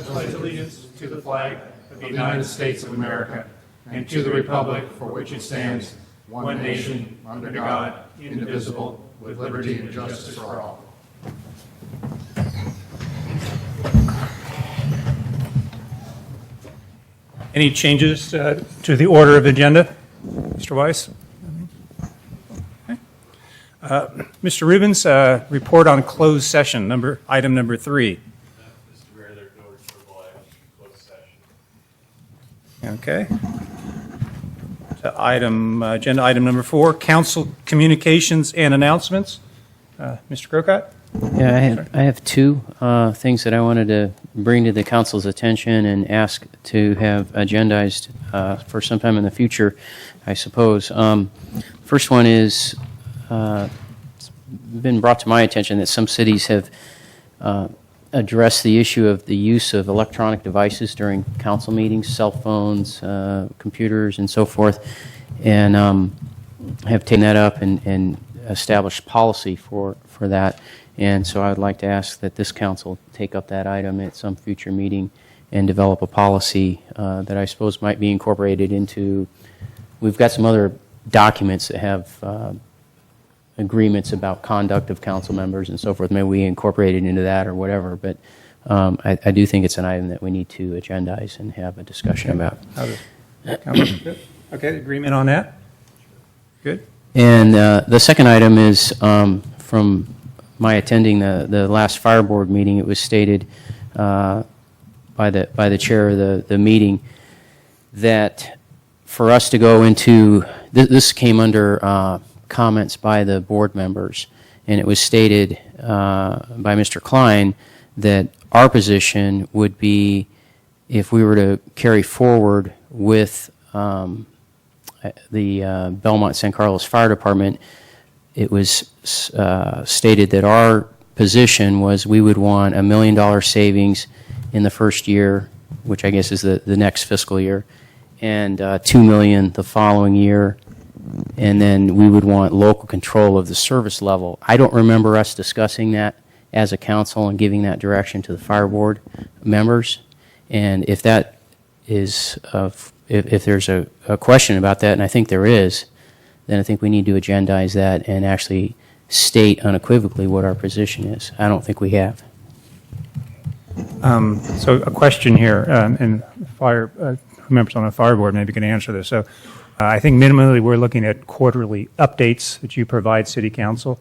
pledge allegiance to the flag of the United States of America and to the republic for which it stands, one nation, under God, indivisible, with liberty and justice for all. Any changes to the order of agenda? Mr. Weiss? Okay. Mr. Rubens, report on closed session, item number 3. Mr. Mayor, there are no reportable items from closed session. Okay. To agenda item number 4, council communications and announcements. Mr. Grocott? Yeah, I have two things that I wanted to bring to the council's attention and ask to have agendized for sometime in the future, I suppose. First one is, it's been brought to my attention that some cities have addressed the issue of the use of electronic devices during council meetings, cell phones, computers, and so forth, and have taken that up and established policy for that. And so I would like to ask that this council take up that item at some future meeting and develop a policy that I suppose might be incorporated into, we've got some other documents that have agreements about conduct of council members and so forth. Maybe we incorporate it into that or whatever, but I do think it's an item that we need to agendize and have a discussion about. Okay, agreement on that? Good. And the second item is from my attending the last fire board meeting. It was stated by the chair of the meeting that for us to go into this came under comments by the board members, and it was stated by Mr. Klein that our position would be, if we were to carry forward with the Belmont San Carlos Fire Department, it was stated that our position was we would want $1 million savings in the first year, which I guess is the next fiscal year, and $2 million the following year, and then we would want local control of the service level. I don't remember us discussing that as a council and giving that direction to the fire board members, and if that is if there's a question about that, and I think there is, then I think we need to agendize that and actually state unequivocally what our position is. I don't think we have. So a question here, and members on the fire board maybe can answer this. So I think minimally we're looking at quarterly updates that you provide city council.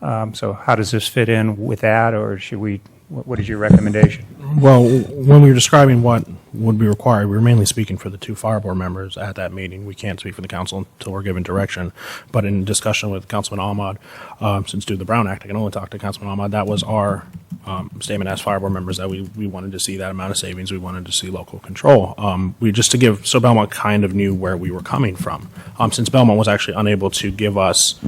So how does this fit in with that, or should we? What is your recommendation? Well, when we were describing what would be required, we were mainly speaking for the two fire board members at that meeting. We can't speak for the council until we're given direction. But in discussion with Councilman Ahmad, since due to the Brown Act, I can only talk to Councilman Ahmad. That was our statement as fire board members, that we wanted to see that amount of savings. We wanted to see local control. So Belmont kind of knew where we were coming from. Since Belmont was actually unable to give us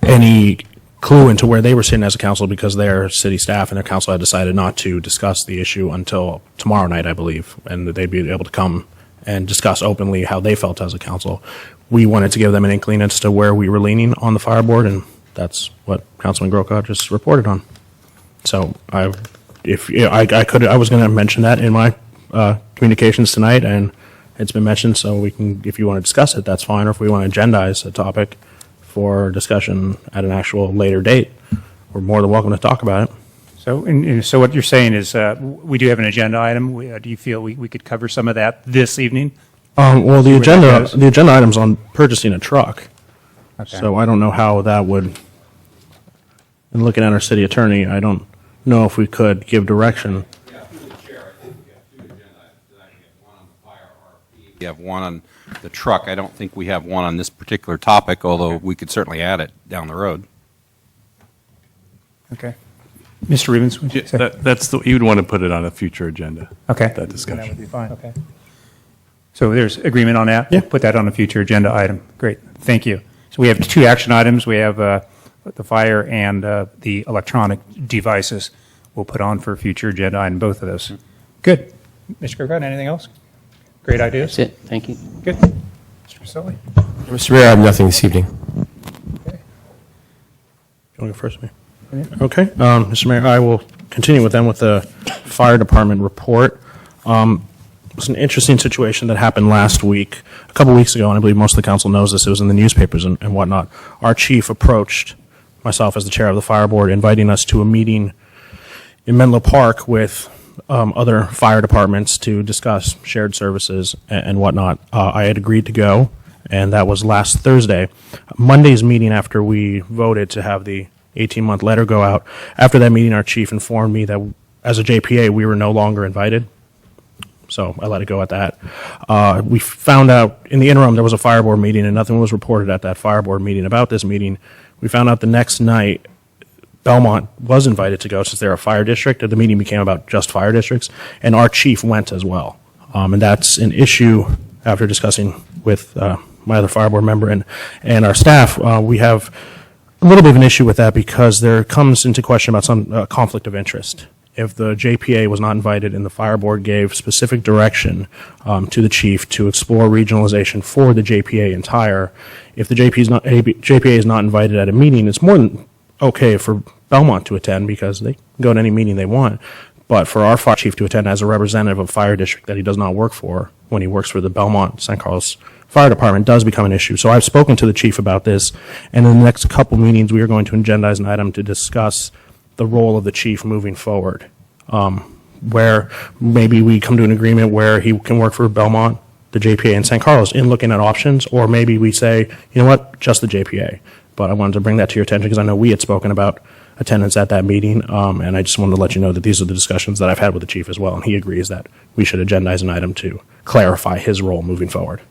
any clue into where they were sitting as a council because their city staff and their council had decided not to discuss the issue until tomorrow night, I believe, and that they'd be able to come and discuss openly how they felt as a council. We wanted to give them an inkling as to where we were leaning on the fire board, and that's what Councilman Grocott just reported on. So I was going to mention that in my communications tonight, and it's been mentioned, so we can, if you want to discuss it, that's fine, or if we want to agendize a topic for discussion at an actual later date, we're more than welcome to talk about it. So what you're saying is we do have an agenda item. Do you feel we could cover some of that this evening? Well, the agenda item's on purchasing a truck. Okay. So I don't know how that would, in looking at our city attorney, I don't know if we could give direction. Yeah, through the chair, I think we have two agenda items tonight. We have one on the fire RFP. We have one on the truck. I don't think we have one on this particular topic, although we could certainly add it down the road. Okay. Mr. Rubens? would you say? You'd want to put it on a future agenda. Okay. That discussion. That would be fine. Okay. So there's agreement on that? Yeah. Put that on a future agenda item. Great. Thank you. So we have two action items. We have the fire and the electronic devices. We'll put on for a future agenda item, both of those. Good. Mr. Grocott, anything else? Great ideas? That's it. Thank you. Good. Mr. Maselli? Mr. Mayor, I have nothing this evening. Okay. You want to go first, Mayor? Okay, Mr. Mayor, I will continue with the fire department report. It was an interesting situation that happened last week, a couple weeks ago, and I believe most of the council knows this. It was in the newspapers and whatnot. Our chief approached myself as the chair of the fire board, inviting us to a meeting in Menlo Park with other fire departments to discuss shared services and whatnot. I had agreed to go, and that was last Thursday. Monday's meeting, after we voted to have the 18-month letter go out, after that meeting, our chief informed me that as a JPA, we were no longer invited. So I let it go at that. We found out in the interim there was a fire board meeting and nothing was reported at that fire board meeting about this meeting. We found out the next night Belmont was invited to go since they're a fire district. The meeting became about just fire districts, and our chief went as well. And that's an issue after discussing with my other fire board member and our staff. We have a little bit of an issue with that because there comes into question about some conflict of interest. If the JPA was not invited and the fire board gave specific direction to the chief to explore regionalization for the JPA entire, if the JPA is not invited at a meeting, it's more than okay for Belmont to attend because they can go to any meeting they want. But for our fire chief to attend as a representative of a fire district that he does not work for when he works for the Belmont St. Carlos Fire Department does become an issue. So I've spoken to the chief about this, and in the next couple meetings we are going to agendize an item to discuss the role of the chief moving forward, where maybe we come to an agreement where he can work for Belmont, the JPA, and St. Carlos in looking at options, or maybe we say, you know what, just the JPA. But I wanted to bring that to your attention because I know we had spoken about attendance at that meeting, and I just wanted to let you know that these are the discussions that I've had with the chief as well, and he agrees that we should agendize an item to clarify his role moving forward.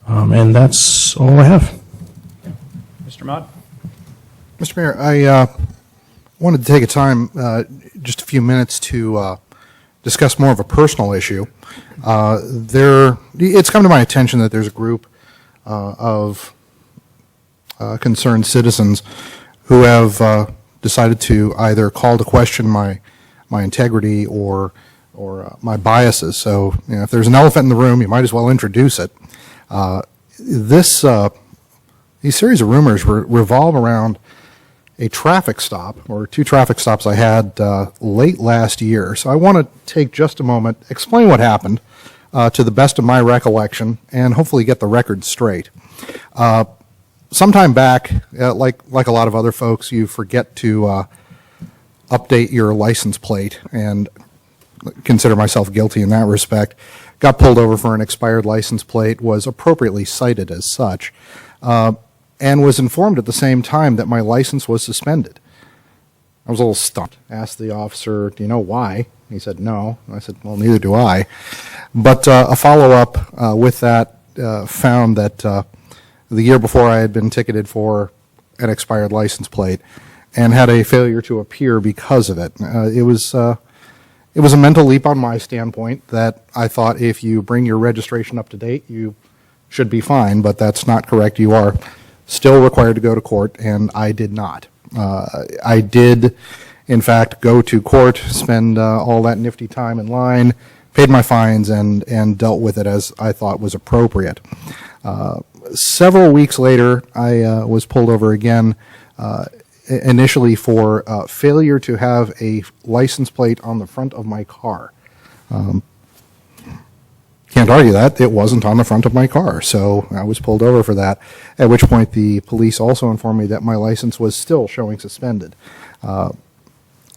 And that's all I have. Mr. Mott? Mr. Mayor, I wanted to take a time, just a few minutes to discuss more of a personal issue. It's come to my attention that there's a group of concerned citizens who have decided to either call to question my integrity or my biases. So, if there's an elephant in the room, you might as well introduce it. These series of rumors revolve around a traffic stop, or two traffic stops I had late last year. So I want to take just a moment, explain what happened to the best of my recollection, and hopefully get the record straight. Sometime back, like a lot of other folks, you forget to update your license plate, and consider myself guilty in that respect. Got pulled over for an expired license plate, was appropriately cited as such, and was informed at the same time that my license was suspended. I was a little stumped. Asked the officer, do you know why? He said, no. I said, well, neither do I. But a follow-up with that found that the year before I had been ticketed for an expired license plate and had a failure to appear because of it. It was a mental leap on my standpoint that I thought if you bring your registration up to date, you should be fine, but that's not correct. You are still required to go to court, and I did not. I did, in fact, go to court, spend all that nifty time in line, paid my fines, and dealt with it as I thought was appropriate. Several weeks later, I was pulled over again, initially for failure to have a license plate on the front of my car. Can't argue that. It wasn't on the front of my car, so I was pulled over for that, at which point the police also informed me that my license was still showing suspended.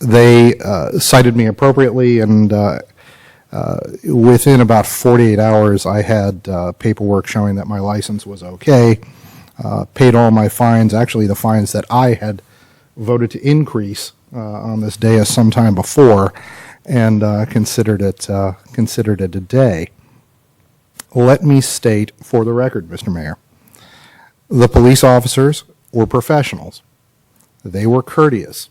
They cited me appropriately, and within about 48 hours, I had paperwork showing that my license was okay, paid all my fines, actually the fines that I had voted to increase on this day as sometime before, and considered it a day. Let me state for the record, Mr. Mayor, the police officers were professionals. They were courteous.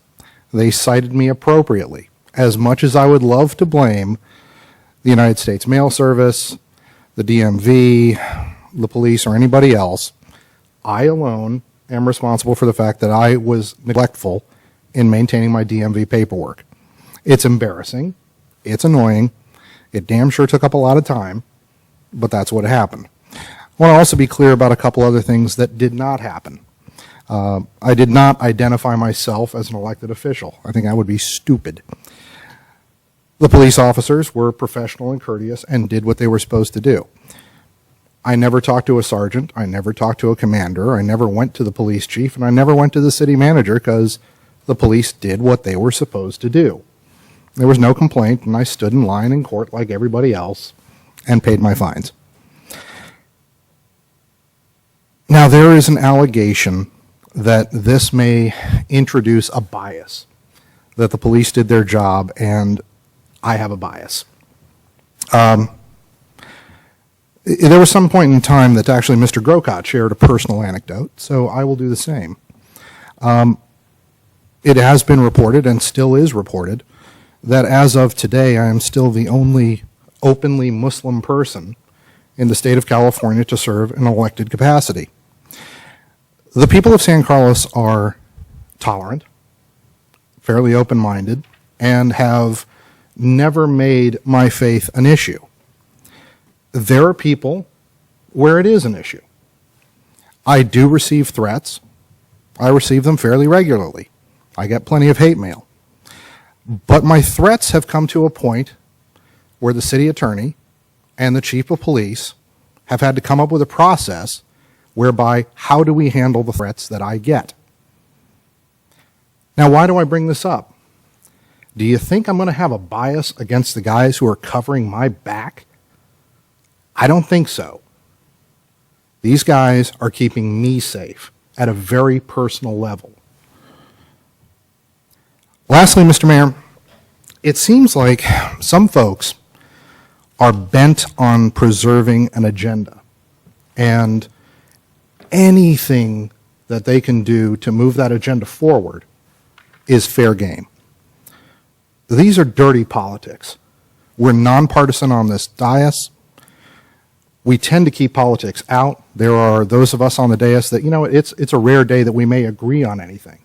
They cited me appropriately. As much as I would love to blame the United States Mail Service, the DMV, the police, or anybody else, I alone am responsible for the fact that I was neglectful in maintaining my DMV paperwork. It's embarrassing. It's annoying. It damn sure took up a lot of time, but that's what happened. I want to also be clear about a couple other things that did not happen. I did not identify myself as an elected official. I think that would be stupid. The police officers were professional and courteous and did what they were supposed to do. I never talked to a sergeant. I never talked to a commander. I never went to the police chief, and I never went to the city manager because the police did what they were supposed to do. There was no complaint, and I stood in line in court like everybody else and paid my fines. Now, there is an allegation that this may introduce a bias, that the police did their job and I have a bias. There was some point in time that actually Mr. Grocott shared a personal anecdote, so I will do the same. It has been reported, and still is reported, that as of today, I am still the only openly Muslim person in the state of California to serve in an elected capacity. The people of San Carlos are tolerant, fairly open-minded, and have never made my faith an issue. There are people where it is an issue. I do receive threats. I receive them fairly regularly. I get plenty of hate mail. But my threats have come to a point where the city attorney and the chief of police have had to come up with a process whereby how do we handle the threats that I get? Now, why do I bring this up? Do you think I'm going to have a bias against the guys who are covering my back? I don't think so. These guys are keeping me safe at a very personal level. Lastly, Mr. Mayor, it seems like some folks are bent on preserving an agenda, and anything that they can do to move that agenda forward is fair game. These are dirty politics. We're nonpartisan on this dais. We tend to keep politics out. There are those of us on the dais that, it's a rare day that we may agree on anything.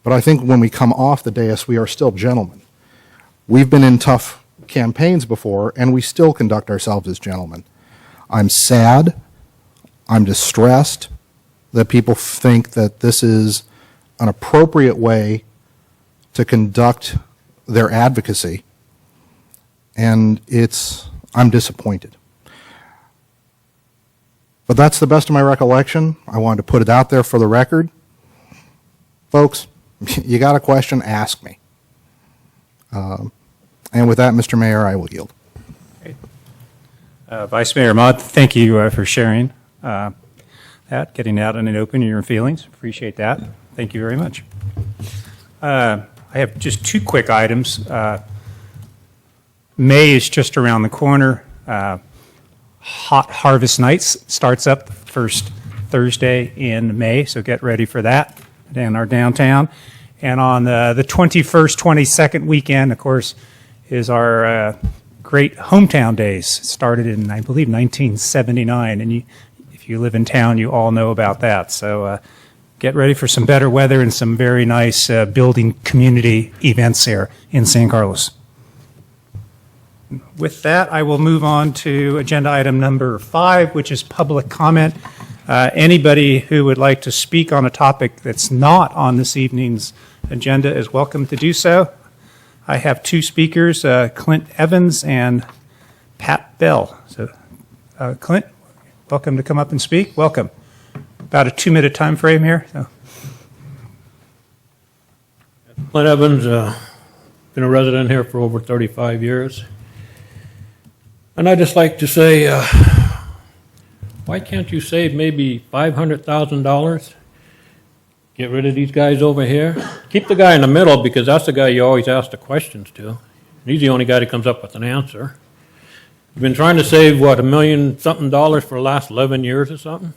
But I think when we come off the dais, we are still gentlemen. We've been in tough campaigns before, and we still conduct ourselves as gentlemen. I'm sad, I'm distressed that people think that this is an appropriate way to conduct their advocacy, and I'm disappointed. But that's the best of my recollection. I wanted to put it out there for the record. Folks, you got a question, ask me. And with that, Mr. Mayor, I will yield. Vice Mayor Mott, thank you for sharing that, getting out in the open your feelings. Appreciate that. Thank you very much. I have just two quick items. May is just around the corner. Hot Harvest Nights starts up the first Thursday in May, so get ready for that in our downtown. And on the 21st, 22nd weekend, of course, is our great Hometown Days. It started in, I believe, 1979, and if you live in town, you all know about that. So get ready for some better weather and some very nice building community events here in San Carlos. With that, I will move on to agenda item number 5, which is public comment. Anybody who would like to speak on a topic that's not on this evening's agenda is welcome to do so. I have two speakers, Clint Evans and Pat Bell. So, Clint, welcome to come up and speak. Welcome. About a 2-minute time frame here. So. Clint Evans, been a resident here for over 35 years. And I'd just like to say, why can't you save maybe $500,000? Get rid of these guys over here. Keep the guy in the middle, because that's the guy you always ask the questions to. He's the only guy that comes up with an answer. You've been trying to save, $1 million something for the last 11 years or something?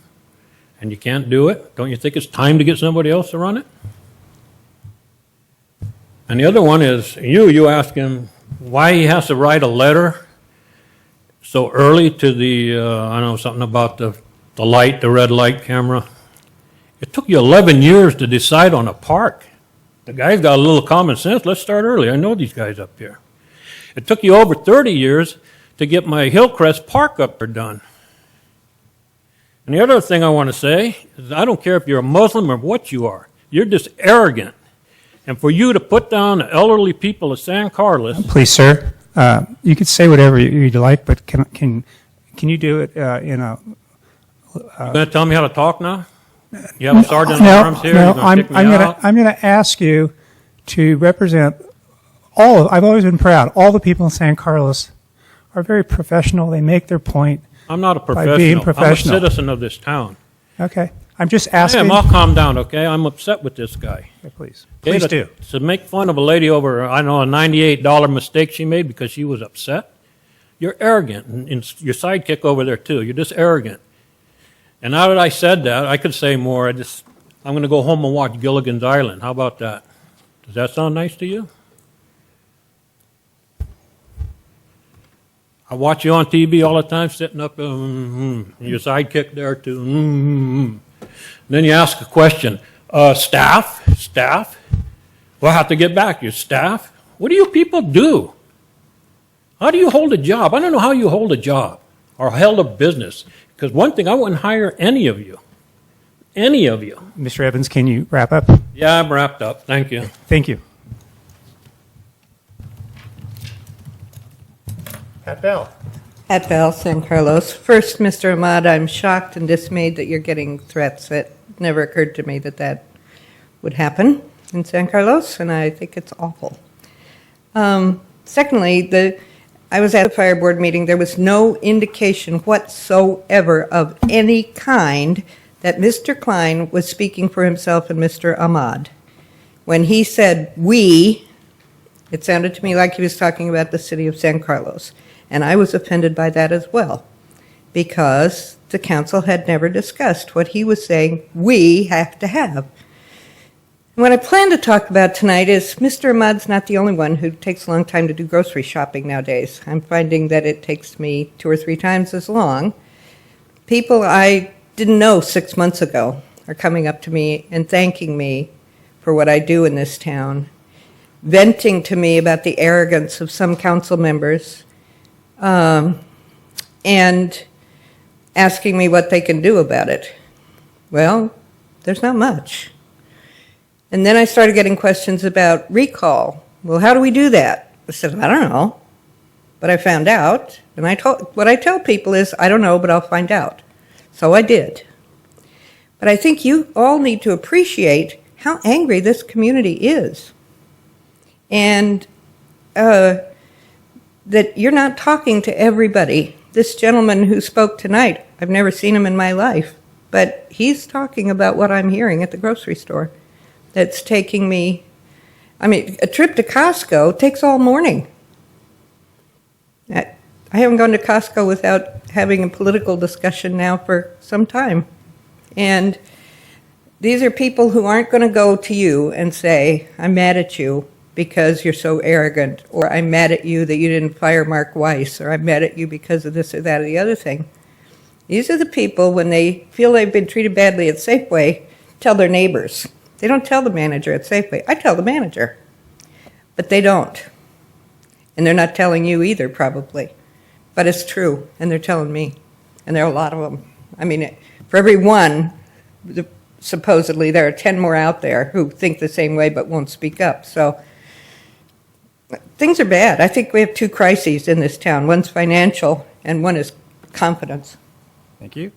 And you can't do it? Don't you think it's time to get somebody else to run it? And the other one is, you ask him why he has to write a letter so early to the, I know something about the light, the red light camera. It took you 11 years to decide on a park. The guy's got a little common sense. Let's start early. I know these guys up here. It took you over 30 years to get my Hillcrest Park up there done. And the other thing I want to say is I don't care if you're a Muslim or what you are. You're just arrogant. And for you to put down the elderly people of San Carlos, Please, sir, you could say whatever you'd like, but can you do it in a... you're going to tell me how to talk now? You have a sergeant No, at arms here? no, You're going to kick me out? I'm going to ask you to represent I've always been proud, all the people in San Carlos are very professional. They make their point. I'm not a By professional. being professional. I'm a citizen of this town. Okay. I'm just I asking. am. I'll calm down, okay? I'm upset with this guy. Okay, please. Okay, Please to- do. To make fun of a lady over, I know, a $98 mistake she made because she was upset. You're arrogant, and your sidekick over there, too. You're just arrogant. And now that I said that, I could say more. I'm going to go home and watch Gilligan's Island. How about that? Does that sound nice to you? I watch you on TV all the time, sitting up, your sidekick there, too. Then you ask a question. Staff? Well, I have to get back. Your staff? What do you people do? How do you hold a job? I don't know how you hold a job or held a business. Because one thing, I wouldn't hire any of you. Any of you. Mr. Evans, can you wrap up? Yeah, I'm wrapped up. Thank you. Thank you. Pat Bell. At Bell, San Carlos. First, Mr. Ahmad, I'm shocked and dismayed that you're getting threats. It never occurred to me that that would happen in San Carlos, and I think it's awful. Secondly, I was at a fire board meeting. There was no indication whatsoever of any kind that Mr. Klein was speaking for himself and Mr. Ahmad. When he said "we," it sounded to me like he was talking about the city of San Carlos. And I was offended by that as well, because the council had never discussed what he was saying we have to have. What I plan to talk about tonight is Mr. Ahmad's not the only one who takes a long time to do grocery shopping nowadays. I'm finding that it takes me 2 or 3 times as long. People I didn't know 6 months ago are coming up to me and thanking me for what I do in this town, venting to me about the arrogance of some council members, and asking me what they can do about it. Well, there's not much. And then I started getting questions about recall. Well, how do we do that? I said, I don't know. But I found out, and what I tell people is, I don't know, but I'll find out. So I did. But I think you all need to appreciate how angry this community is. And that you're not talking to everybody. This gentleman who spoke tonight, I've never seen him in my life, but he's talking about what I'm hearing at the grocery store. That's taking me, a trip to Costco takes all morning. I haven't gone to Costco without having a political discussion now for some time. And these are people who aren't going to go to you and say, I'm mad at you because you're so arrogant, or I'm mad at you that you didn't fire Mark Weiss, or I'm mad at you because of this or that or the other thing. These are the people, when they feel they've been treated badly at Safeway, tell their neighbors. They don't tell the manager at Safeway. I tell the manager, but they don't. And they're not telling you either, probably. But it's true, and they're telling me. And there are a lot of them. For every one, supposedly there are 10 more out there who think the same way but won't speak up. So things are bad. I think we have 2 crises in this town. One's financial, and one is confidence. Thank you.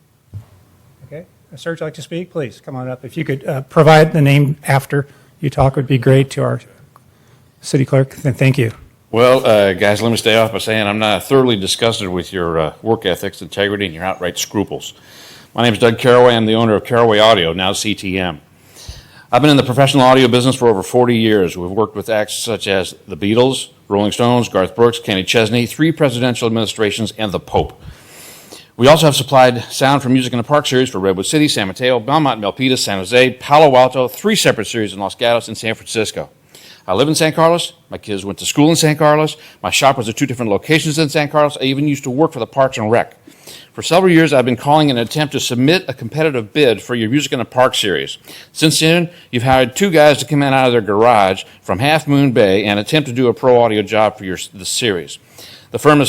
Okay. Sir, would you like to speak? Please come on up. If you could provide the name after you talk, would be great to our city clerk. Then thank you. Well, guys, let me stay off by saying I'm not thoroughly disgusted with your work ethics, integrity, and your outright scruples. My name is Doug Caraway. I'm the owner of Caraway Audio, now CTM. I've been in the professional audio business for over 40 years. We've worked with acts such as the Beatles, Rolling Stones, Garth Brooks, Kenny Chesney, 3 presidential administrations, and the Pope. We also have supplied sound for Music in the Park series for Redwood City, San Mateo, Belmont, Milpitas, San Jose, Palo Alto, 3 separate series in Los Gatos and San Francisco. I live in San Carlos. My kids went to school in San Carlos. My shop was at 2 different locations in San Carlos. I even used to work for the Parks and Rec. For several years, I've been calling in an attempt to submit a competitive bid for your Music in the Park series. Since then, you've hired 2 guys to come in out of their garage from Half Moon Bay and attempt to do a pro audio job for the series. This firm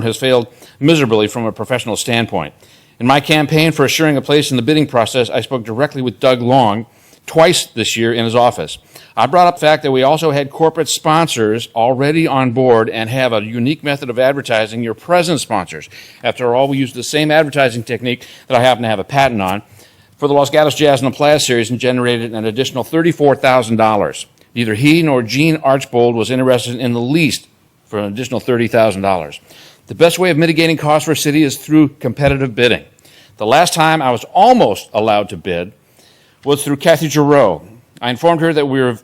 has failed miserably from a professional standpoint. In my campaign for assuring a place in the bidding process, I spoke directly with Doug Long twice this year in his office. I brought up the fact that we also had corporate sponsors already on board and have a unique method of advertising your present sponsors. After all, we use the same advertising technique that I happen to have a patent on for the Los Gatos Jazz and the Playa series and generated an additional $34,000. Neither he nor Gene Archbold was interested in the least for an additional $30,000. The best way of mitigating costs for a city is through competitive bidding. The last time I was almost allowed to bid was through Kathy Giroux. I informed her that we were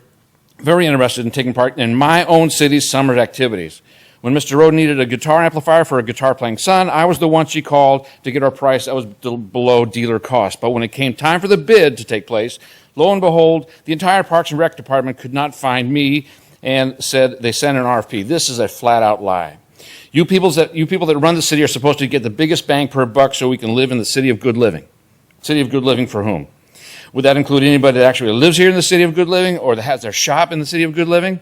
very interested in taking part in my own city's summer activities. When Mr. Rowe needed a guitar amplifier for a guitar-playing son, I was the one she called to get our price that was below dealer cost. But when it came time for the bid to take place, lo and behold, the entire Parks and Rec department could not find me and said they sent an RFP. This is a flat-out lie. You people that run the city are supposed to get the biggest bang per buck so we can live in the city of good living. City of good living for whom? Would that include anybody that actually lives here in the city of good living or that has their shop in the city of good living?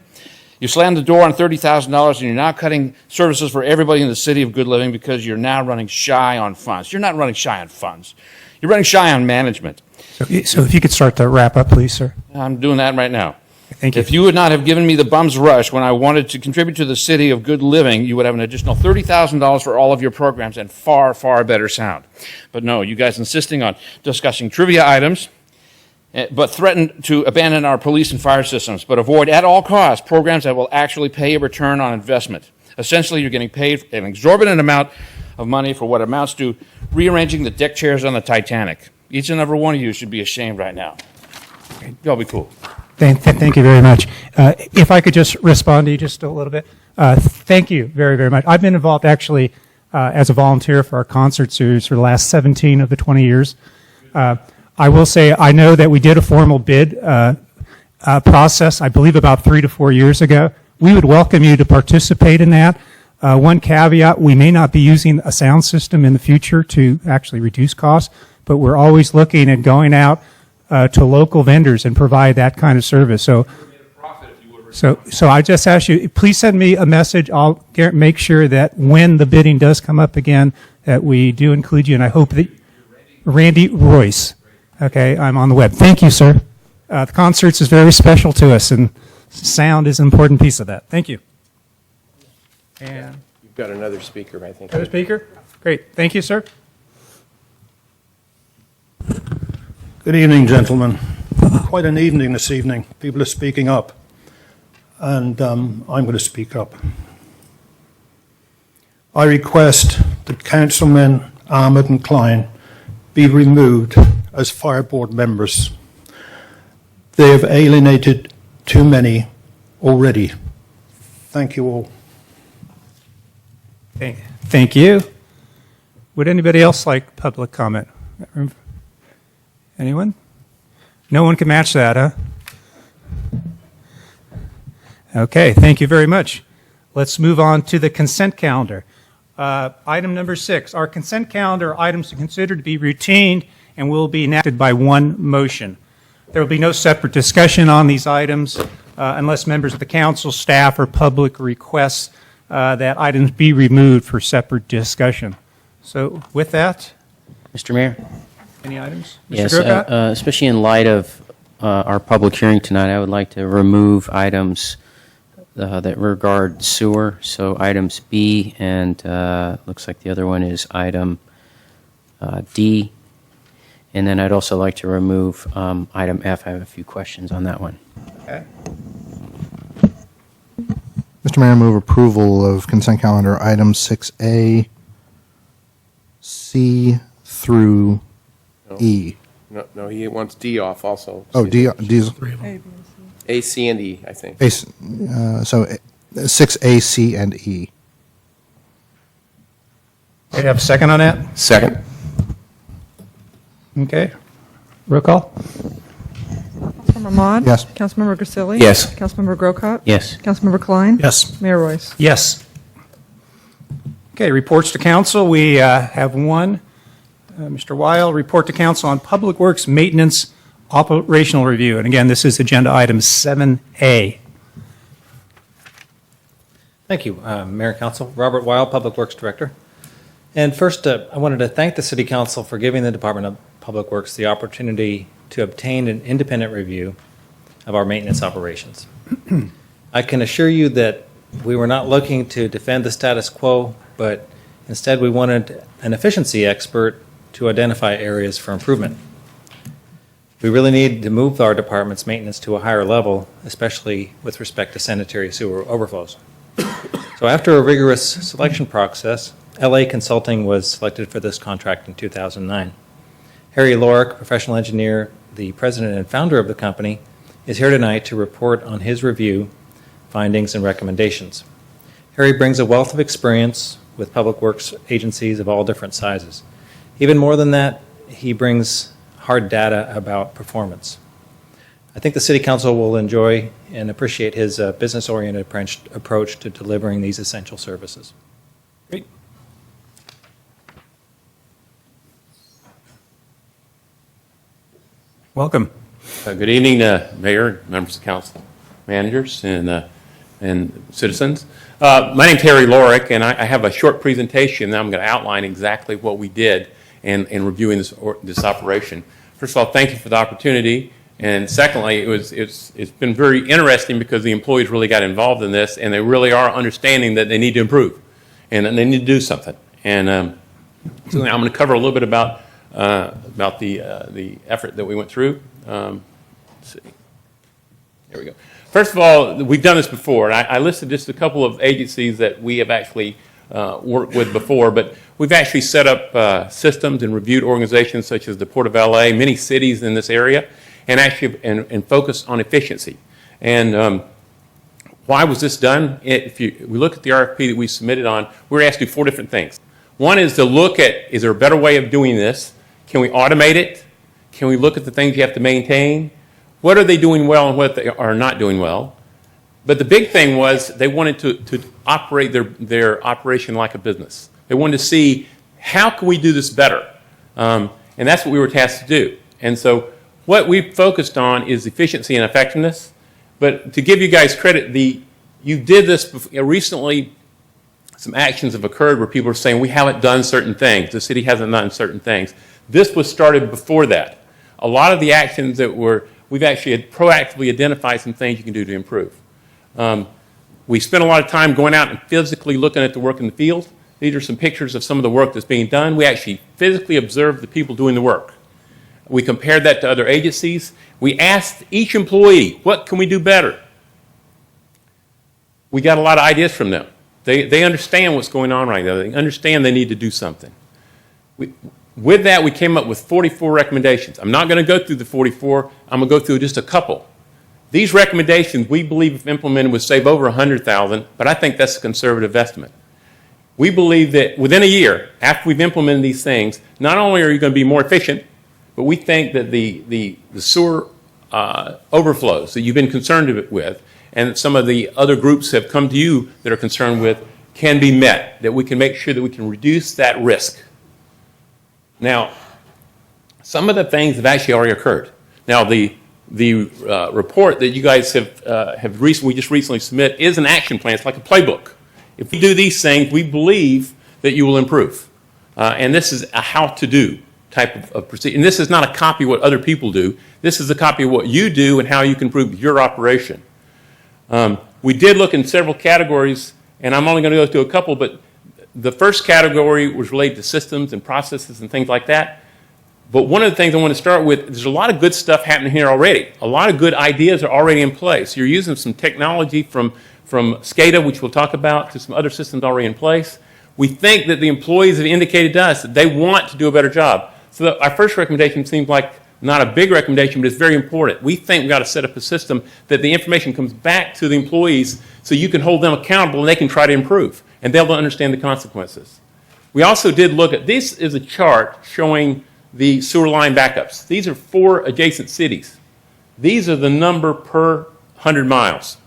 You slam the door on $30,000 and you're now cutting services for everybody in the city of good living because you're now running shy on funds. You're not running shy on funds. You're running shy on management. So if you could start to wrap up, please, sir. I'm doing that right now. Thank you. If you would not have given me the bum's rush when I wanted to contribute to the city of good living, you would have an additional $30,000 for all of your programs and far, far better sound. But no, you guys insisting on discussing trivia items, but threaten to abandon our police and fire systems, but avoid at all costs programs that will actually pay a return on investment. Essentially, you're getting paid an exorbitant amount of money for what amounts to rearranging the deck chairs on the Titanic. Each and every one of you should be ashamed right now. Y'all be cool. Thank you very much. If I could just respond to you just a little bit. Thank you very, very much. I've been involved actually as a volunteer for our concert series for the last 17 of the 20 years. I will say I know that we did a formal bid process, I believe about 3 to 4 years ago. We would welcome you to participate in that. One caveat, we may not be using a sound system in the future to actually reduce costs, but we're always looking at going out to local vendors and provide that kind of service. So I just ask you, please send me a message. I'll make sure that when the bidding does come up again, that we do include you. And I hope that Randy Royce. Okay, I'm on the web. Thank you, sir. The concerts is very special to us, and sound is an important piece of that. Thank you. And You've got another speaker, I think. other speaker? Great. Thank you, sir. Good evening, gentlemen. Quite an evening this evening. People are speaking up, and I'm going to speak up. I request that Councilmen Ahmed and Klein be removed as fire board members. They have alienated too many already. Thank you all. Thank you. Would anybody else like public comment? Anyone? No one can match that, huh? Okay, thank you very much. Let's move on to the consent calendar. Item number 6, our consent calendar items are considered to be routine and will be enacted by one motion. There will be no separate discussion on these items unless members of the council, staff, or public requests that items be removed for separate discussion. So with that, Mr. Mayor? any items? Mr. Yes, Grocott? especially in light of our public hearing tonight, I would like to remove items that regard sewer, so items B and looks like the other one is item D. And then I'd also like to remove item F. I have a few questions on that one. Okay. Mr. Mayor, I move approval of consent calendar items 6A, C through E. No, he wants D off also. Oh, D's. A, C, and E, I think. So 6A, C, and E. Okay, have a second on that? Second. Okay. Roll call? Councilmember Mod? Yes. Councilmember Grisilli? Yes. Councilmember Grocott? Yes. Councilmember Klein? Yes. Mayor Royce? Yes. Okay, reports to council. We have one. Mr. Weil, report to council on Public Works Maintenance Operational Review. And again, this is agenda item 7A. Thank you, Mayor and Council. Robert Weil, Public Works Director. And first, I wanted to thank the City Council for giving the Department of Public Works the opportunity to obtain an independent review of our maintenance operations. I can assure you that we were not looking to defend the status quo, but instead we wanted an efficiency expert to identify areas for improvement. We really need to move our department's maintenance to a higher level, especially with respect to sanitary sewer overflows. So after a rigorous selection process, LA Consulting was selected for this contract in 2009. Harry Lorick, professional engineer, the president and founder of the company, is here tonight to report on his review, findings, and recommendations. Harry brings a wealth of experience with public works agencies of all different sizes. Even more than that, he brings hard data about performance. I think the City Council will enjoy and appreciate his business-oriented approach to delivering these essential services. Great. Welcome. Good evening, Mayor, members of council, managers, and citizens. My name's Harry Lorick, and I have a short presentation that I'm going to outline exactly what we did in reviewing this operation. First of all, thank you for the opportunity, and secondly, it's been very interesting because the employees really got involved in this, and they really are understanding that they need to improve, and that they need to do something. And so I'm going to cover a little bit about the effort that we went through. Let's see. Here we go. First of all, we've done this before, and I listed just a couple of agencies that we have actually worked with before, but we've actually set up systems and reviewed organizations such as the Port of LA, many cities in this area, and actually and focus on efficiency. And why was this done? We look at the RFP that we submitted on, we're asking 4 different things. One is to look at, is there a better way of doing this? Can we automate it? Can we look at the things you have to maintain? What are they doing well and what they are not doing well? But the big thing was they wanted to operate their operation like a business. They wanted to see, how can we do this better? And that's what we were tasked to do. And so what we focused on is efficiency and effectiveness. But to give you guys credit, you did this recently. Some actions have occurred where people are saying, we haven't done certain things. The city hasn't done certain things. This was started before that. A lot of the actions that we've actually proactively identified some things you can do to improve. We spent a lot of time going out and physically looking at the work in the field. These are some pictures of some of the work that's being done. We actually physically observed the people doing the work. We compared that to other agencies. We asked each employee, what can we do better? We got a lot of ideas from them. They understand what's going on right now. They understand they need to do something. With that, we came up with 44 recommendations. I'm not going to go through the 44. I'm going to go through just a couple. These recommendations, we believe, if implemented, would save over $100,000, but I think that's a conservative estimate. We believe that within a year, after we've implemented these things, not only are you going to be more efficient, but we think that the sewer overflows that you've been concerned with, and some of the other groups have come to you that are concerned with, can be met, that we can make sure that we can reduce that risk. Now, some of the things have actually already occurred. Now, the report that you guys we just recently submit is an action plan. It's like a playbook. If we do these things, we believe that you will improve. And this is a how-to-do type of procedure. And this is not a copy of what other people do. This is a copy of what you do and how you can improve your operation. We did look in several categories, and I'm only going to go through a couple, but the first category was related to systems and processes and things like that. But one of the things I want to start with, there's a lot of good stuff happening here already. A lot of good ideas are already in place. You're using some technology from SCADA, which we'll talk about, to some other systems already in place. We think that the employees have indicated to us that they want to do a better job. So our first recommendation seems like not a big recommendation, but it's very important. We think we've got to set up a system that the information comes back to the employees so you can hold them accountable and they can try to improve, and they'll understand the consequences. We also did look at, this is a chart showing the sewer line backups. These are 4 adjacent cities. These are the number per 100 miles.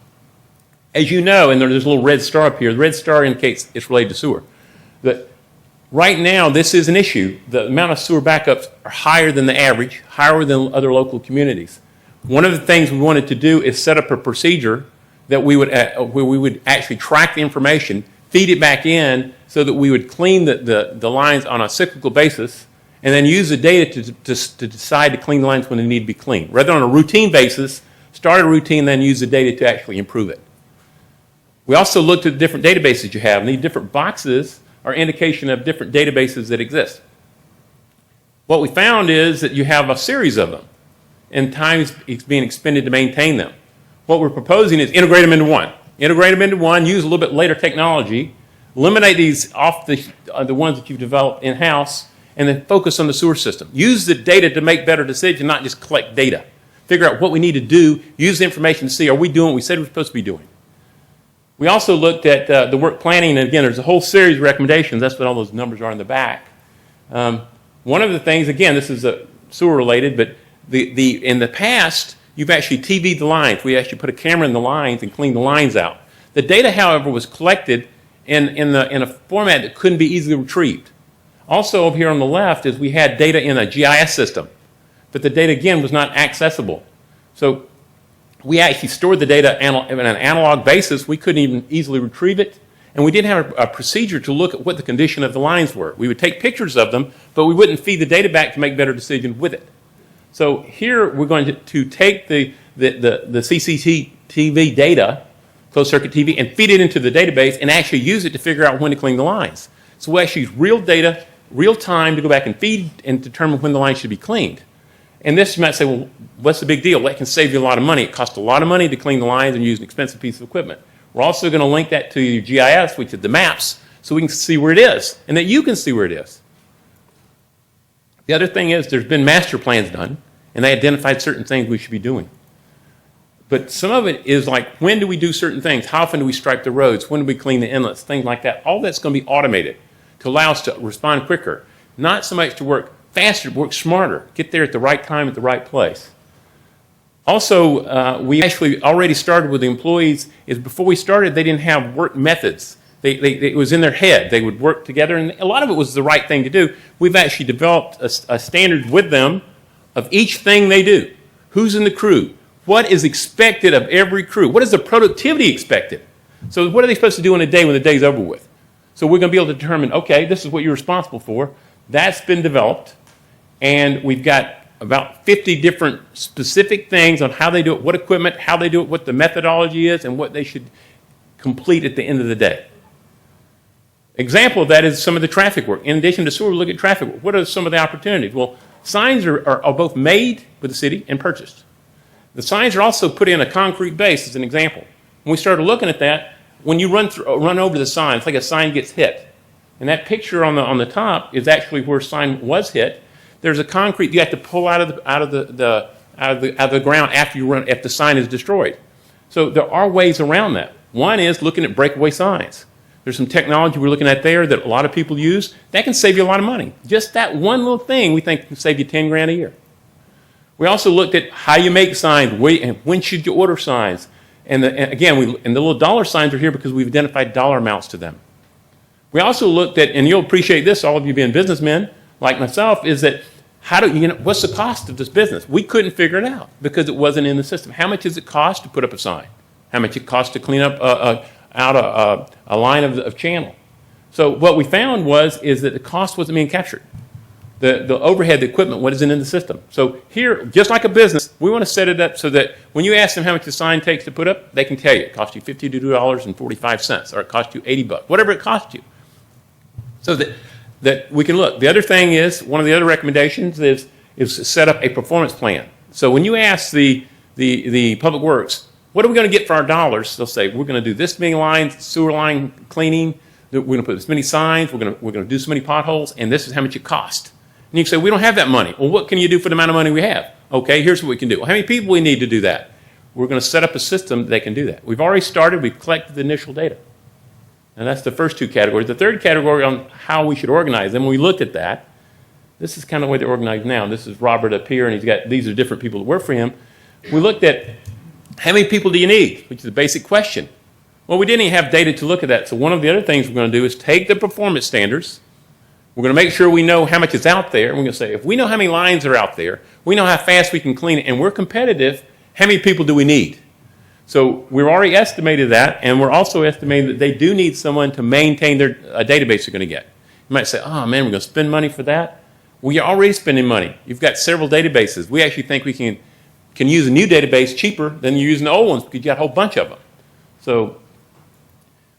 As you know, and there's a little red star up here, the red star indicates it's related to sewer. That right now, this is an issue. The amount of sewer backups are higher than the average, higher than other local communities. One of the things we wanted to do is set up a procedure that we would, where we would actually track the information, feed it back in so that we would clean the lines on a cyclical basis, and then use the data to decide to clean the lines when they need to be cleaned. Rather on a routine basis, start a routine, then use the data to actually improve it. We also looked at the different databases you have, and these different boxes are indication of different databases that exist. What we found is that you have a series of them, and time is being expended to maintain them. What we're proposing is integrate them into one. Integrate them into one, use a little bit later technology, eliminate these off the ones that you've developed in-house, and then focus on the sewer system. Use the data to make better decisions, not just collect data. Figure out what we need to do, use the information to see, are we doing what we said we're supposed to be doing? We also looked at the work planning, and again, there's a whole series of recommendations. That's what all those numbers are in the back. One of the things, again, this is sewer related, but in the past, you've actually TV'd the lines. We actually put a camera in the lines and cleaned the lines out. The data, however, was collected in a format that couldn't be easily retrieved. Also, over here on the left is we had data in a GIS system, but the data, again, was not accessible. So we actually stored the data on an analog basis. We couldn't even easily retrieve it. And we didn't have a procedure to look at what the condition of the lines were. We would take pictures of them, but we wouldn't feed the data back to make better decisions with it. So here we're going to take the CCTV data, closed circuit TV, and feed it into the database and actually use it to figure out when to clean the lines. So we actually use real data, real time to go back and feed and determine when the line should be cleaned. And this, you might say, well, what's the big deal? Well, that can save you a lot of money. It costs a lot of money to clean the lines and use an expensive piece of equipment. We're also going to link that to your GIS, which is the maps, so we can see where it is and that you can see where it is. The other thing is there's been master plans done, and they identified certain things we should be doing. But some of it is like, when do we do certain things? How often do we stripe the roads? When do we clean the inlets? Things like that. All that's going to be automated to allow us to respond quicker. Not so much to work faster, but work smarter. Get there at the right time, at the right place. Also, we actually already started with the employees. Is before we started, they didn't have work methods. It was in their head. They would work together, and a lot of it was the right thing to do. We've actually developed a standard with them of each thing they do. Who's in the crew? What is expected of every crew? What is the productivity expected? So what are they supposed to do in a day when the day's over with? So we're going to be able to determine, okay, this is what you're responsible for. That's been developed, and we've got about 50 different specific things on how they do it, what equipment, how they do it, what the methodology is, and what they should complete at the end of the day. Example of that is some of the traffic work. In addition to sewer, we look at traffic work. What are some of the opportunities? Well, signs are both made with the city and purchased. The signs are also put in a concrete base, as an example. When we started looking at that, when you run over the sign, it's like a sign gets hit. And that picture on the top is actually where a sign was hit. There's a concrete you have to pull out of the ground after the sign is destroyed. So there are ways around that. One is looking at breakaway signs. There's some technology we're looking at there that a lot of people use. That can save you a lot of money. Just that one little thing we think can save you $10,000 a year. We also looked at how you make signs, when should you order signs. And the little dollar signs are here because we've identified dollar amounts to them. We also looked at, and you'll appreciate this, all of you being businessmen like myself, is that what's the cost of this business? We couldn't figure it out because it wasn't in the system. How much does it cost to put up a sign? How much it costs to clean up a line of channel? So what we found is that the cost wasn't being captured. The overhead, the equipment wasn't in the system. So here, just like a business, we want to set it up so that when you ask them how much the sign takes to put up, they can tell you it costs you $52.45, or it costs you $80, whatever it costs you. So that we can look. The other thing is, one of the other recommendations is to set up a performance plan. So when you ask the Public Works, what are we going to get for our dollars? They'll say, we're going to do this many lines, sewer line cleaning, we're going to put this many signs, we're going to do so many potholes, and this is how much it costs. And you can say, we don't have that money. Well, what can you do for the amount of money we have? Okay, here's what we can do. Well, how many people we need to do that? We're going to set up a system that can do that. We've already started. We've collected the initial data. And that's the first two categories. The third category on how we should organize them, when we looked at that, this is kind of the way they're organized now. This is Robert up here, and these are different people that work for him. We looked at how many people do you need, which is a basic question. Well, we didn't even have data to look at that. So one of the other things we're going to do is take the performance standards. We're going to make sure we know how much is out there. And we're going to say, if we know how many lines are out there, we know how fast we can clean it, and we're competitive, how many people do we need? So we've already estimated that, and we're also estimating that they do need someone to maintain their database they're going to get. You might say, oh man, we're going to spend money for that. Well, you're already spending money. You've got several databases. We actually think we can use a new database cheaper than you're using the old ones because you got a whole bunch of them. So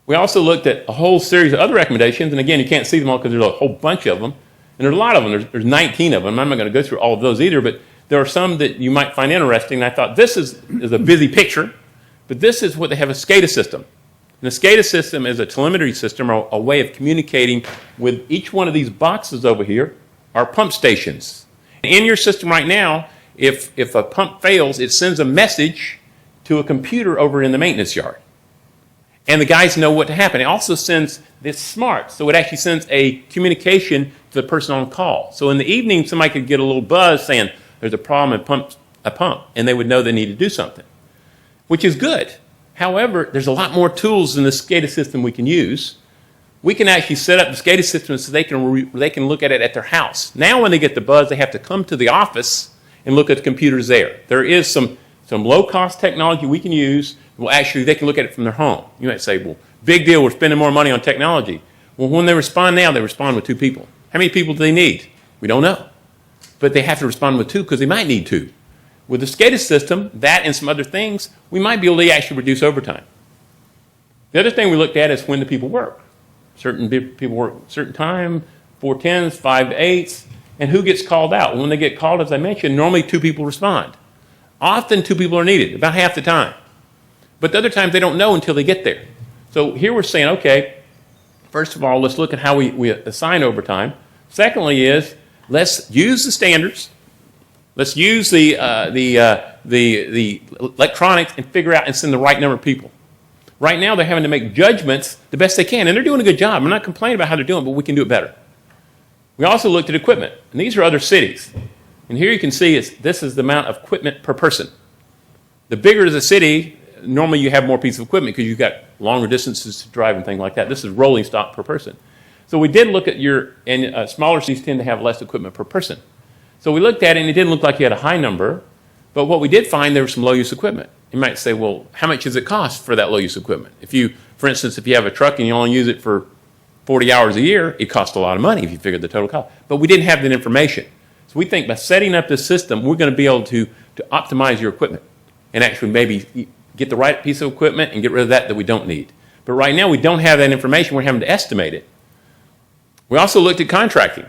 we also looked at a whole series of other recommendations, and again, you can't see them all because there's a whole bunch of them, and there's a lot of them. There's 19 of them. I'm not going to go through all of those either, but there are some that you might find interesting. And I thought this is a busy picture, but this is what they have, a SCADA system. And the SCADA system is a telemetry system, or a way of communicating with each one of these boxes over here are pump stations. In your system right now, if a pump fails, it sends a message to a computer over in the maintenance yard. And the guys know what to happen. It also sends this smart, so it actually sends a communication to the person on call. So in the evening, somebody could get a little buzz saying, there's a problem and a pump, and they would know they need to do something, which is good. However, there's a lot more tools in the SCADA system we can use. We can actually set up the SCADA system so they can look at it at their house. Now when they get the buzz, they have to come to the office and look at the computers there. There is some low-cost technology we can use. Well, actually, they can look at it from their home. You might say, well, big deal, we're spending more money on technology. Well, when they respond now, they respond with 2 people. How many people do they need? We don't know. But they have to respond with 2 because they might need 2. With the SCADA system, that and some other things, we might be able to actually reduce overtime. The other thing we looked at is when the people work. Certain people work a certain time, 4/10s, 5 to 8s, and who gets called out. When they get called, as I mentioned, normally 2 people respond. Often 2 people are needed, about half the time. But the other times they don't know until they get there. So here we're saying, okay, first of all, let's look at how we assign overtime. Secondly is, let's use the standards. Let's use the electronics and figure out and send the right number of people. Right now, they're having to make judgments the best they can, and they're doing a good job. I'm not complaining about how they're doing, but we can do it better. We also looked at equipment, and these are other cities. And here you can see this is the amount of equipment per person. The bigger the city, normally you have more pieces of equipment because you've got longer distances to drive and things like that. This is rolling stock per person. So we did look at smaller cities tend to have less equipment per person. So we looked at it, and it didn't look like you had a high number, but what we did find, there was some low-use equipment. You might say, well, how much does it cost for that low-use equipment? For instance, if you have a truck and you only use it for 40 hours a year, it costs a lot of money if you figured the total cost. But we didn't have that information. So we think by setting up this system, we're going to be able to optimize your equipment and actually maybe get the right piece of equipment and get rid of that we don't need. But right now, we don't have that information. We're having to estimate it. We also looked at contracting.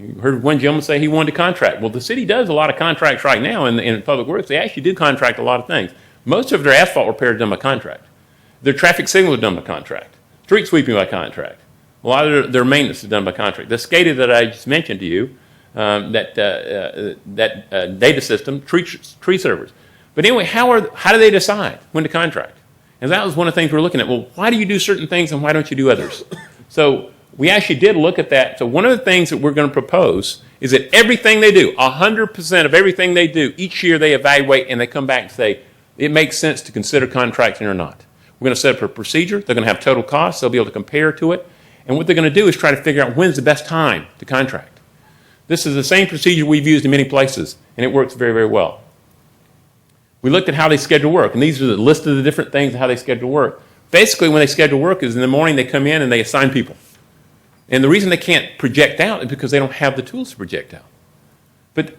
You heard one gentleman say he wanted to contract. Well, the city does a lot of contracts right now in Public Works. They actually do contract a lot of things. Most of their asphalt repair is done by contract. Their traffic signal is done by contract. Street sweeping by contract. A lot of their maintenance is done by contract. The SCADA that I just mentioned to you, that data system, tree servers. But anyway, how do they decide when to contract? And that was one of the things we're looking at. Well, why do you do certain things and why don't you do others? So we actually did look at that. So one of the things that we're going to propose is that everything they do, 100% of everything they do, each year they evaluate and they come back and say, it makes sense to consider contracting or not. We're going to set up a procedure. They're going to have total costs. They'll be able to compare to it. And what they're going to do is try to figure out when's the best time to contract. This is the same procedure we've used in many places, and it works very, very well. We looked at how they schedule work, and these are the list of the different things of how they schedule work. Basically, when they schedule work is in the morning they come in and they assign people. And the reason they can't project out is because they don't have the tools to project out. But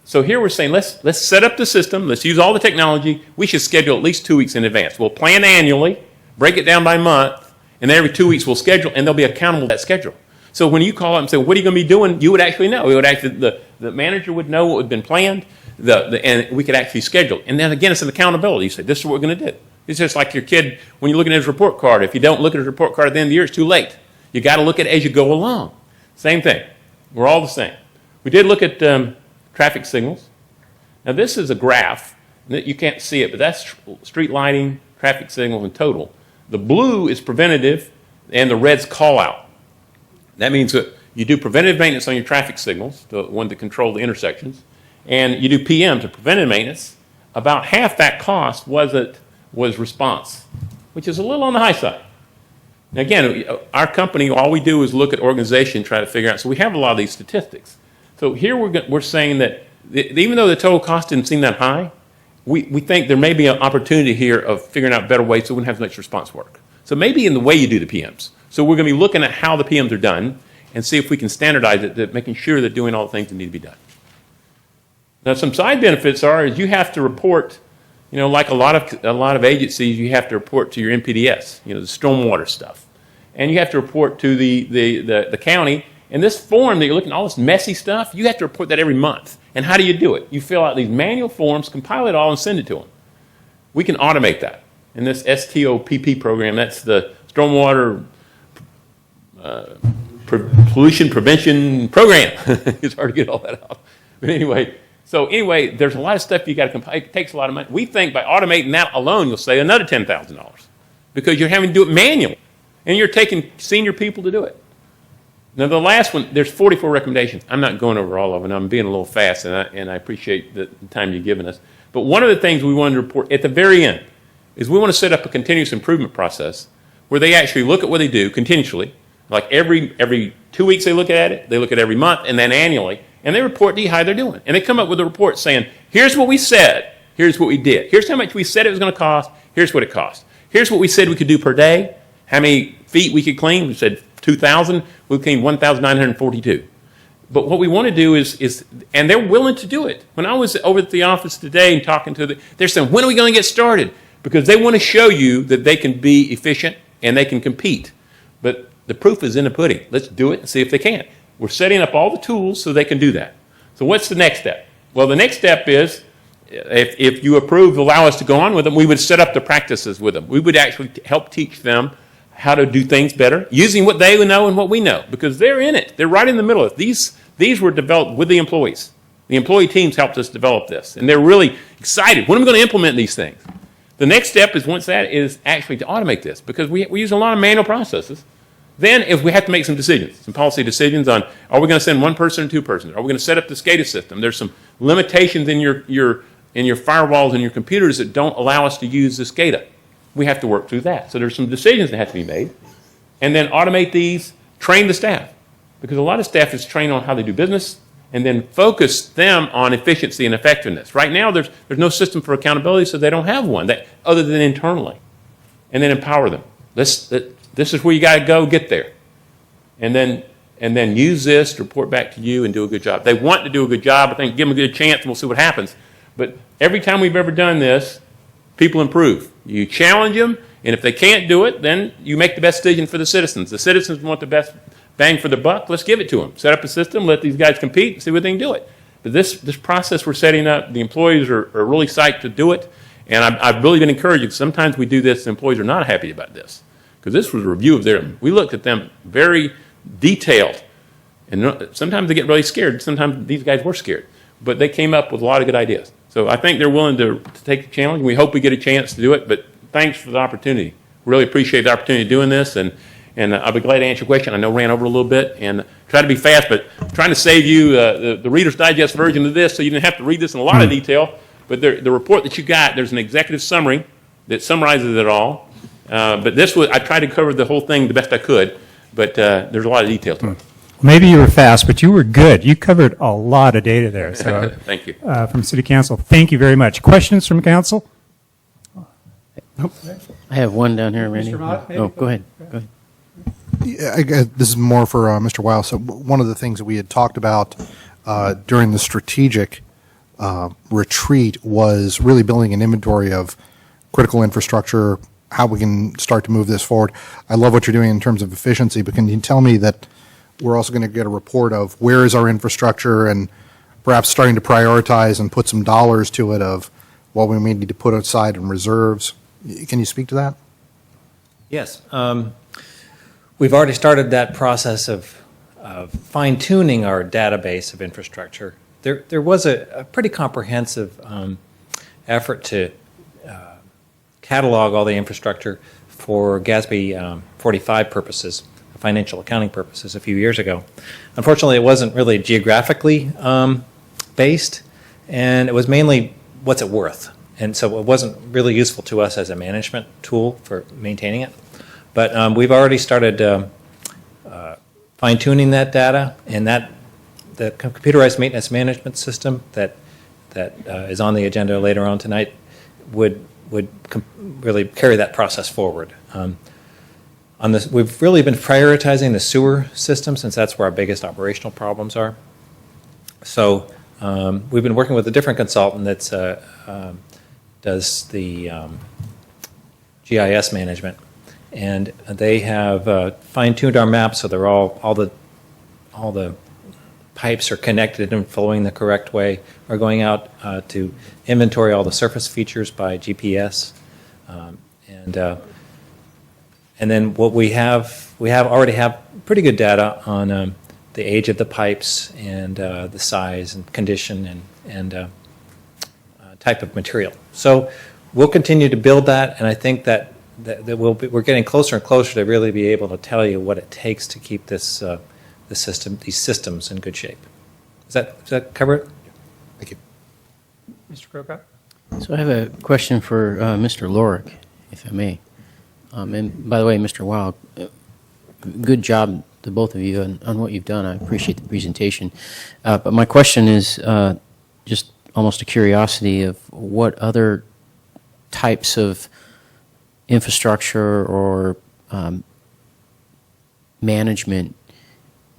so here we're saying let's set up the system, let's use all the technology. We should schedule at least 2 weeks in advance. We'll plan annually, break it down by month, and then every 2 weeks we'll schedule, and they'll be accountable to that schedule. So when you call up and say, what are you going to be doing? You would actually know. The manager would know what had been planned, and we could actually schedule. And then again, it's an accountability. You say, this is what we're going to do. It's just like your kid when you're looking at his report card. If you don't look at his report card at the end of the year, it's too late. You got to look at it as you go along. Same thing. We're all the same. We did look at traffic signals. Now this is a graph. You can't see it, but that's street lighting, traffic signals in total. The blue is preventative, and the red's call out. That means that you do preventative maintenance on your traffic signals, the one that control the intersections, and you do PM to preventive maintenance. About half that cost was response, which is a little on the high side. Now again, our company, all we do is look at organization, try to figure out. So we have a lot of these statistics. So here we're saying that even though the total cost didn't seem that high, we think there may be an opportunity here of figuring out better ways so we wouldn't have as much response work. So maybe in the way you do the PMs. So we're going to be looking at how the PMs are done and see if we can standardize it, that making sure they're doing all the things that need to be done. Now, some side benefits is you have to report, like a lot of agencies, you have to report to your NPDS, the stormwater stuff. And you have to report to the county. And this form that you're looking at, all this messy stuff, you have to report that every month. And how do you do it? You fill out these manual forms, compile it all, and send it to them. We can automate that. In this STOPP program, that's the Stormwater Pollution Prevention Program. It's hard to get all that out. But anyway, there's a lot of stuff you got to compile. It takes a lot of money. We think by automating that alone, you'll save another $10,000 because you're having to do it manually. And you're taking senior people to do it. Now, the last one, there's 44 recommendations. I'm not going over all of them. I'm being a little fast, and I appreciate the time you've given us. But one of the things we wanted to report at the very end is we want to set up a continuous improvement process where they actually look at what they do continuously. Like every 2 weeks they look at it, they look at it every month, and then annually, and they report to you how they're doing. And they come up with a report saying, here's what we said, here's what we did. Here's how much we said it was going to cost, here's what it cost. Here's what we said we could do per day, how many feet we could clean. We said 2,000, we cleaned 1,942. But what we want to do is, and they're willing to do it. When I was over at the office today and talking to they're saying, when are we going to get started? Because they want to show you that they can be efficient and they can compete. But the proof is in the pudding. Let's do it and see if they can. We're setting up all the tools so they can do that. So what's the next step? Well, the next step is, if you approve, allow us to go on with them, we would set up the practices with them. We would actually help teach them how to do things better, using what they know and what we know, because they're in it. They're right in the middle of it. These were developed with the employees. The employee teams helped us develop this, and they're really excited. When are we going to implement these things? The next step is, once that is actually to automate this, because we use a lot of manual processes. Then if we have to make some decisions, some policy decisions on, are we going to send one person or two persons? Are we going to set up the SCADA system? There's some limitations in your firewalls and your computers that don't allow us to use the SCADA. We have to work through that. So there's some decisions that have to be made. And then automate these, train the staff. Because a lot of staff is trained on how they do business, and then focus them on efficiency and effectiveness. Right now, there's no system for accountability, so they don't have one other than internally. And then empower them. This is where you got to go get there. And then use this to report back to you and do a good job. They want to do a good job. I think give them a good chance, and we'll see what happens. But every time we've ever done this, people improve. You challenge them, and if they can't do it, then you make the best decision for the citizens. The citizens want the best bang for the buck. Let's give it to them. Set up a system, let these guys compete, and see what they can do it. But this process we're setting up, the employees are really psyched to do it, and I've really been encouraging. Sometimes we do this, the employees are not happy about this, because this was a review of them. We looked at them very detailed, and sometimes they get really scared. Sometimes these guys were scared, but they came up with a lot of good ideas. So I think they're willing to take the challenge. We hope we get a chance to do it, but thanks for the opportunity. Really appreciate the opportunity of doing this, and I'll be glad to answer your question. I know I ran over a little bit, and try to be fast, but I'm trying to save you the Reader's Digest version of this, so you didn't have to read this in a lot of detail. But the report that you got, there's an executive summary that summarizes it all. But I tried to cover the whole thing the best I could, but there's a lot of detail to it. Maybe you were fast, but you were good. You covered a lot of data there. So, thank you. From City Council, thank you very much. Questions from Council? I have one down here, Randy. Mr. Mott, maybe? Oh, go ahead. Go ahead. Yeah, I guess this is more for Mr. Weil. So one of the things that we had talked about during the strategic retreat was really building an inventory of critical infrastructure, how we can start to move this forward. I love what you're doing in terms of efficiency, but can you tell me that we're also going to get a report of where is our infrastructure and perhaps starting to prioritize and put some dollars to it of what we may need to put aside in reserves? Can you speak to that? Yes. We've already started that process of fine-tuning our database of infrastructure. There was a pretty comprehensive effort to catalog all the infrastructure for GASB 45 purposes, financial accounting purposes, a few years ago. Unfortunately, it wasn't really geographically based, and it was mainly what's it worth. And so it wasn't really useful to us as a management tool for maintaining it. But we've already started fine-tuning that data, and the computerized maintenance management system that is on the agenda later on tonight would really carry that process forward. On this, we've really been prioritizing the sewer system since that's where our biggest operational problems are. So we've been working with a different consultant that does the GIS management, and they have fine-tuned our maps so they're all the pipes are connected and flowing the correct way. We're going out to inventory all the surface features by GPS, and then what we already have pretty good data on the age of the pipes and the size and condition and type of material. So we'll continue to build that, and I think that we're getting closer and closer to really be able to tell you what it takes to keep these systems in good shape. Does that cover it? Thank you. Mr. Crocott? So I have a question for Mr. Lorick, if I may. And by the way, Mr. Wild, good job to both of you on what you've done. I appreciate the presentation. But my question is just almost a curiosity of what other types of infrastructure or management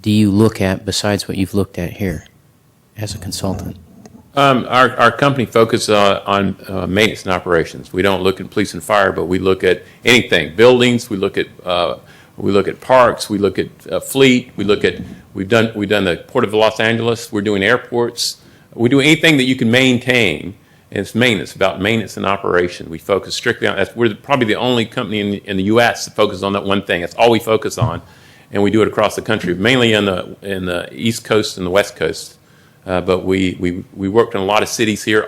do you look at besides what you've looked at here as a consultant? Our company focuses on maintenance and operations. We don't look at police and fire, but we look at anything, buildings. We look at parks. We look at fleet. We've done the Port of Los Angeles. We're doing airports. We do anything that you can maintain. And it's maintenance, about maintenance and operation. We focus strictly on that. We're probably the only company in the U.S. that focuses on that one thing. That's all we focus on, and we do it across the country, mainly in the East Coast and the West Coast. But we worked in a lot of cities here.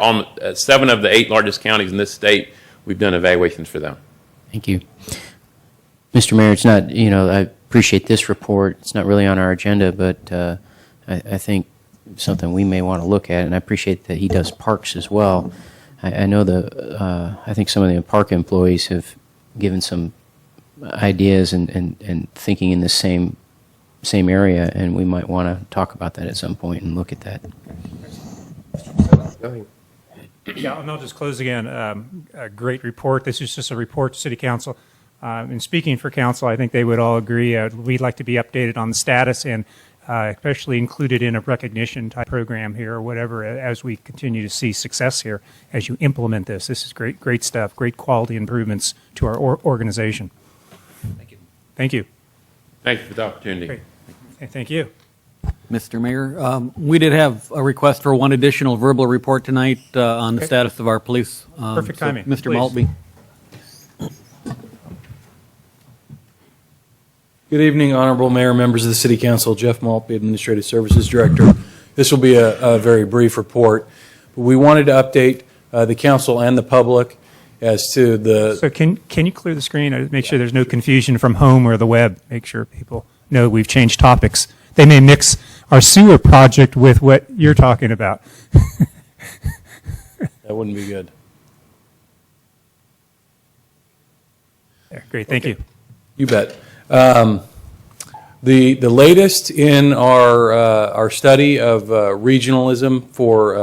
7 of the 8 largest counties in this state, we've done evaluations for them. Thank you. Mr. Mayor, it's not, I appreciate this report. It's not really on our agenda, but I think something we may want to look at, and I appreciate that he does parks as well. I know I think some of the park employees have given some ideas and thinking in the same area, and we might want to talk about that at some point and look at that. Yeah, and I'll just close again. A great report. This is just a report to City Council. And speaking for Council, I think they would all agree. We'd like to be updated on the status and especially included in a recognition type program here or whatever as we continue to see success here as you implement this. This is great stuff, great quality improvements to our organization. Thank you. Thank you. Thank you for the opportunity. Great. Thank you. Mr. Mayor, we did have a request for one additional verbal report tonight on the status of our police. Perfect timing. Mr. Please. Maltby. Good evening, Honorable Mayor, members of the City Council. Jeff Maltby, Administrative Services Director. This will be a very brief report. We wanted to update the council and the public as to the... So can you clear the screen? Make sure there's no confusion from home or the web. Make sure people know we've changed topics. They may mix our sewer project with what you're talking about. That wouldn't be good. There, great, thank you. You bet. The latest in our study of regionalism for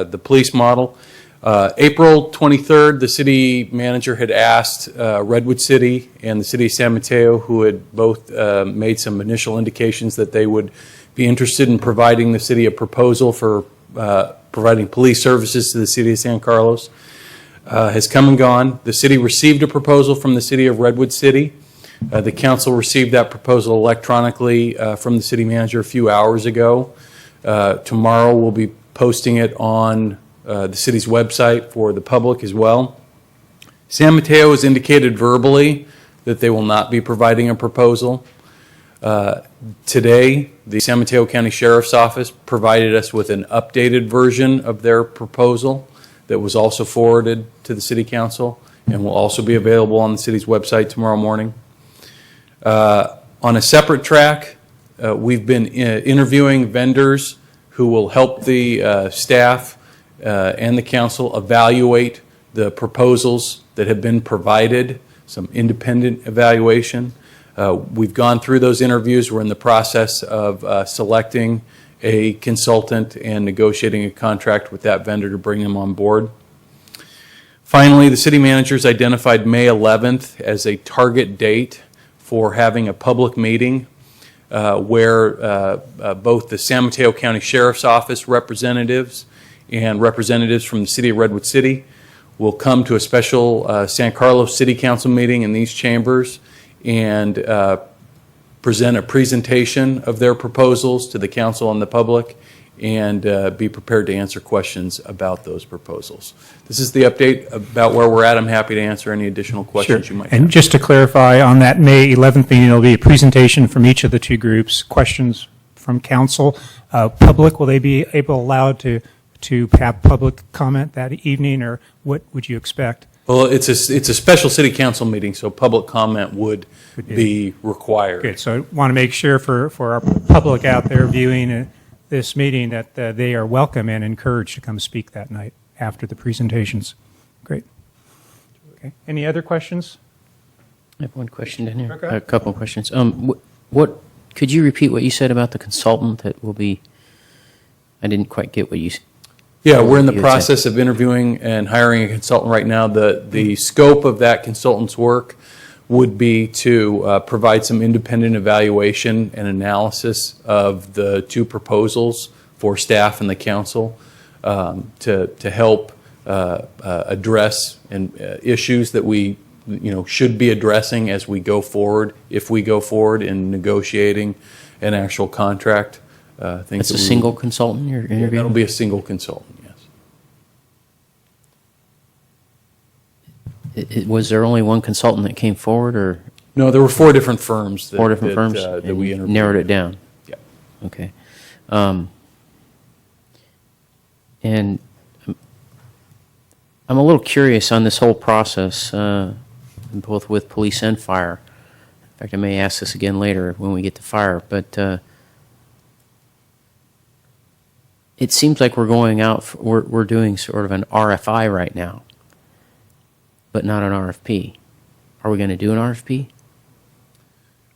the police model, April 23rd, the city manager had asked Redwood City and the city of San Mateo, who had both made some initial indications that they would be interested in providing the city a proposal for providing police services to the city of San Carlos, has come and gone. The city received a proposal from the city of Redwood City. The council received that proposal electronically from the city manager a few hours ago. Tomorrow we'll be posting it on the city's website for the public as well. San Mateo has indicated verbally that they will not be providing a proposal. Today, the San Mateo County Sheriff's Office provided us with an updated version of their proposal that was also forwarded to the City Council and will also be available on the city's website tomorrow morning. On a separate track, we've been interviewing vendors who will help the staff and the council evaluate the proposals that have been provided, some independent evaluation. We've gone through those interviews. We're in the process of selecting a consultant and negotiating a contract with that vendor to bring them on board. Finally, the city managers identified May 11th as a target date for having a public meeting where both the San Mateo County Sheriff's Office representatives and representatives from the City of Redwood City will come to a special San Carlos City Council meeting in these chambers and present a presentation of their proposals to the council and the public, and be prepared to answer questions about those proposals. This is the update about where we're at. I'm happy to answer any additional questions you might have. And just to clarify, on that May 11th meeting, there'll be a presentation from each of the two groups, questions from council. Public, will they be allowed to have public comment that evening, or what would you expect? Well, it's a special city council meeting, so public comment would be required. Good. So I want to make sure for our public out there viewing this meeting that they are welcome and encouraged to come speak that night after the presentations. Great. Okay. Any other questions? I have one question down here. Okay. A couple of questions. What could you repeat what you said about the consultant that will be? I didn't quite get what you said. Yeah, we're in the You had said. process of interviewing and hiring a consultant right now. The scope of that consultant's work would be to provide some independent evaluation and analysis of the two proposals for staff and the council to help address issues that we should be addressing as we go forward, if we go forward in negotiating an actual contract. It's a single consultant you're interviewing? That'll be a single consultant, yes. Was there only one consultant that came forward, or? No, there were four different firms that, Four different firms? that and we you interviewed. narrowed it down? Yeah. Okay. And I'm a little curious on this whole process, both with police and fire. In fact, I may ask this again later when we get to fire, but it seems like we're going out, we're doing sort of an RFI right now, but not an RFP. Are we going to do an RFP?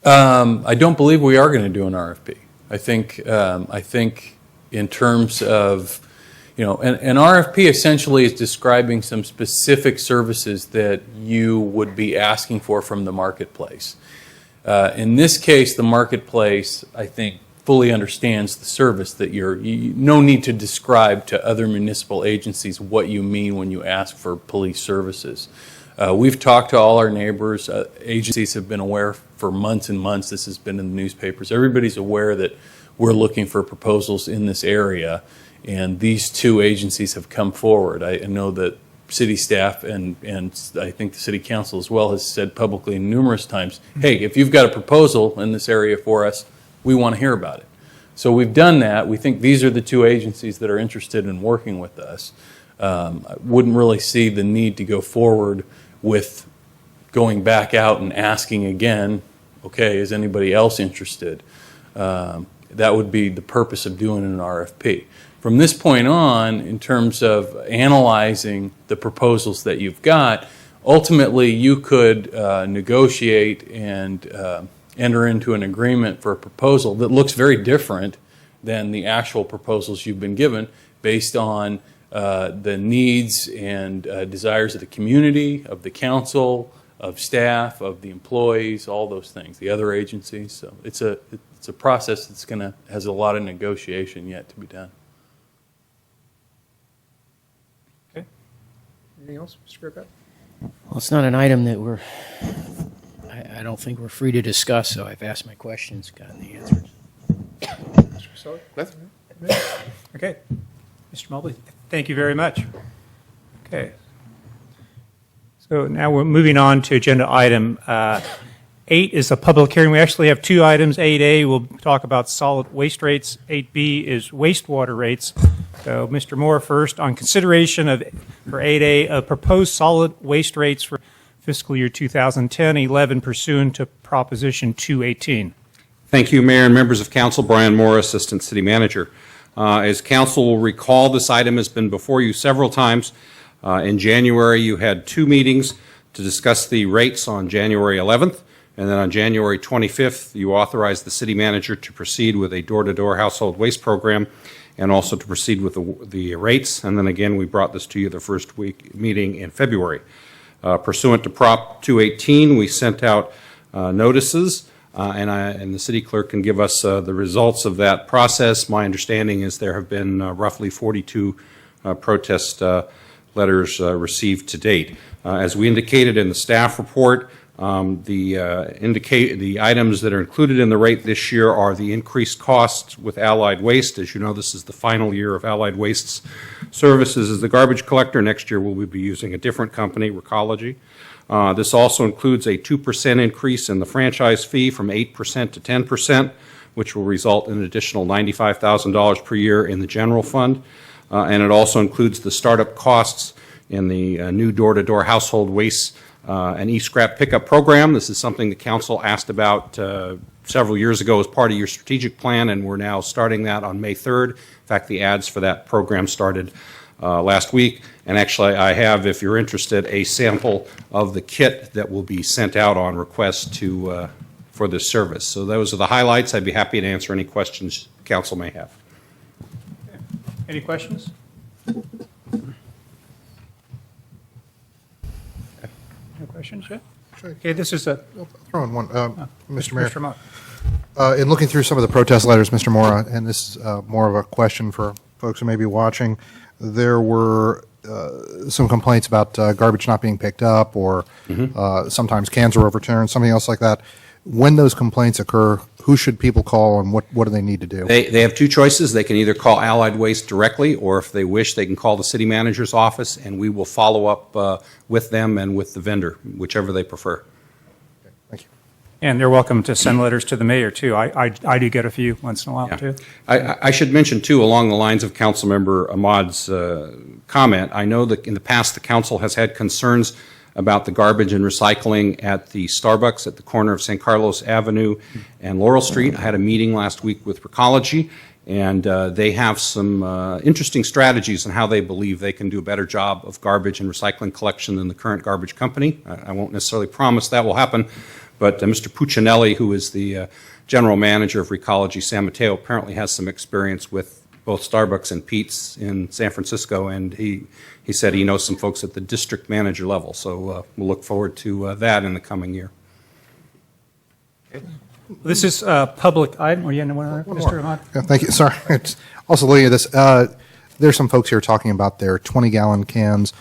I don't believe we are going to do an RFP. I think in terms of, an RFP essentially is describing some specific services that you would be asking for from the marketplace. In this case, the marketplace, I think, fully understands the service that no need to describe to other municipal agencies what you mean when you ask for police services. We've talked to all our neighbors. Agencies have been aware for months and months. This has been in the newspapers. Everybody's aware that we're looking for proposals in this area, and these two agencies have come forward. I know that city staff and I think the city council as well has said publicly numerous times, hey, if you've got a proposal in this area for us, we want to hear about it. So we've done that. We think these are the two agencies that are interested in working with us. I wouldn't really see the need to go forward with going back out and asking again, okay, is anybody else interested? That would be the purpose of doing an RFP. From this point on, in terms of analyzing the proposals that you've got, ultimately you could negotiate and enter into an agreement for a proposal that looks very different than the actual proposals you've been given based on the needs and desires of the community, of the council, of staff, of the employees, all those things, the other agencies. So it's a process that's has a lot of negotiation yet to be done. Okay. Anything else, Mr. Griffith? Well, it's not an item that I don't think we're free to discuss, so I've asked my questions, gotten the answers. Mr. Sully? Okay. Mr. Mobley, thank you very much. Okay. So now we're moving on to agenda item 8 is a public hearing. We actually have two items. 8A, we'll talk about solid waste rates. 8B is wastewater rates. So Mr. Moore first on consideration for 8A of proposed solid waste rates for fiscal year 2010-11 pursuant to Proposition 218. Thank you, Mayor and members of council. Brian Moore, Assistant City Manager. As council will recall, this item has been before you several times. In January, you had two meetings to discuss the rates on January 11th, and then on January 25th, you authorized the city manager to proceed with a door-to-door household waste program and also to proceed with the rates. And then again, we brought this to you the first meeting in February. Pursuant to Prop 218, we sent out notices, and the city clerk can give us the results of that process. My understanding is there have been roughly 42 protest letters received to date. As we indicated in the staff report, the items that are included in the rate this year are the increased costs with Allied Waste. As you know, this is the final year of Allied Waste's services as the garbage collector. Next year, we'll be using a different company, Recology. This also includes a 2% increase in the franchise fee from 8% to 10%, which will result in an additional $95,000 per year in the general fund. And it also includes the startup costs in the new door-to-door household waste and e-scrap pickup program. This is something the council asked about several years ago as part of your strategic plan, and we're now starting that on May 3rd. In fact, the ads for that program started last week. And actually, I have, if you're interested, a sample of the kit that will be sent out on request for this service. So those are the highlights. I'd be happy to answer any questions council may have. Any questions? No questions yet? Okay, this is a... I'll throw in one. Mr. Mayor. Mr. Mott. In looking through some of the protest letters, Mr. Mora, and this is more of a question for folks who may be watching, there were some complaints about garbage not being picked up, or sometimes cans are overturned, something else like that. When those complaints occur, who should people call, and what do they need to do? They have two choices. They can either call Allied Waste directly, or if they wish, they can call the city manager's office, and we will follow up with them and with the vendor, whichever they prefer. Thank you. And they're welcome to send letters to the mayor, too. I do get a few once in a while, Yeah. too. I should mention, too, along the lines of Councilmember Ahmad's comment, I know that in the past the council has had concerns about the garbage and recycling at the Starbucks at the corner of San Carlos Avenue and Laurel Street. I had a meeting last week with Recology, and they have some interesting strategies on how they believe they can do a better job of garbage and recycling collection than the current garbage company. I won't necessarily promise that will happen, but Mr. Puccinelli, who is the general manager of Recology San Mateo, apparently has some experience with both Starbucks and Pete's in San Francisco, and he said he knows some folks at the district manager level. So we'll look forward to that in the coming year. This is a public item. Were you in one other, Mr. Ahmad? Yeah, thank you. Sorry. It's also looking at this. There's some folks here talking about their 20-gallon cans.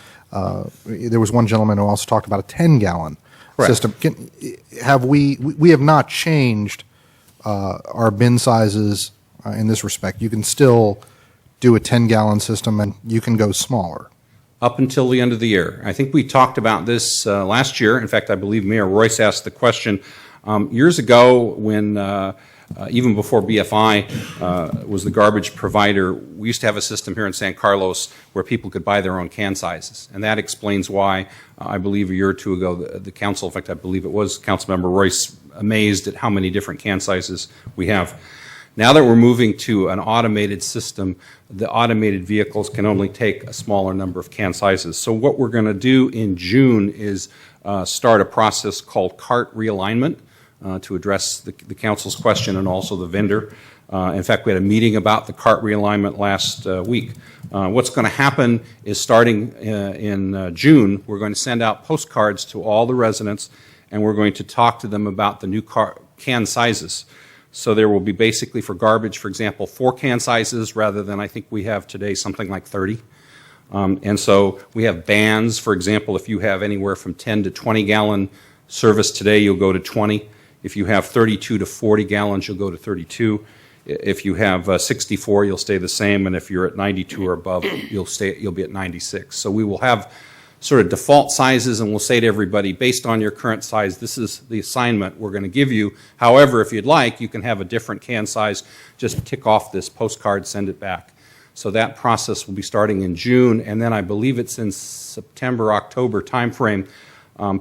There was one gentleman who also talked about a 10-gallon system. We have not changed our bin sizes in this respect. You can still do a 10-gallon system, and you can go smaller. Up until the end of the year. I think we talked about this last year. In fact, I believe Mayor Royce asked the question years ago when, even before BFI was the garbage provider, we used to have a system here in San Carlos where people could buy their own can sizes. And that explains why, I believe a year or two ago, the council, in fact, I believe it was Councilmember Royce, amazed at how many different can sizes we have. Now that we're moving to an automated system, the automated vehicles can only take a smaller number of can sizes. So what we're going to do in June is start a process called cart realignment to address the council's question and also the vendor. In fact, we had a meeting about the cart realignment last week. What's going to happen is starting in June, we're going to send out postcards to all the residents, and we're going to talk to them about the new can sizes. So there will be basically for garbage, for example, 4 can sizes rather than I think we have today something like 30. And so we have bands. For example, if you have anywhere from 10 to 20 gallon service today, you'll go to 20. If you have 32 to 40 gallons, you'll go to 32. If you have 64, you'll stay the same. And if you're at 92 or above, you'll be at 96. So we will have sort of default sizes, and we'll say to everybody, based on your current size, this is the assignment we're going to give you. However, if you'd like, you can have a different can size. Just tick off this postcard, send it back. So that process will be starting in June, and then I believe it's in September, October timeframe,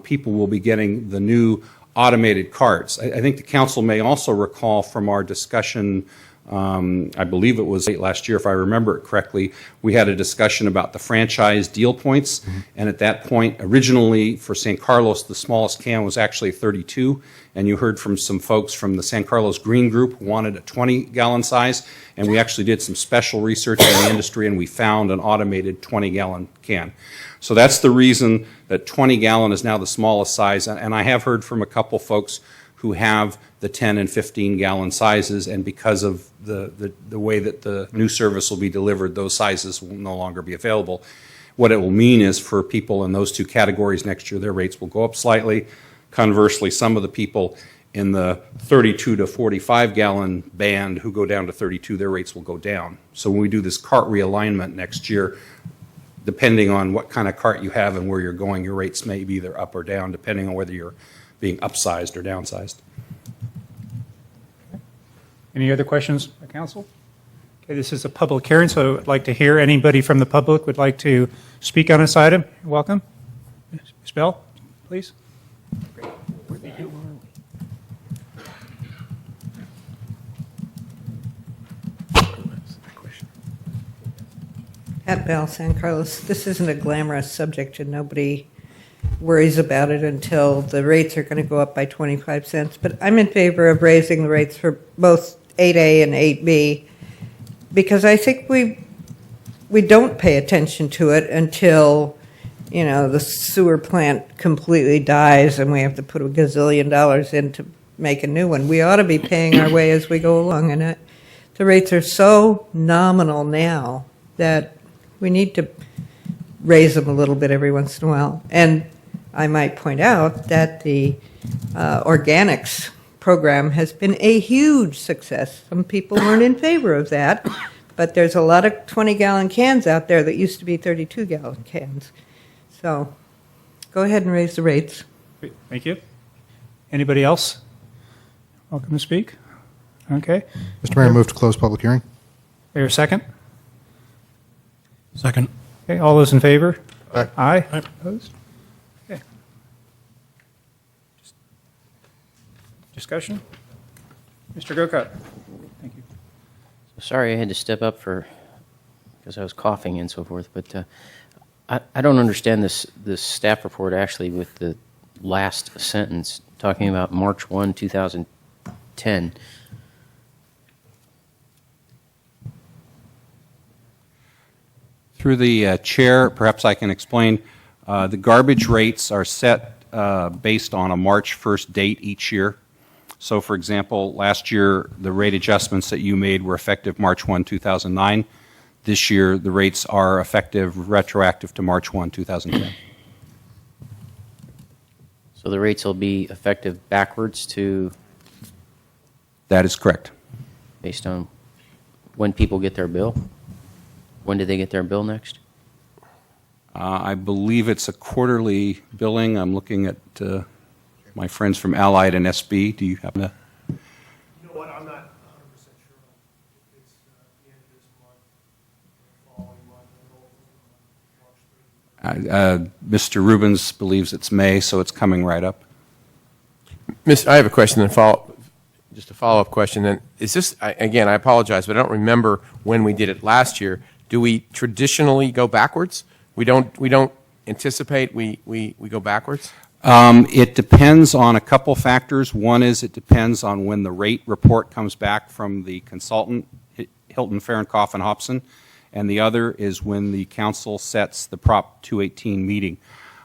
people will be getting the new automated carts. I think the council may also recall from our discussion, I believe it was late last year, if I remember it correctly, we had a discussion about the franchise deal points. And at that point, originally for San Carlos, the smallest can was actually 32. And you heard from some folks from the San Carlos Green Group who wanted a 20-gallon size. And we actually did some special research in the industry, and we found an automated 20-gallon can. So that's the reason that 20-gallon is now the smallest size. And I have heard from a couple folks who have the 10 and 15 gallon sizes, and because of the way that the new service will be delivered, those sizes will no longer be available. What it will mean is for people in those two categories next year, their rates will go up slightly. Conversely, some of the people in the 32 to 45 gallon band who go down to 32, their rates will go down. So when we do this cart realignment next year, depending on what kind of cart you have and where you're going, your rates may be either up or down, depending on whether you're being upsized or downsized. Any other questions by council? Okay, this is a public hearing, so I'd like to hear anybody from the public would like to speak on this item. You're welcome. Ms. Bell, please. Pat Bell, San Carlos. This isn't a glamorous subject, and nobody worries about it until the rates are going to go up by 25 cents. But I'm in favor of raising the rates for both 8A and 8B because I think we don't pay attention to it until, you know, the sewer plant completely dies and we have to put $1 gazillion in to make a new one. We ought to be paying our way as we go along, and the rates are so nominal now that we need to raise them a little bit every once in a while. And I might point out that the organics program has been a huge success. Some people weren't in favor of that, but there's a lot of 20-gallon cans out there that used to be 32-gallon cans. So go ahead and raise the rates. Great, thank you. Anybody else? Welcome to speak. Okay. Mr. Mayor, move to close public hearing. Is there a second? Second. Okay, all those in favor? Aye. Aye. Opposed? Okay. Discussion? Mr. Grocott? Thank you. Sorry I had to step up because I was coughing and so forth, but I don't understand this staff report actually with the last sentence talking about March 1, 2010. Through the chair, perhaps I can explain. The garbage rates are set based on a March 1st date each year. So, for example, last year, the rate adjustments that you made were effective March 1, 2009. This year, the rates are effective retroactive to March 1, 2010. So the rates will be effective backwards to, That is correct. based on when people get their bill? When do they get their bill next? I believe it's a quarterly billing. I'm looking at my friends from Allied and SB. Do you happen to? You know what, I'm not 100% sure. It's the end of this month, following month, Mr. Rubens believes it's May, so it's coming right up. I have a question and just a follow-up question. Then is this, again, I apologize, but I don't remember when we did it last year. Do we traditionally go backwards? We don't anticipate we go backwards? It depends on a couple factors. One is it depends on when the rate report comes back from the consultant, Hilton, Fahrenkopf, and Hobson, and the other is when the council sets the Prop 218 meeting.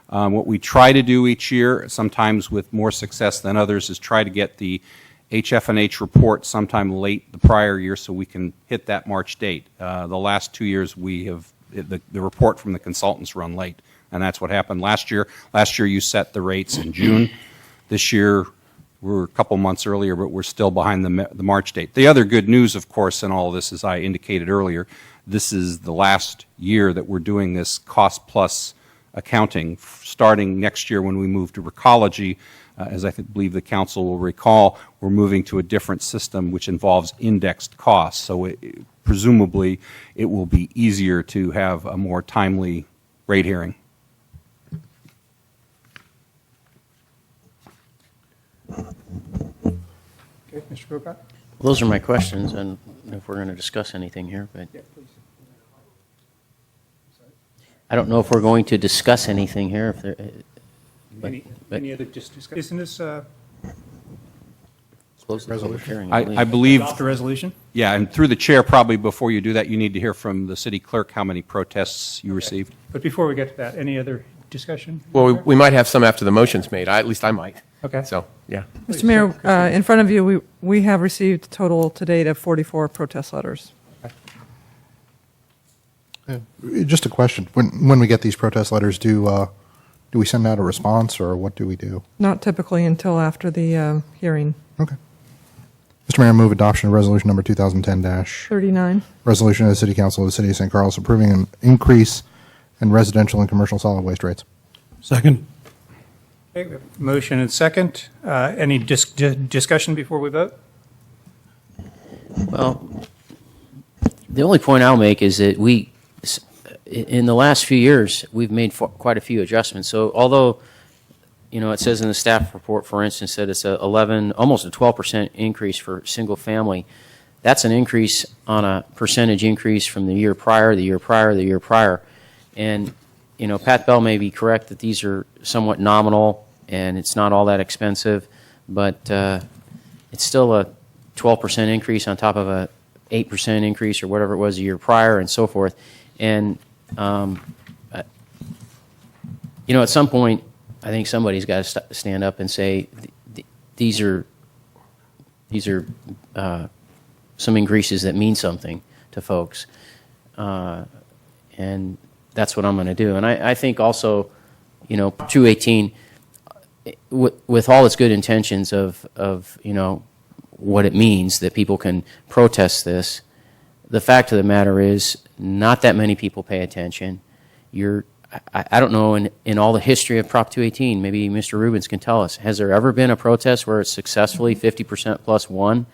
What we try to do each year, sometimes with more success than others, is try to get the HF&H report sometime late the prior year so we can hit that March date. The last 2 years we have, the report from the consultants run late, and that's what happened last year. Last year you set the rates in June. This year we're a couple months earlier, but we're still behind the March date. The other good news, of course, in all of this, as I indicated earlier, this is the last year that we're doing this cost-plus accounting. Starting next year when we move to Recology, as I believe the council will recall, we're moving to a different system which involves indexed costs. So presumably it will be easier to have a more timely rate hearing. Okay, Mr. Grocott? Well, those are my questions, and if we're going to discuss anything here, but Yeah, please. I don't know if we're going to discuss anything here. If there, Any other discussion? Isn't this close the public hearing, I believe. adopt the resolution? Yeah, and through the chair, probably before you do that, you need to hear from the city clerk how many protests you received. But before we get to that, any other discussion? Well, we might have some after the motion's made. At least I might. Okay. So, yeah. Mr. Mayor, in front of you, we have received a total to date of 44 protest letters. Just a question. When we get these protest letters, do we send out a response, or what do we do? Not typically until after the hearing. Okay. Mr. Mayor, I move adoption of resolution number 2010- 39. resolution of the City Council of the City of St. Carlos approving an increase in residential and commercial solid waste rates. Second. Okay, we have a motion and second. Any discussion before we vote? Well, the only point I'll make is that in the last few years, we've made quite a few adjustments. So although, it says in the staff report, for instance, that it's almost a 12% increase for single family, that's an increase on a percentage increase from the year prior, the year prior, the year prior. And, Pat Bell may be correct that these are somewhat nominal and it's not all that expensive, but it's still a 12% increase on top of a 8% increase or whatever it was the year prior and so forth. And, at some point, I think somebody's got to stand up and say, these are some increases that mean something to folks. And that's what I'm going to do. And I think also, 218, with all its good intentions of what it means that people can protest this, the fact of the matter is not that many people pay attention. I don't know, in all the history of Prop 218, maybe Mr. Rubens can tell us, has there ever been a protest where it's successfully 50% plus one?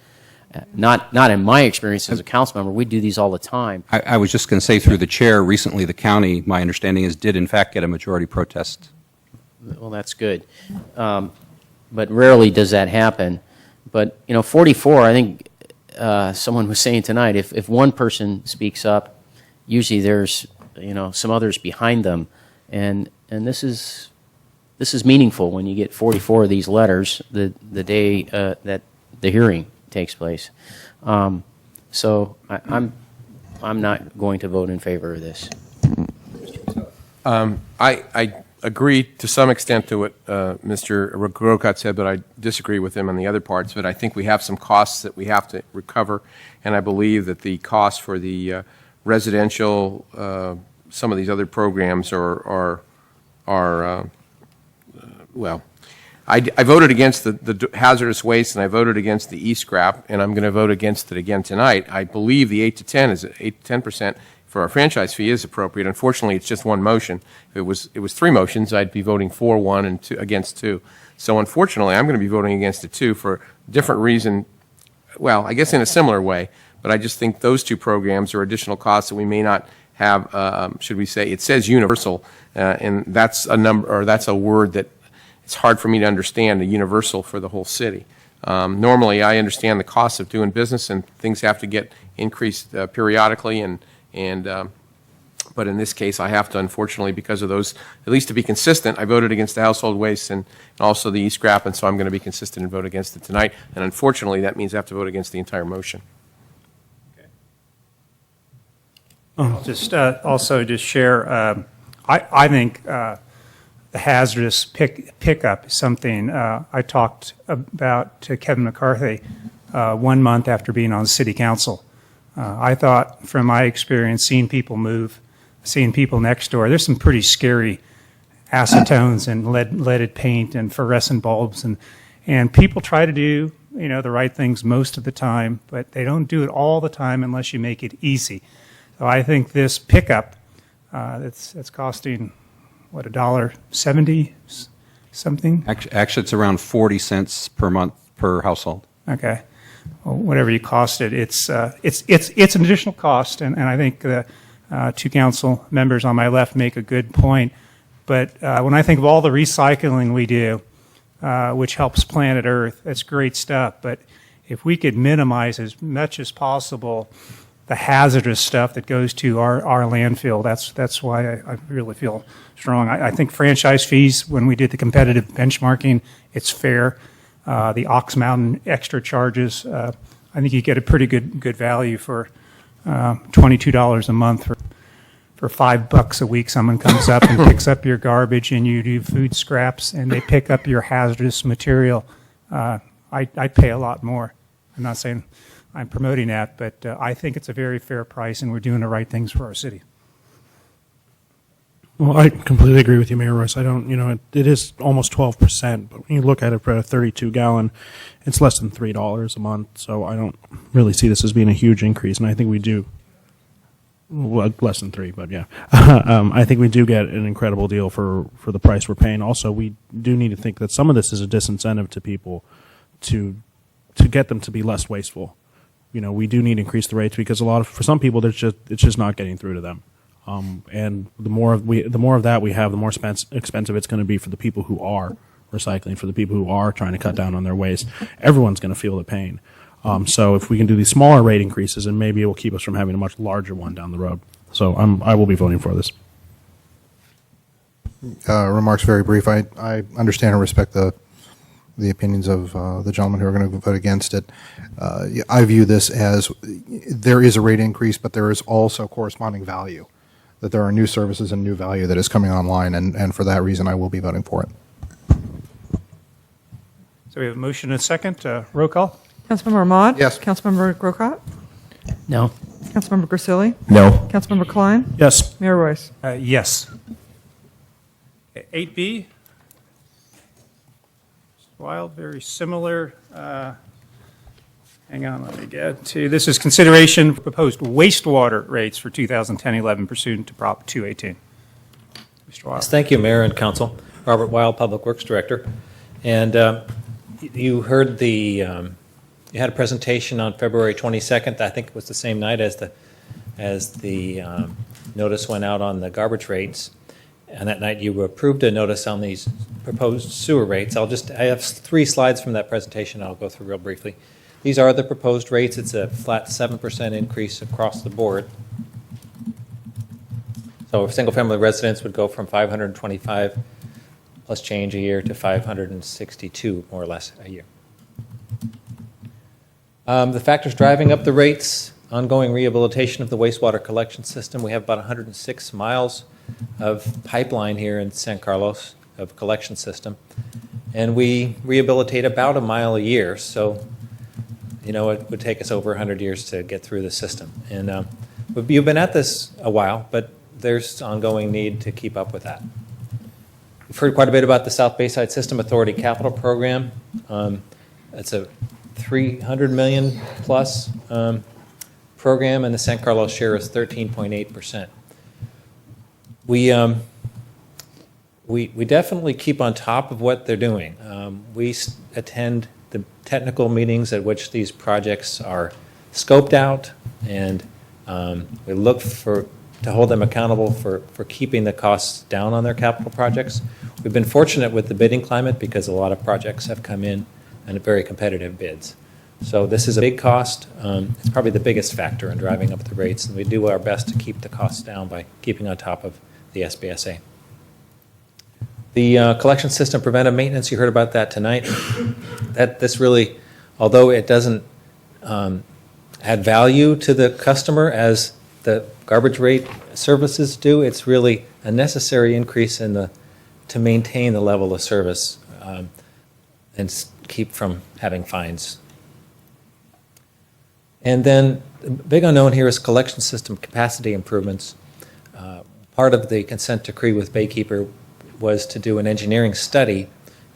Not in my experience as a council member. We do these all the time. I was just going to say, through the chair, recently the county, my understanding is, did in fact get a majority protest. Well, that's good. But rarely does that happen. But, 44, I think someone was saying tonight, if one person speaks up, usually there's, some others behind them. And this is meaningful when you get 44 of these letters the day that the hearing takes place. So I'm not going to vote in favor of this. I agree to some extent to what Mr. Grocott said, but I disagree with him on the other parts. But I think we have some costs that we have to recover, and I believe that the cost for the residential, some of these other programs are well, I voted against the hazardous waste, and I voted against the e-scrap, and I'm going to vote against it again tonight. I believe the 8 to 10% for our franchise fee is appropriate. Unfortunately, it's just one motion. If it was three motions, I'd be voting for one and against two. So unfortunately, I'm going to be voting against it too for a different reason. Well, I guess in a similar way, but I just think those two programs are additional costs that we may not have. Should we say? It says universal, and that's a number, or that's a word that it's hard for me to understand. A universal for the whole city. Normally, I understand the cost of doing business, and things have to get increased periodically, but in this case, I have to, unfortunately, because of those, at least to be consistent, I voted against the household waste and also the e-scrap, and so I'm going to be consistent and vote against it tonight. And unfortunately, that means I have to vote against the entire motion. Just also just share, I think the hazardous pickup is something I talked about to Kevin McCarthy 1 month after being on city council. I thought, from my experience, seeing people move, seeing people next door, there's some pretty scary acetones and leaded paint and fluorescent bulbs, and people try to do the right things most of the time, but they don't do it all the time unless you make it easy. So I think this pickup that's costing what, $1.70 something? Actually, it's around 40 cents per month per household. Okay. Well, whatever you cost it, it's an additional cost, and I think the two council members on my left make a good point. But when I think of all the recycling we do, which helps planet Earth, that's great stuff. But if we could minimize as much as possible the hazardous stuff that goes to our landfill, that's why I really feel strong. I think franchise fees, when we did the competitive benchmarking, it's fair. The Ox Mountain extra charges, I think you get a pretty good value for $22 a month for for $5 a week, someone comes up and picks up your garbage and you do food scraps and they pick up your hazardous material, I'd pay a lot more. I'm not saying I'm promoting that, but I think it's a very fair price and we're doing the right things for our city. Well, I completely agree with you, Mayor Royce. I don't, it is almost 12%, but when you look at it for a 32-gallon, it's less than $3 a month. So I don't really see this as being a huge increase, and I think we do. Well, less than 3, but yeah, I think we do get an incredible deal for the price we're paying. Also, we do need to think that some of this is a disincentive to people to get them to be less wasteful. We do need to increase the rates because for some people, it's just not getting through to them. And the more of that we have, the more expensive it's going to be for the people who are recycling, for the people who are trying to cut down on their waste. Everyone's going to feel the pain. So if we can do these smaller rate increases, and maybe it will keep us from having a much larger one down the road. So I will be voting for this. Remarks very brief. I understand and respect the opinions of the gentlemen who are going to vote against it. I view this as there is a rate increase, but there is also corresponding value, that there are new services and new value that is coming online, and for that reason, I will be voting for it. So we have a motion and a second. Roll call? Councilmember Ahmad? Yes. Councilmember Grocott? No. Councilmember Grisilli? No. Councilmember Klein? Yes. Mayor Royce? Yes. 8B. Wild, very similar. Hang on, let me get to, this is consideration for proposed wastewater rates for 2010-11 pursuant to Prop 218. Mr. Wild. Yes, thank you, Mayor and Council. Robert Wild, Public Works Director. And you heard you had a presentation on February 22nd. I think it was the same night as the notice went out on the garbage rates. And that night you approved a notice on these proposed sewer rates. I have 3 slides from that presentation I'll go through real briefly. These are the proposed rates. It's a flat 7% increase across the board. So single-family residents would go from 525 plus change a year to 562, more or less, a year. The factors driving up the rates: ongoing rehabilitation of the wastewater collection system. We have about 106 miles of pipeline here in San Carlos, of collection system, and we rehabilitate about a mile a year. So, it would take us over 100 years to get through the system. And you've been at this a while, but there's ongoing need to keep up with that. We've heard quite a bit about the South Bayside System Authority Capital Program. It's a $300 million plus program, and the San Carlos share is 13.8%. We definitely keep on top of what they're doing. We attend the technical meetings at which these projects are scoped out, and we look to hold them accountable for keeping the costs down on their capital projects. We've been fortunate with the bidding climate because a lot of projects have come in at very competitive bids. So this is a big cost. It's probably the biggest factor in driving up the rates, and we do our best to keep the costs down by keeping on top of the SBSA. The collection system preventive maintenance, you heard about that tonight. This really, although it doesn't add value to the customer as the garbage rate services do, it's really a necessary increase to maintain the level of service and keep from having fines. And then the big unknown here is collection system capacity improvements. Part of the consent decree with Baykeeper was to do an engineering study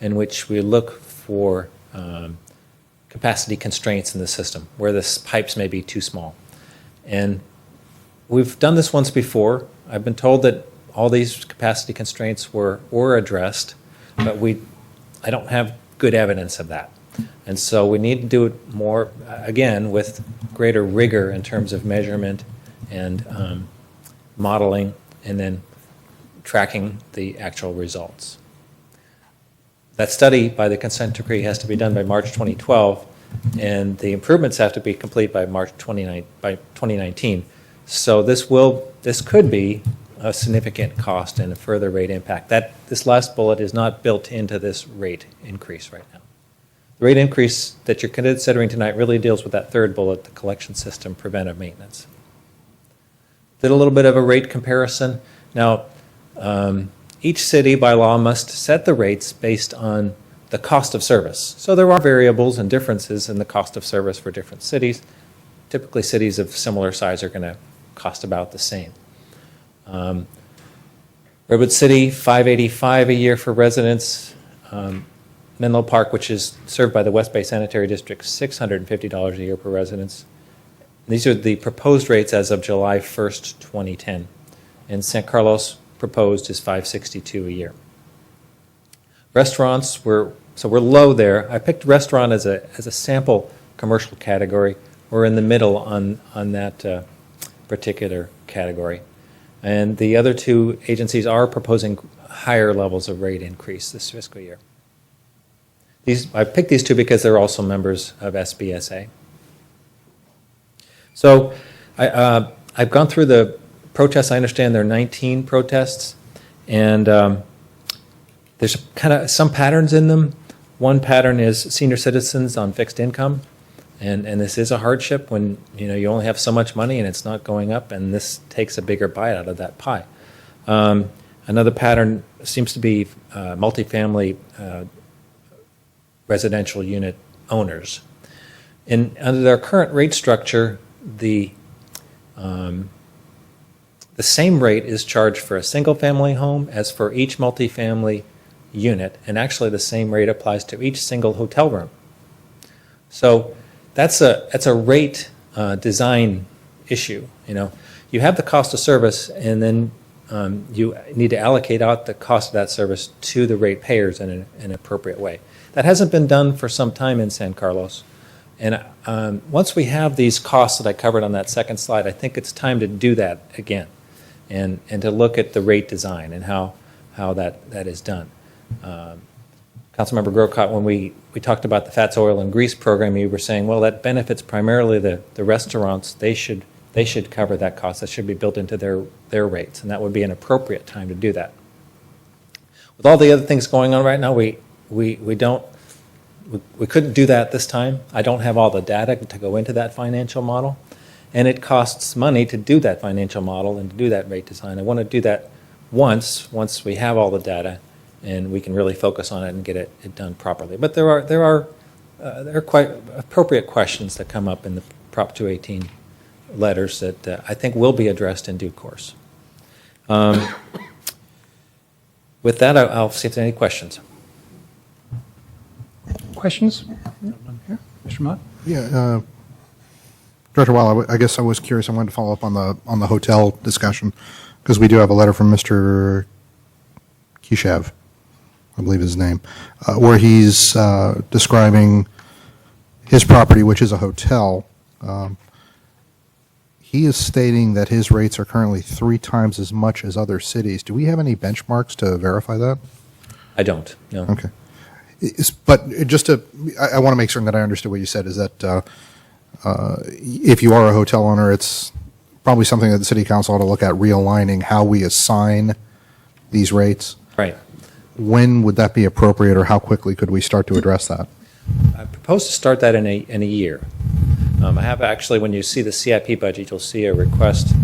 in which we look for capacity constraints in the system, where the pipes may be too small. And we've done this once before. I've been told that all these capacity constraints were addressed, but I don't have good evidence of that. And so we need to do it more, again, with greater rigor in terms of measurement and modeling, and then tracking the actual results. That study by the consent decree has to be done by March 2012, and the improvements have to be complete by March 2019. So this could be a significant cost and a further rate impact. This last bullet is not built into this rate increase right now. The rate increase that you're considering tonight really deals with that third bullet, the collection system preventive maintenance. did a little bit of a rate comparison. Now, each city by law must set the rates based on the cost of service. So there are variables and differences in the cost of service for different cities. Typically, cities of similar size are going to cost about the same. Redwood City, $585 a year for residents. Menlo Park, which is served by the West Bay Sanitary District, $650 a year per residence. These are the proposed rates as of July 1st, 2010. And San Carlos proposed is $562 a year. Restaurants we're low there. I picked restaurant as a sample commercial category. We're in the middle on that particular category. And the other two agencies are proposing higher levels of rate increase this fiscal year. I picked these two because they're also members of SBSA. So I've gone through the protests. I understand there are 19 protests, and there's kind of some patterns in them. One pattern is senior citizens on fixed income, and this is a hardship when you only have so much money and it's not going up, and this takes a bigger bite out of that pie. Another pattern seems to be multifamily residential unit owners. Under their current rate structure, the same rate is charged for a single-family home as for each multifamily unit, and actually the same rate applies to each single hotel room. So that's a rate design issue. You have the cost of service, and then you need to allocate out the cost of that service to the rate payers in an appropriate way. That hasn't been done for some time in San Carlos. And once we have these costs that I covered on that second slide, I think it's time to do that again and to look at the rate design and how that is done. Councilmember Grocott, when we talked about the fats, oil, and grease program, you were saying, well, that benefits primarily the restaurants. They should cover that cost. That should be built into their rates, and that would be an appropriate time to do that. With all the other things going on right now, we couldn't do that this time. I don't have all the data to go into that financial model, and it costs money to do that financial model and to do that rate design. I want to do that once we have all the data and we can really focus on it and get it done properly. But there are quite appropriate questions that come up in the Prop 218 letters that I think will be addressed in due course. With that, I'll see if there are any questions. Questions? Here, Mr. Mott? Yeah, Director Weil, I guess I was curious. I wanted to follow up on the hotel discussion because we do have a letter from Mr. Kishev, I believe his name, where he's describing his property, which is a hotel. He is stating that his rates are currently 3 times as much as other cities. Do we have any benchmarks to verify that? I don't, no. Okay. But I want to make certain that I understood what you said, is that if you are a hotel owner, it's probably something that the city council ought to look at, realigning how we assign these rates. Right. When would that be appropriate, or how quickly could we start to address that? I propose to start that in a year. I have actually, when you see the CIP budget, you'll see a request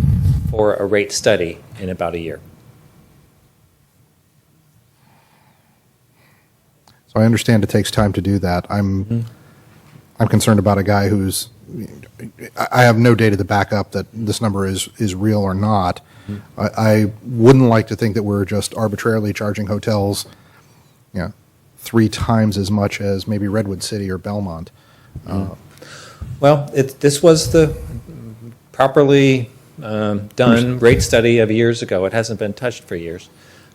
for a rate study in about a year. So I understand it takes time to do that. I'm concerned about a guy who's, I have no data to back up that this number is real or not. I wouldn't like to think that we're just arbitrarily charging hotels 3 times as much as maybe Redwood City or Belmont. Well, this was the properly done rate study of years ago. It hasn't been touched for years.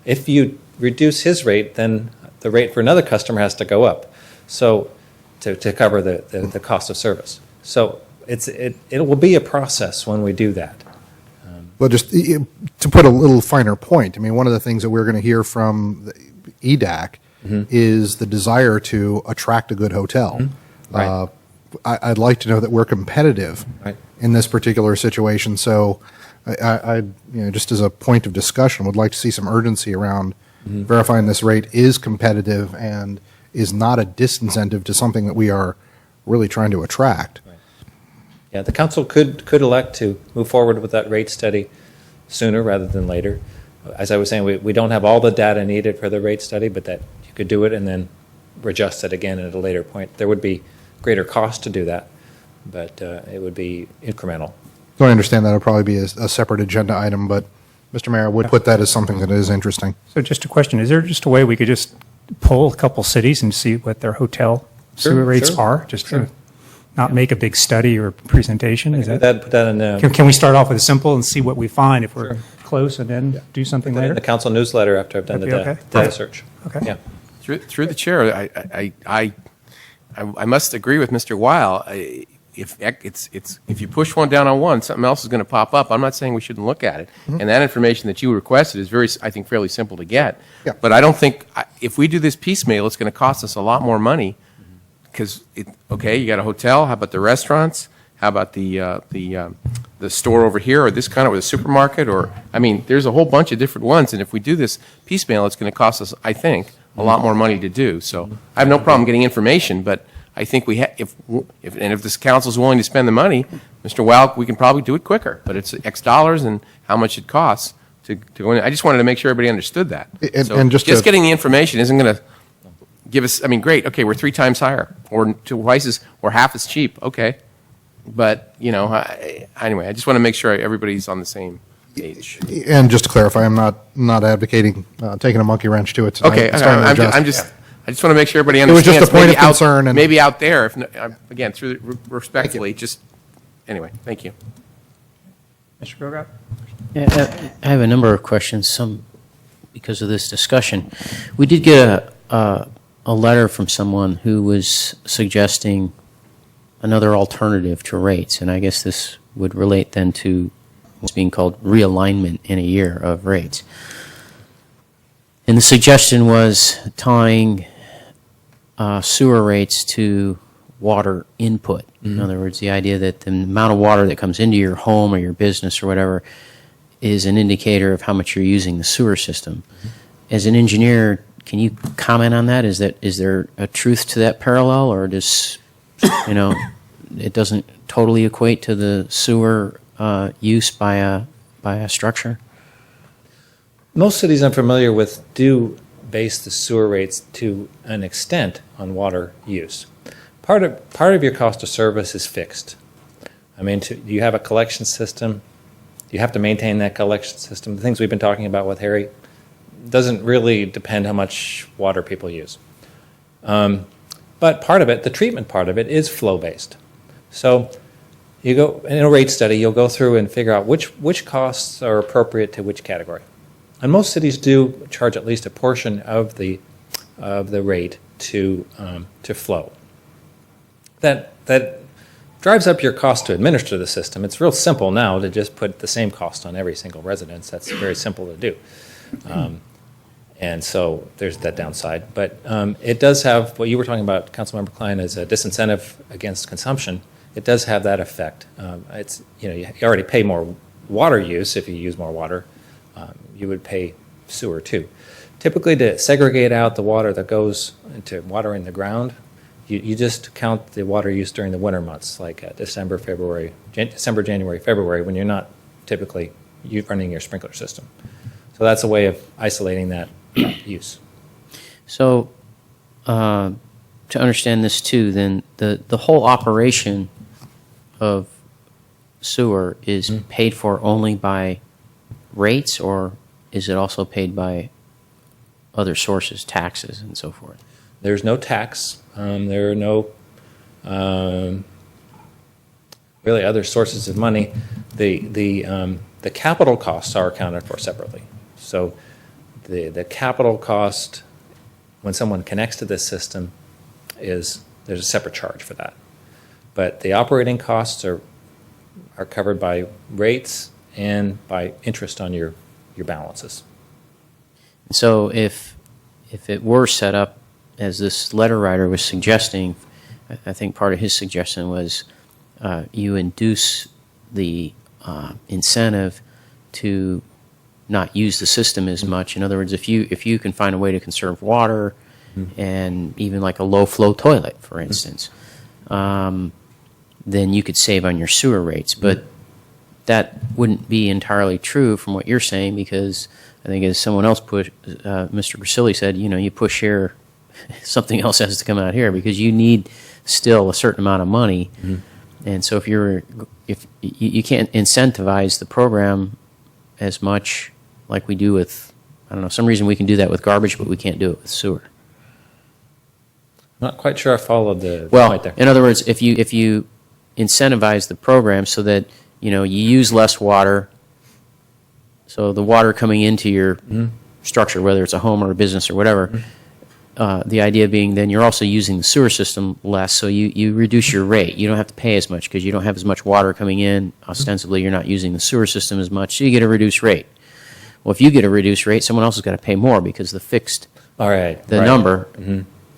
If you reduce his rate, then the rate for another customer has to go up, so to cover the cost of service. So it will be a process when we do that. Well, just to put a little finer point, I mean, one of the things that we're going to hear from the EDAC is the desire to attract a good hotel. Right. I'd like to know that we're competitive in this particular situation. So I just as a point of discussion, would like to see some urgency around verifying this rate is competitive and is not a disincentive to something that we are really trying to attract. Yeah, the council could elect to move forward with that rate study sooner rather than later. As I was saying, we don't have all the data needed for the rate study, but that you could do it and then adjust it again at a later point. There would be greater cost to do that, but it would be incremental. So I understand that'll probably be a separate agenda item, but Mr. Mayor, I would put that as something that is interesting. So just a question, is there just a way we could just poll a couple cities and see what their hotel Sure, sewer rates sure, are? Just sure. to not make a big study or presentation? Is Put that, that in can we start off with a simple and see what we find if we're Sure. close and then do something in later? the council newsletter after I've done the That'd be data, okay? data Okay. search. Okay. Yeah. Through the chair, I must agree with Mr. Weil. If you push one down on one, something else is going to pop up. I'm not saying we shouldn't look at it. And that information that you requested is I think, fairly simple to get. Yeah. But I don't think, if we do this piecemeal, it's going to cost us a lot more money. Because, okay, you got a hotel, how about the restaurants? How about the store over here, or this kind of, or the supermarket, or, I mean, there's a whole bunch of different ones, and if we do this piecemeal, it's going to cost us, I think, a lot more money to do. So I have no problem getting information, but I think if this council's willing to spend the money, Mr. Weil, we can probably do it quicker, but it's X dollars and how much it costs to go in. I just wanted to make sure everybody understood that. And just to- getting the information isn't going to give us, I mean, great, okay, we're 3 times higher, or twice as, or half as cheap, okay. But, anyway, I just want to make sure everybody's on the same page. And just to clarify, I'm not advocating taking a monkey wrench to it tonight. Okay, It's time to adjust. I just want to make sure everybody It was understands. just a point maybe of concern and- Maybe out there, again, respectfully, just, anyway, thank you. Mr. Grogott? Yeah, I have a number of questions, some because of this discussion. We did get a letter from someone who was suggesting another alternative to rates, and I guess this would relate then to what's being called realignment in a year of rates. And the suggestion was tying sewer rates to water input. In other words, the idea that the amount of water that comes into your home or your business or whatever is an indicator of how much you're using the sewer system. As an engineer, can you comment on that? Is there a truth to that parallel, or does it doesn't totally equate to the sewer use by a structure? Most cities I'm familiar with do base the sewer rates to an extent on water use. Part of your cost of service is fixed. I mean, you have a collection system. You have to maintain that collection system. The things we've been talking about with Harry doesn't really depend how much water people use. But part of it, the treatment part of it, is flow-based. So you go in a rate study, you'll go through and figure out which costs are appropriate to which category. And most cities do charge at least a portion of the rate to flow. That drives up your cost to administer the system. It's real simple now to just put the same cost on every single residence. That's very simple to do. And so there's that downside. But it does have, what you were talking about, Councilmember Klein, as a disincentive against consumption. It does have that effect. You already pay more water use if you use more water. You would pay sewer too. Typically, to segregate out the water that goes into watering the ground, you just count the water use during the winter months, like December, January, February, when you're not typically running your sprinkler system. So that's a way of isolating that use. So, to understand this too, then the whole operation of sewer is paid for only by rates, or is it also paid by other sources, taxes and so forth? There's no tax. There are no really other sources of money. The capital costs are accounted for separately. So the capital cost when someone connects to this system there's a separate charge for that. But the operating costs are covered by rates and by interest on your balances. So if it were set up as this letter writer was suggesting, I think part of his suggestion was you induce the incentive to not use the system as much. In other words, if you can find a way to conserve water, and even like a low flow toilet, for instance, then you could save on your sewer rates. But that wouldn't be entirely true from what you're saying, because I think as someone else put, Mr. Grisilli said, you push here, something else has to come out here, because you need still a certain amount of money. And so if you can't incentivize the program as much like we do with, I don't know, some reason we can do that with garbage, but we can't do it with sewer. Not quite sure I followed the Well, point there. in other words, if you incentivize the program so that you use less water, so the water coming into your structure, whether it's a home or a business or whatever, the idea being then you're also using the sewer system less, so you reduce your rate. You don't have to pay as much because you don't have as much water coming in. Ostensibly, you're not using the sewer system as much, so you get a reduced rate. Well, if you get a reduced rate, someone else has got to pay more because the fixed, number,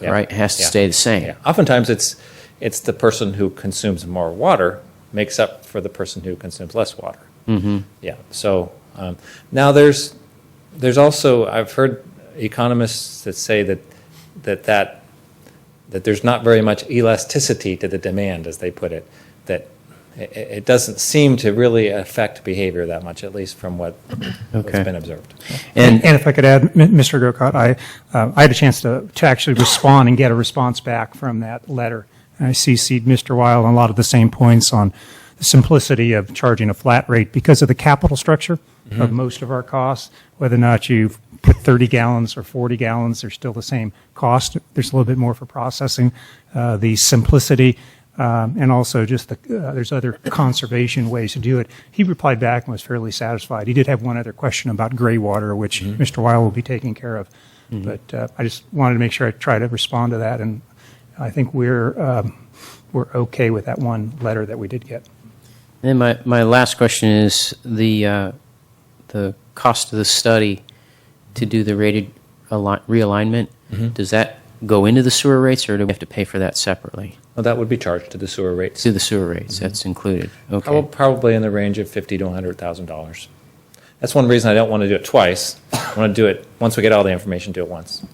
right, has to stay the same. Yeah. Oftentimes, it's the person who consumes more water makes up for the person who consumes less water. Yeah. So now there's also, I've heard economists that say that there's not very much elasticity to the demand, as they put it, that it doesn't seem to really affect behavior that much, at least from what's been observed. And if I could add, Mr. Grocott, I had a chance to actually respond and get a response back from that letter. And I CC'd Mr. Weil on a lot of the same points on the simplicity of charging a flat rate because of the capital structure of most of our costs. Whether or not you put 30 gallons or 40 gallons, they're still the same cost. There's a little bit more for processing. The simplicity, and also just there's other conservation ways to do it. He replied back and was fairly satisfied. He did have one other question about gray water, which Mr. Weil will be taking care of. But I just wanted to make sure I try to respond to that, and I think we're okay with that one letter that we did get. And my last question is the cost of the study to do the rated realignment. Does that go into the sewer rates, or do we have to pay for that separately? Well, that would be charged to the sewer rates. To the sewer rates, that's included. Okay. Probably in the range of $50,000 to $100,000. That's one reason I don't want to do it twice. I want to do it once we get all the information, do it once.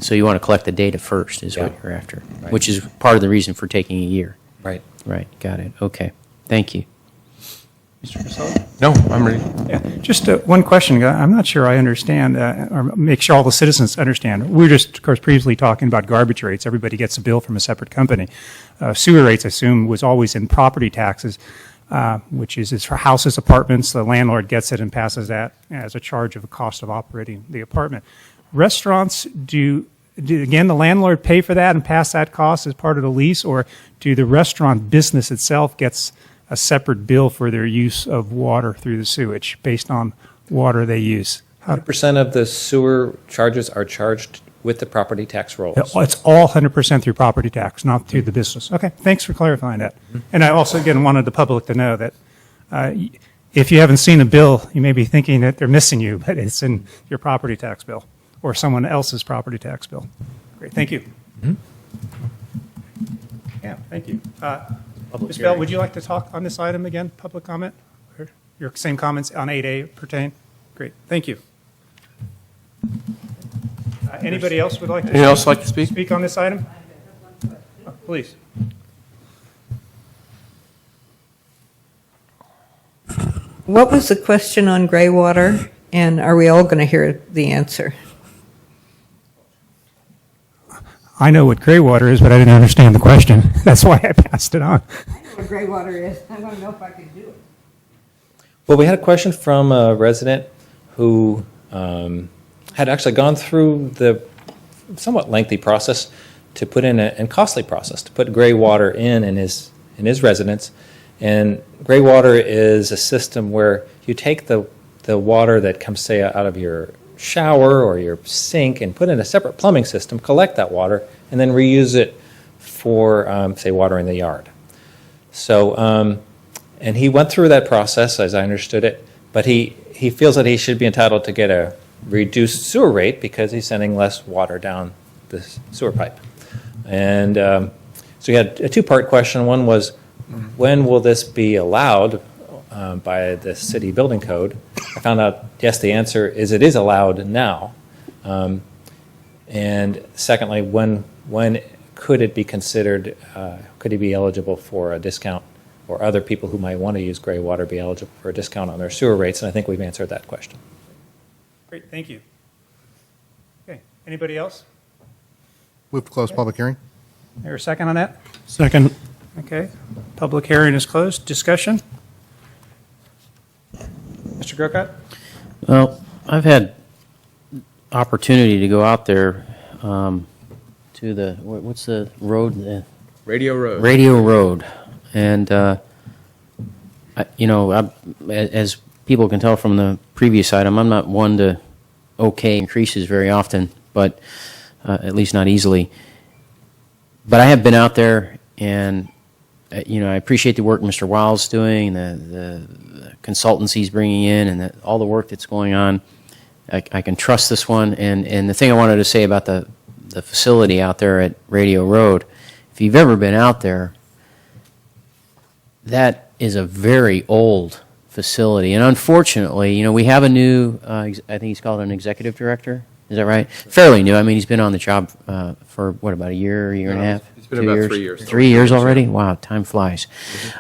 So you want to collect the data first, is what you're after, Right. which is part of the reason for taking a year. Right. Right. Got it. Okay. Thank you. Mr. Grisilli? No, I'm ready. Yeah, just one question. I'm not sure I understand, or make sure all the citizens understand. We were just, of course, previously talking about garbage rates. Everybody gets a bill from a separate company. Sewer rates, I assume, was always in property taxes, which is for houses, apartments. The landlord gets it and passes that as a charge of a cost of operating the apartment. Restaurants, do again the landlord pay for that and pass that cost as part of the lease, or do the restaurant business itself gets a separate bill for their use of water through the sewage based on water they use? 100% of the sewer charges are charged with the property tax rolls. It's all 100% through property tax, not through the business. Okay, thanks for clarifying that. And I also, again, wanted the public to know that if you haven't seen a bill, you may be thinking that they're missing you, but it's in your property tax bill or someone else's property tax bill. Great, thank you. Yeah, thank you. Ms. Bell, would you like to talk on this item again, public comment? Or your same comments on 8A pertain? Great, thank you. Anybody else would like to? Anyone else like to speak? Speak on this item? Oh, please. What was the question on gray water, and are we all going to hear the answer? I know what gray water is, but I didn't understand the question. That's why I passed it on. I know what gray water is. I want to know if I can do it. Well, we had a question from a resident who had actually gone through the somewhat lengthy process to put in and costly process to put gray water in his residence. And gray water is a system where you take the water that comes, say, out of your shower or your sink and put in a separate plumbing system, collect that water, and then reuse it for, say, watering the yard. So, and he went through that process, as I understood it, but he feels that he should be entitled to get a reduced sewer rate because he's sending less water down the sewer pipe. And so he had a two-part question. One was, when will this be allowed by the city building code? I found out, yes, the answer is it is allowed now. And secondly, when could it be considered, could he be eligible for a discount or other people who might want to use gray water be eligible for a discount on their sewer rates, and I think we've answered that question. Great, thank you. Okay, anybody else? Move to close public hearing. There a second on that? Second. Okay, public hearing is closed. Discussion? Mr. Grocott? Well, I've had opportunity to go out there to the, what's the road? Radio Road. Radio Road. And, as people can tell from the previous item, I'm not one to okay increases very often, but at least not easily. But I have been out there, and I appreciate the work Mr. Wiles doing, the consultants he's bringing in, and all the work that's going on. I can trust this one. And the thing I wanted to say about the facility out there at Radio Road, if you've ever been out there, that is a very old facility. And unfortunately, we have a new, I think he's called an executive director. Is that right? Fairly new. I mean, he's been on the job for, about a year and a half? It's been about 3 years. 3 years already? Wow, time flies.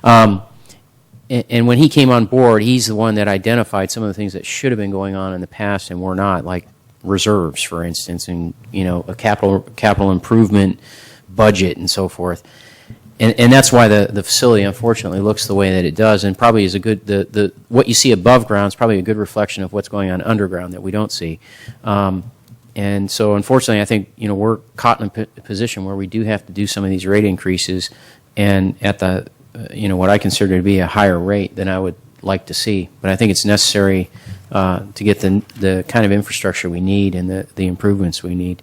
And when he came on board, he's the one that identified some of the things that should have been going on in the past and were not, like reserves, for instance, and, a capital improvement budget and so forth. And that's why the facility, unfortunately, looks the way that it does, and probably is a good, what you see above ground is probably a good reflection of what's going on underground that we don't see. And so, unfortunately, I think, we're caught in a position where we do have to do some of these rate increases, and at the, what I consider to be a higher rate than I would like to see. But I think it's necessary to get the kind of infrastructure we need and the improvements we need.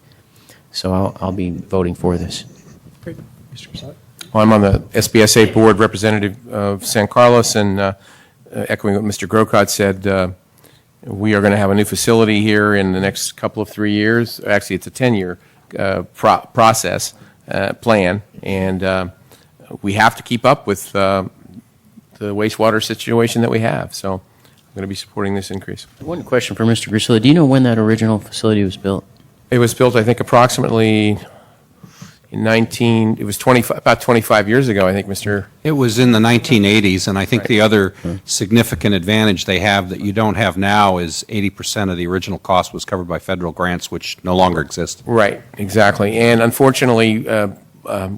So I'll be voting for this. Great. Mr. Prasad? Well, I'm on the SBSA board representative of San Carlos, and echoing what Mr. Grocott said, we are going to have a new facility here in the next couple of 3 years. Actually, it's a 10-year process plan, and we have to keep up with the wastewater situation that we have. So I'm going to be supporting this increase. One question for Mr. Grisilla. Do you know when that original facility was built? It was built, I think, approximately about 25 years ago, I think, Mr. It was in the 1980s, and I think the other significant advantage they have that you don't have now is 80% of the original cost was covered by federal grants, which no longer exist. Right, exactly. And unfortunately,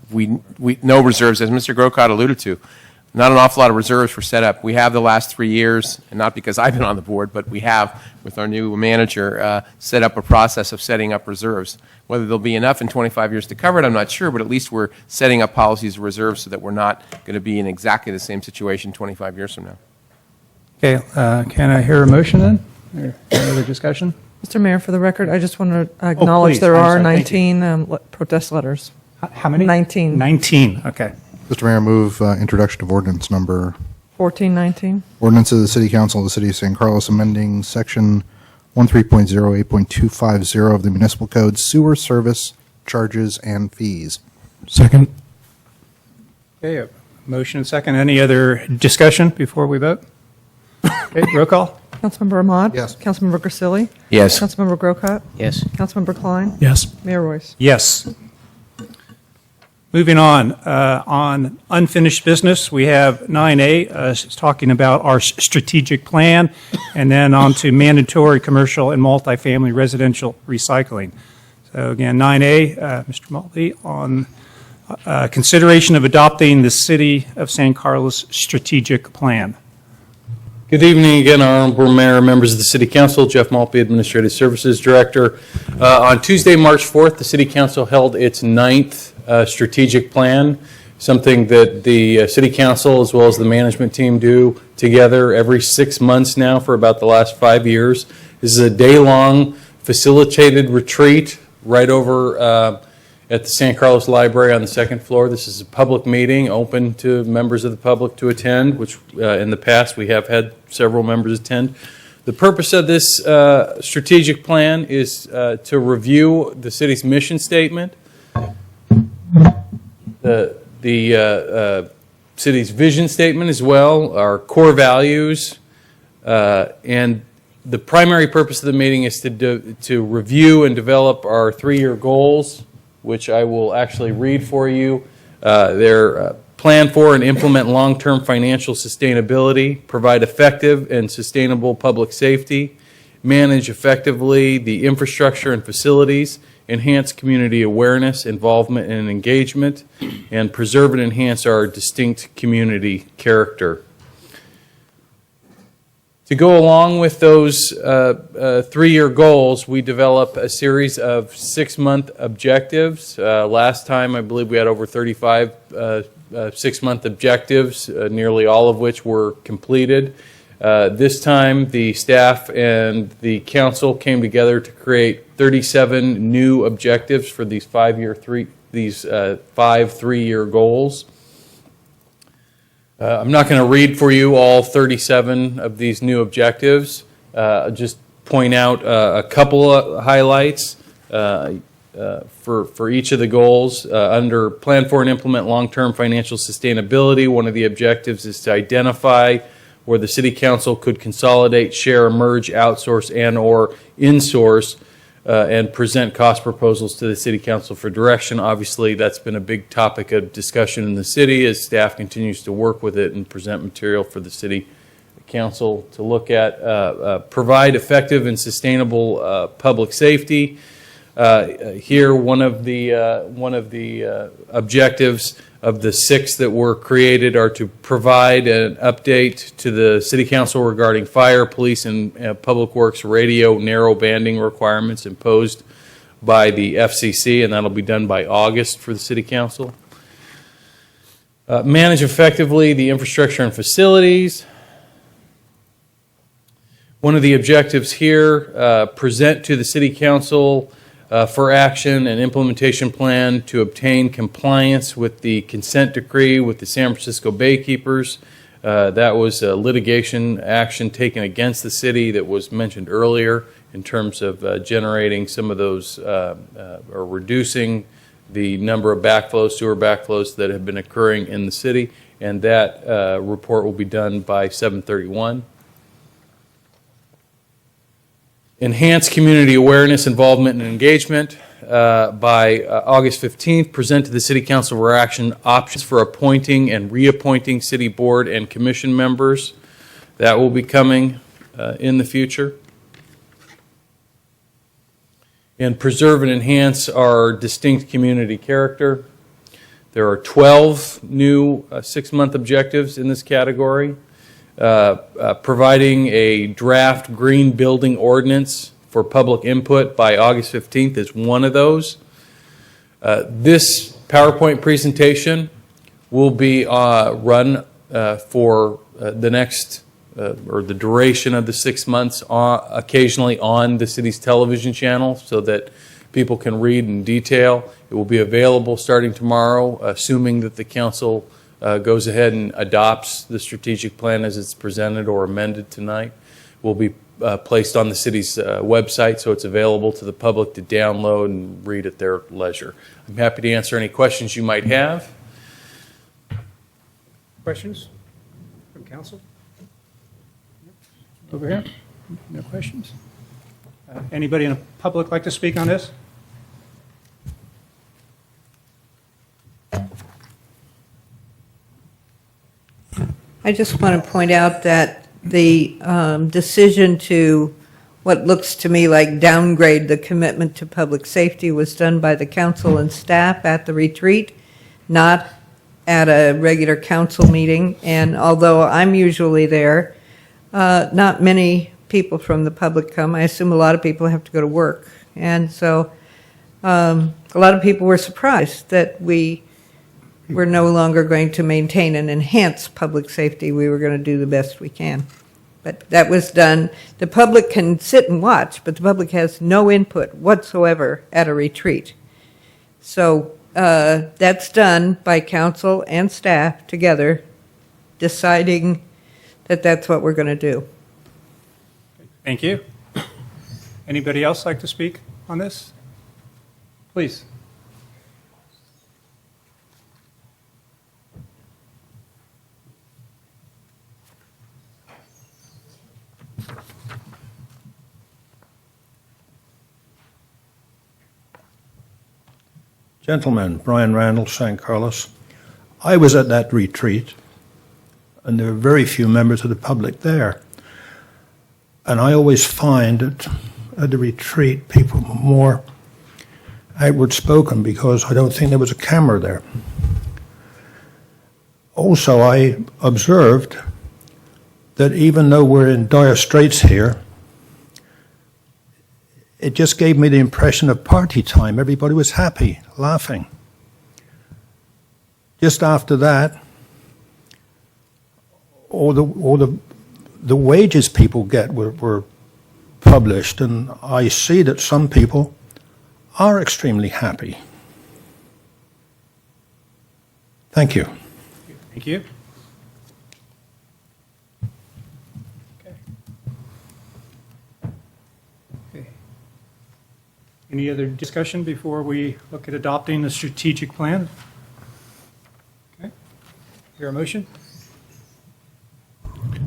we no reserves, as Mr. Grocott alluded to. Not an awful lot of reserves were set up. We have the last 3 years, and not because I've been on the board, but we have, with our new manager, set up a process of setting up reserves. Whether there'll be enough in 25 years to cover it, I'm not sure, but at least we're setting up policies of reserves so that we're not going to be in exactly the same situation 25 years from now. Okay, can I hear a motion then? Or any other discussion? Mr. Mayor, for the record, I just want to acknowledge please. there I'm are sorry. Thank 19 protest letters. How many? 19. 19, okay. Mr. Mayor, move introduction of ordinance number 1419. ordinance of the City Council of the City of San Carlos amending section 13.08.250 of the Municipal Code sewer service charges and fees. Second. Okay, a motion and second. Any other discussion before we vote? Okay, roll call. Councilmember Ahmad? Yes. Councilmember Grisilli? Yes. Councilmember Grocott? Yes. Councilmember Klein? Yes. Mayor Royce? Yes. Moving on unfinished business, we have 9A, it's talking about our strategic plan, and then on to mandatory commercial and multifamily residential recycling. So again, 9A, Mr. Maltby, on consideration of adopting the City of San Carlos strategic plan. Good evening again, Honorable Mayor, members of the City Council. Jeff Maltby, Administrative Services Director. On Tuesday, March 4th, the City Council held its 9th strategic plan, something that the City Council as well as the management team do together every 6 months now for about the last 5 years. This is a day-long facilitated retreat right over at the San Carlos Library on the second floor. This is a public meeting open to members of the public to attend, which in the past we have had several members attend. The purpose of this strategic plan is to review the city's mission statement, the city's vision statement as well, our core values, and the primary purpose of the meeting is to review and develop our 3-year goals, which I will actually read for you. They're plan for and implement long-term financial sustainability, provide effective and sustainable public safety, manage effectively the infrastructure and facilities, enhance community awareness, involvement, and engagement, and preserve and enhance our distinct community character. To go along with those 3-year goals, we develop a series of 6-month objectives. Last time, I believe we had over 35 6-month objectives, nearly all of which were completed. This time, the staff and the council came together to create 37 new objectives for these 5 3-year goals. I'm not going to read for you all 37 of these new objectives. I'll just point out a couple of highlights for each of the goals. Under Plan for and Implement Long-Term Financial Sustainability, one of the objectives is to identify where the City Council could consolidate, share, merge, outsource, and/or insource and present cost proposals to the City Council for direction. Obviously, that's been a big topic of discussion in the city as staff continues to work with it and present material for the City Council to look at. Provide effective and sustainable public safety. Here, one of the objectives of the 6 that were created are to provide an update to the City Council regarding fire, police, and public works radio narrow banding requirements imposed by the FCC, and that'll be done by August for the City Council. Manage effectively the infrastructure and facilities. One of the objectives here, present to the City Council for action an implementation plan to obtain compliance with the consent decree with the San Francisco Baykeepers. That was a litigation action taken against the city that was mentioned earlier in terms of generating some of those or reducing the number of backflows, sewer backflows that have been occurring in the city, and that report will be done by 7/31. Enhance community awareness, involvement, and engagement. By August 15th, present to the City Council for action options for appointing and reappointing city board and commission members. That will be coming in the future. And preserve and enhance our distinct community character. There are 12 new 6-month objectives in this category. Providing a draft green building ordinance for public input by August 15th is one of those. This PowerPoint presentation will be run for the next or the duration of the 6 months, occasionally on the city's television channel so that people can read in detail. It will be available starting tomorrow, assuming that the council goes ahead and adopts the strategic plan as it's presented or amended tonight. Will be placed on the city's website, so it's available to the public to download and read at their leisure. I'm happy to answer any questions you might have. Questions from council? Over here? No questions? Anybody in the public like to speak on this? I just want to point out that the decision to what looks to me like downgrade the commitment to public safety was done by the council and staff at the retreat, not at a regular council meeting. And although I'm usually there, not many people from the public come. I assume a lot of people have to go to work. And so a lot of people were surprised that we're no longer going to maintain and enhance public safety. We were going to do the best we can. But that was done. The public can sit and watch, but the public has no input whatsoever at a retreat. So that's done by council and staff together, deciding that that's what we're going to do. Thank you. Anybody else like to speak on this? Please. Gentlemen, Brian Randall, St. Carlos. I was at that retreat, and there were very few members of the public there. And I always find that at the retreat, people were more outward spoken because I don't think there was a camera there. Also, I observed that even though we're in dire straits here, it just gave me the impression of party time. Everybody was happy, laughing. Just after that, all the wages people get were published, and I see that some people are extremely happy. Thank you. Thank you. Okay. Any other discussion before we look at adopting the strategic plan? Okay. Hear a motion?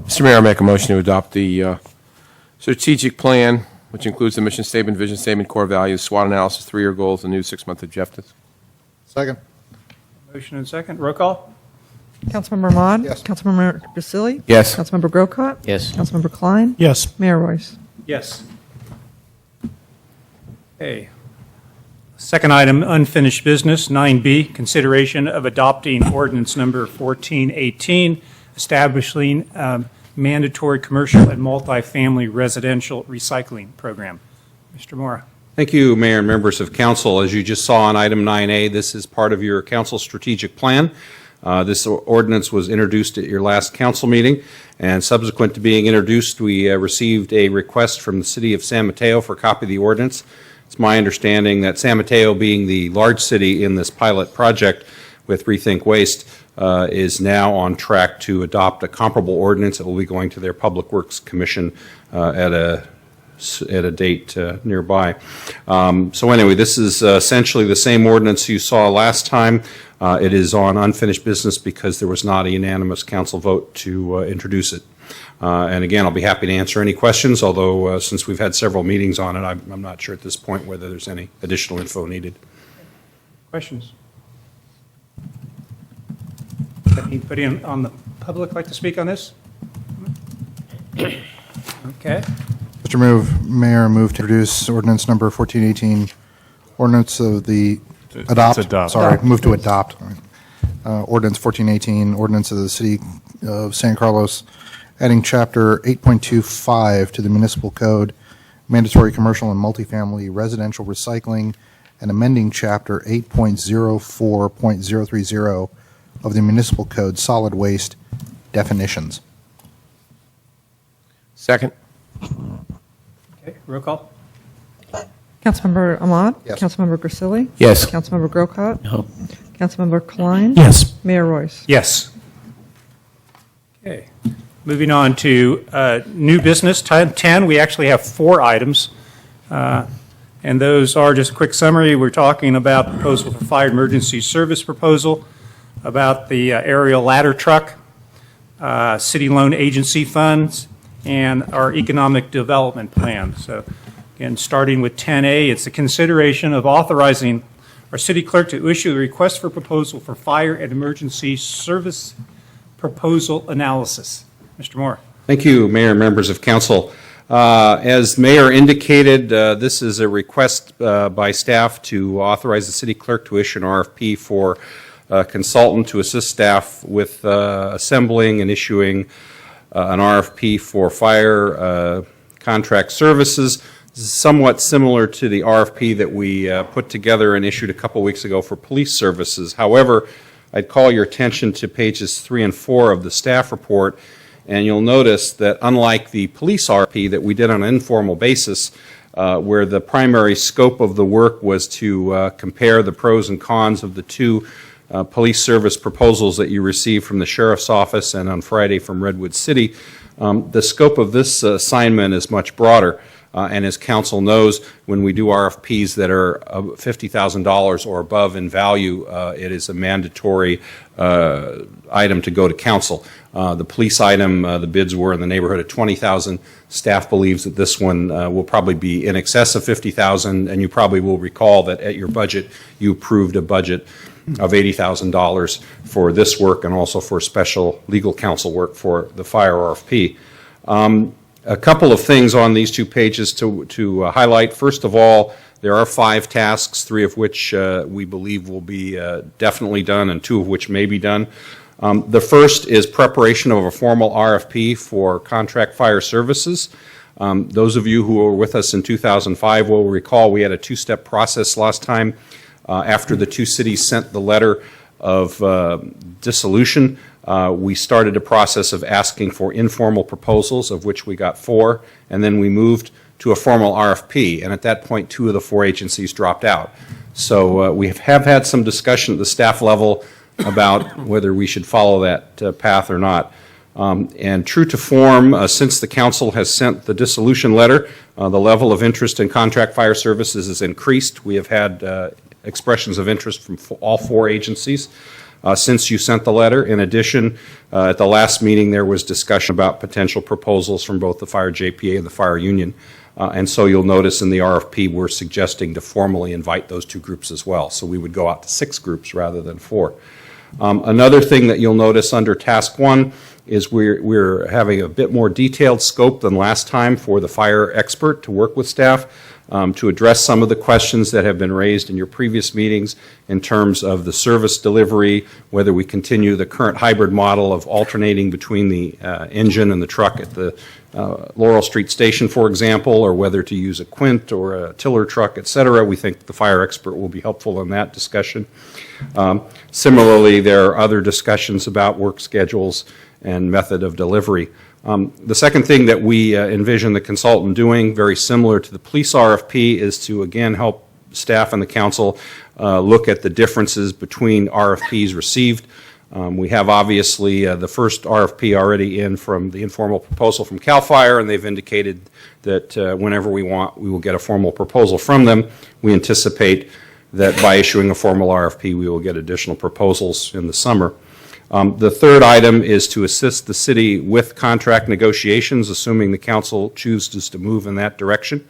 Mr. Mayor, I make a motion to adopt the strategic plan, which includes the mission statement, vision statement, core values, SWOT analysis, 3-year goals, and new 6-month objectives. Second. Motion and second. Roll call? Councilmember Ahmad? Yes. Councilmember Grisilli? Yes. Councilmember Grocott? Yes. Councilmember Klein? Yes. Mayor Royce? Yes. Okay. Second item, unfinished business, 9B, consideration of adopting ordinance number 1418, establishing mandatory commercial and multifamily residential recycling program. Mr. Mora. Thank you, Mayor and members of council. As you just saw on item 9A, this is part of your council strategic plan. This ordinance was introduced at your last council meeting, and subsequent to being introduced, we received a request from the city of San Mateo for a copy of the ordinance. It's my understanding that San Mateo, being the large city in this pilot project with Rethink Waste, is now on track to adopt a comparable ordinance that will be going to their Public Works Commission at a date nearby. So anyway, this is essentially the same ordinance you saw last time. It is on unfinished business because there was not a unanimous council vote to introduce it. And again, I'll be happy to answer any questions, although since we've had several meetings on it, I'm not sure at this point whether there's any additional info needed. Questions? Anybody on the public like to speak on this? Okay. Mayor, move to introduce ordinance number 1418, ordinance of the move to adopt ordinance 1418, ordinance of the City of San Carlos, adding chapter 8.25 to the municipal code, mandatory commercial and multifamily residential recycling, and amending chapter 8.04.030 of the municipal code, solid waste definitions. Second. Okay, roll call? Councilmember Ahmad? Yes. Councilmember Grisilli? Yes. Councilmember Grocott? No. Councilmember Klein? Yes. Mayor Royce? Yes. Okay. Moving on to new business, 10, we actually have 4 items. And those are, just a quick summary, we're talking about proposal for fire emergency service proposal, about the aerial ladder truck, city loan agency funds, and our economic development plan. So again, starting with 10A, it's a consideration of authorizing our city clerk to issue a request for proposal for fire and emergency service proposal analysis. Mr. Moore. Thank you, Mayor and members of council. As Mayor indicated, this is a request by staff to authorize the city clerk to issue an RFP for a consultant to assist staff with assembling and issuing an RFP for fire contract services. This is somewhat similar to the RFP that we put together and issued a couple weeks ago for police services. However, I'd call your attention to pages 3 and 4 of the staff report, and you'll notice that unlike the police RFP that we did on an informal basis, where the primary scope of the work was to compare the pros and cons of the 2 police service proposals that you received from the Sheriff's Office and on Friday from Redwood City, the scope of this assignment is much broader. And as council knows, when we do RFPs that are $50,000 or above in value, it is a mandatory item to go to council. The police item, the bids were in the neighborhood of $20,000. Staff believes that this one will probably be in excess of $50,000, and you probably will recall that at your budget, you approved a budget of $80,000 for this work and also for special legal counsel work for the fire RFP. A couple of things on these 2 pages to highlight. First of all, there are 5 tasks, 3 of which we believe will be definitely done and 2 of which may be done. The first is preparation of a formal RFP for contract fire services. Those of you who were with us in 2005 will recall we had a 2-step process last time. After the 2 cities sent the letter of dissolution, we started a process of asking for informal proposals, of which we got 4, and then we moved to a formal RFP, and at that point 2 of the 4 agencies dropped out. So we have had some discussion at the staff level about whether we should follow that path or not. And true to form, since the council has sent the dissolution letter, the level of interest in contract fire services has increased. We have had expressions of interest from all 4 agencies since you sent the letter. In addition, at the last meeting, there was discussion about potential proposals from both the Fire JPA and the Fire Union. And so you'll notice in the RFP, we're suggesting to formally invite those 2 groups as well. So we would go out to 6 groups rather than 4. Another thing that you'll notice under Task 1 is we're having a bit more detailed scope than last time for the fire expert to work with staff to address some of the questions that have been raised in your previous meetings in terms of the service delivery, whether we continue the current hybrid model of alternating between the engine and the truck at the Laurel Street Station, for example, or whether to use a Quint or a tiller truck, et cetera. We think the fire expert will be helpful in that discussion. Similarly, there are other discussions about work schedules and method of delivery. The second thing that we envision the consultant doing, very similar to the police RFP, is to again help staff and the council look at the differences between RFPs received. We have obviously the first RFP already in from the informal proposal from CAL FIRE, and they've indicated that whenever we want, we will get a formal proposal from them. We anticipate that by issuing a formal RFP, we will get additional proposals in the summer. The third item is to assist the city with contract negotiations, assuming the council chooses to move in that direction.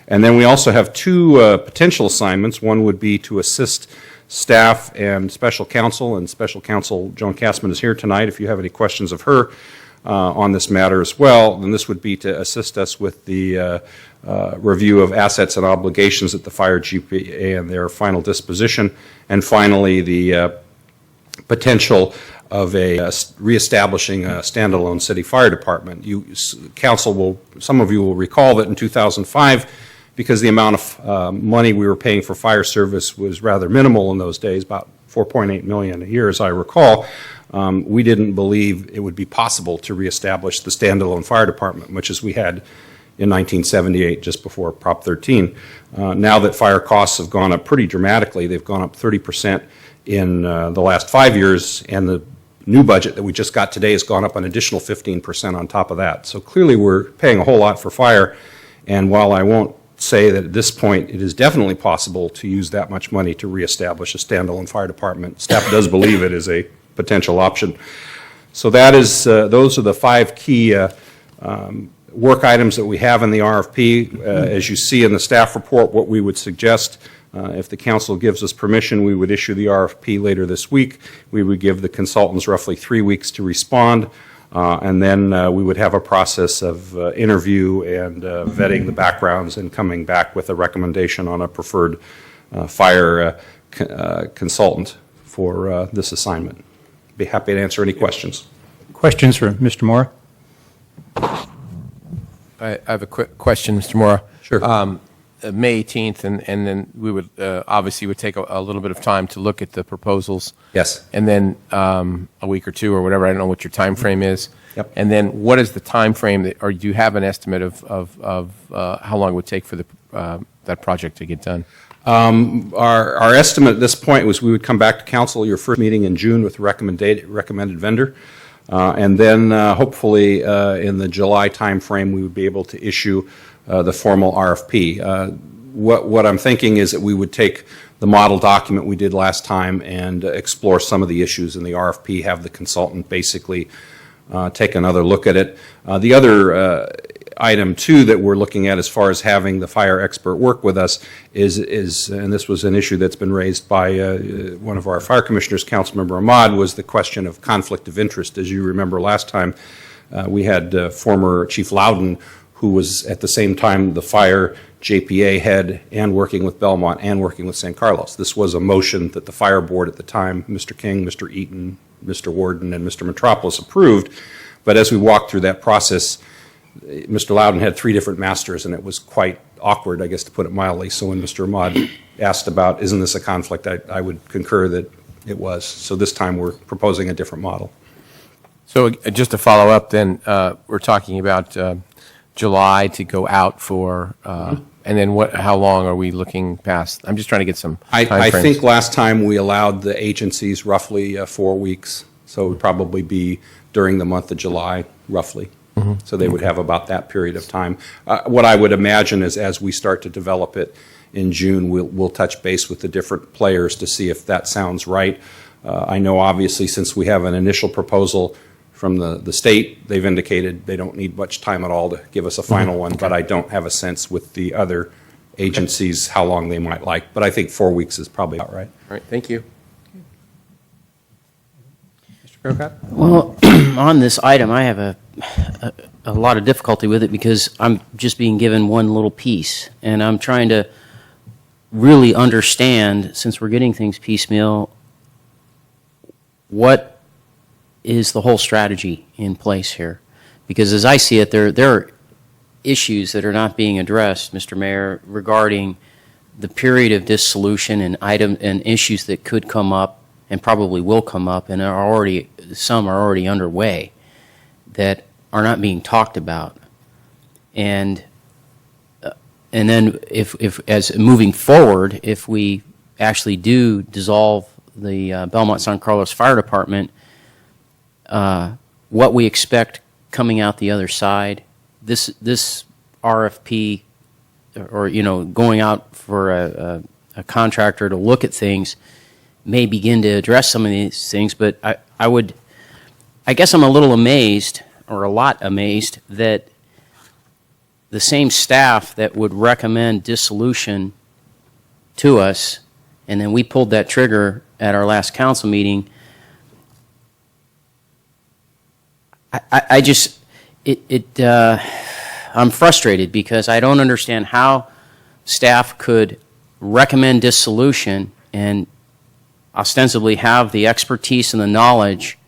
And then we also have 2 potential assignments. One would be to assist staff and special counsel, and special counsel Joan Kassman is here tonight. If you have any questions of her on this matter as well, then this would be to assist us with the review of assets and obligations at the Fire GPA and their final disposition. And finally, the potential of reestablishing a standalone city fire department. Some of you will recall that in 2005, because the amount of money we were paying for fire service was rather minimal in those days, about $4.8 million a year, as I recall, we didn't believe it would be possible to reestablish the standalone fire department, much as we had in 1978, just before Prop 13. Now that fire costs have gone up pretty dramatically, they've gone up 30% in the last 5 years, and the new budget that we just got today has gone up an additional 15% on top of that. So clearly we're paying a whole lot for fire, and while I won't say that at this point it is definitely possible to use that much money to reestablish a standalone fire department, staff does believe it is a potential option. So that is, those are the 5 key work items that we have in the RFP. As you see in the staff report, what we would suggest, if the council gives us permission, we would issue the RFP later this week. We would give the consultants roughly 3 weeks to respond, and then we would have a process of interview and vetting the backgrounds and coming back with a recommendation on a preferred fire consultant for this assignment. Be happy to answer any questions. Questions for Mr. Mora? I have a quick question, Mr. Mora. Sure. May 18th, and then we would obviously would take a little bit of time to look at the proposals. Yes. And then a week or 2 or whatever. I don't know what your time frame is. Yep. And then what is the time frame, or do you have an estimate of how long it would take for that project to get done? Our estimate at this point was we would come back to council your first meeting in June with a recommended vendor. And then hopefully in the July timeframe, we would be able to issue the formal RFP. What I'm thinking is that we would take the model document we did last time and explore some of the issues in the RFP, have the consultant basically take another look at it. The other item two that we're looking at as far as having the fire expert work with us is and this was an issue that's been raised by one of our fire commissioners, Councilmember Ahmad, was the question of conflict of interest. As you remember last time, we had former Chief Loudon, who was at the same time the fire JPA head and working with Belmont and working with San Carlos. This was a motion that the fire board at the time, Mr. King, Mr. Eaton, Mr. Warden, and Mr. Metropolis approved. But as we walked through that process, Mr. Loudon had 3 different masters, and it was quite awkward, I guess, to put it mildly. So when Mr. Ahmad asked about, isn't this a conflict, I would concur that it was. So this time we're proposing a different model. So just to follow up then, we're talking about July to go out for, and then how long are we looking past? I'm just trying to get some I timeframes. think last time we allowed the agencies roughly 4 weeks, so it would probably be during the month of July, roughly. So they would have about that period of time. What I would imagine is as we start to develop it in June, we'll touch base with the different players to see if that sounds right. I know obviously since we have an initial proposal from the state, they've indicated they don't need much time at all to give us a final one, but I don't have a sense with the other agencies how long they might like. But I think 4 weeks is probably about right. All right, thank you. Mr. Grocott? Well, on this item, I have a lot of difficulty with it because I'm just being given one little piece, and I'm trying to really understand, since we're getting things piecemeal, what is the whole strategy in place here? Because as I see it, there are issues that are not being addressed, Mr. Mayor, regarding the period of dissolution and issues that could come up and probably will come up and some are already underway that are not being talked about. And then if as moving forward, if we actually do dissolve the Belmont San Carlos Fire Department, what we expect coming out the other side, this RFP, or going out for a contractor to look at things, may begin to address some of these things. But I guess I'm a little amazed, or a lot amazed, that the same staff that would recommend dissolution to us, and then we pulled that trigger at our last council meeting. I'm frustrated because I don't understand how staff could recommend dissolution and ostensibly have the expertise and the knowledge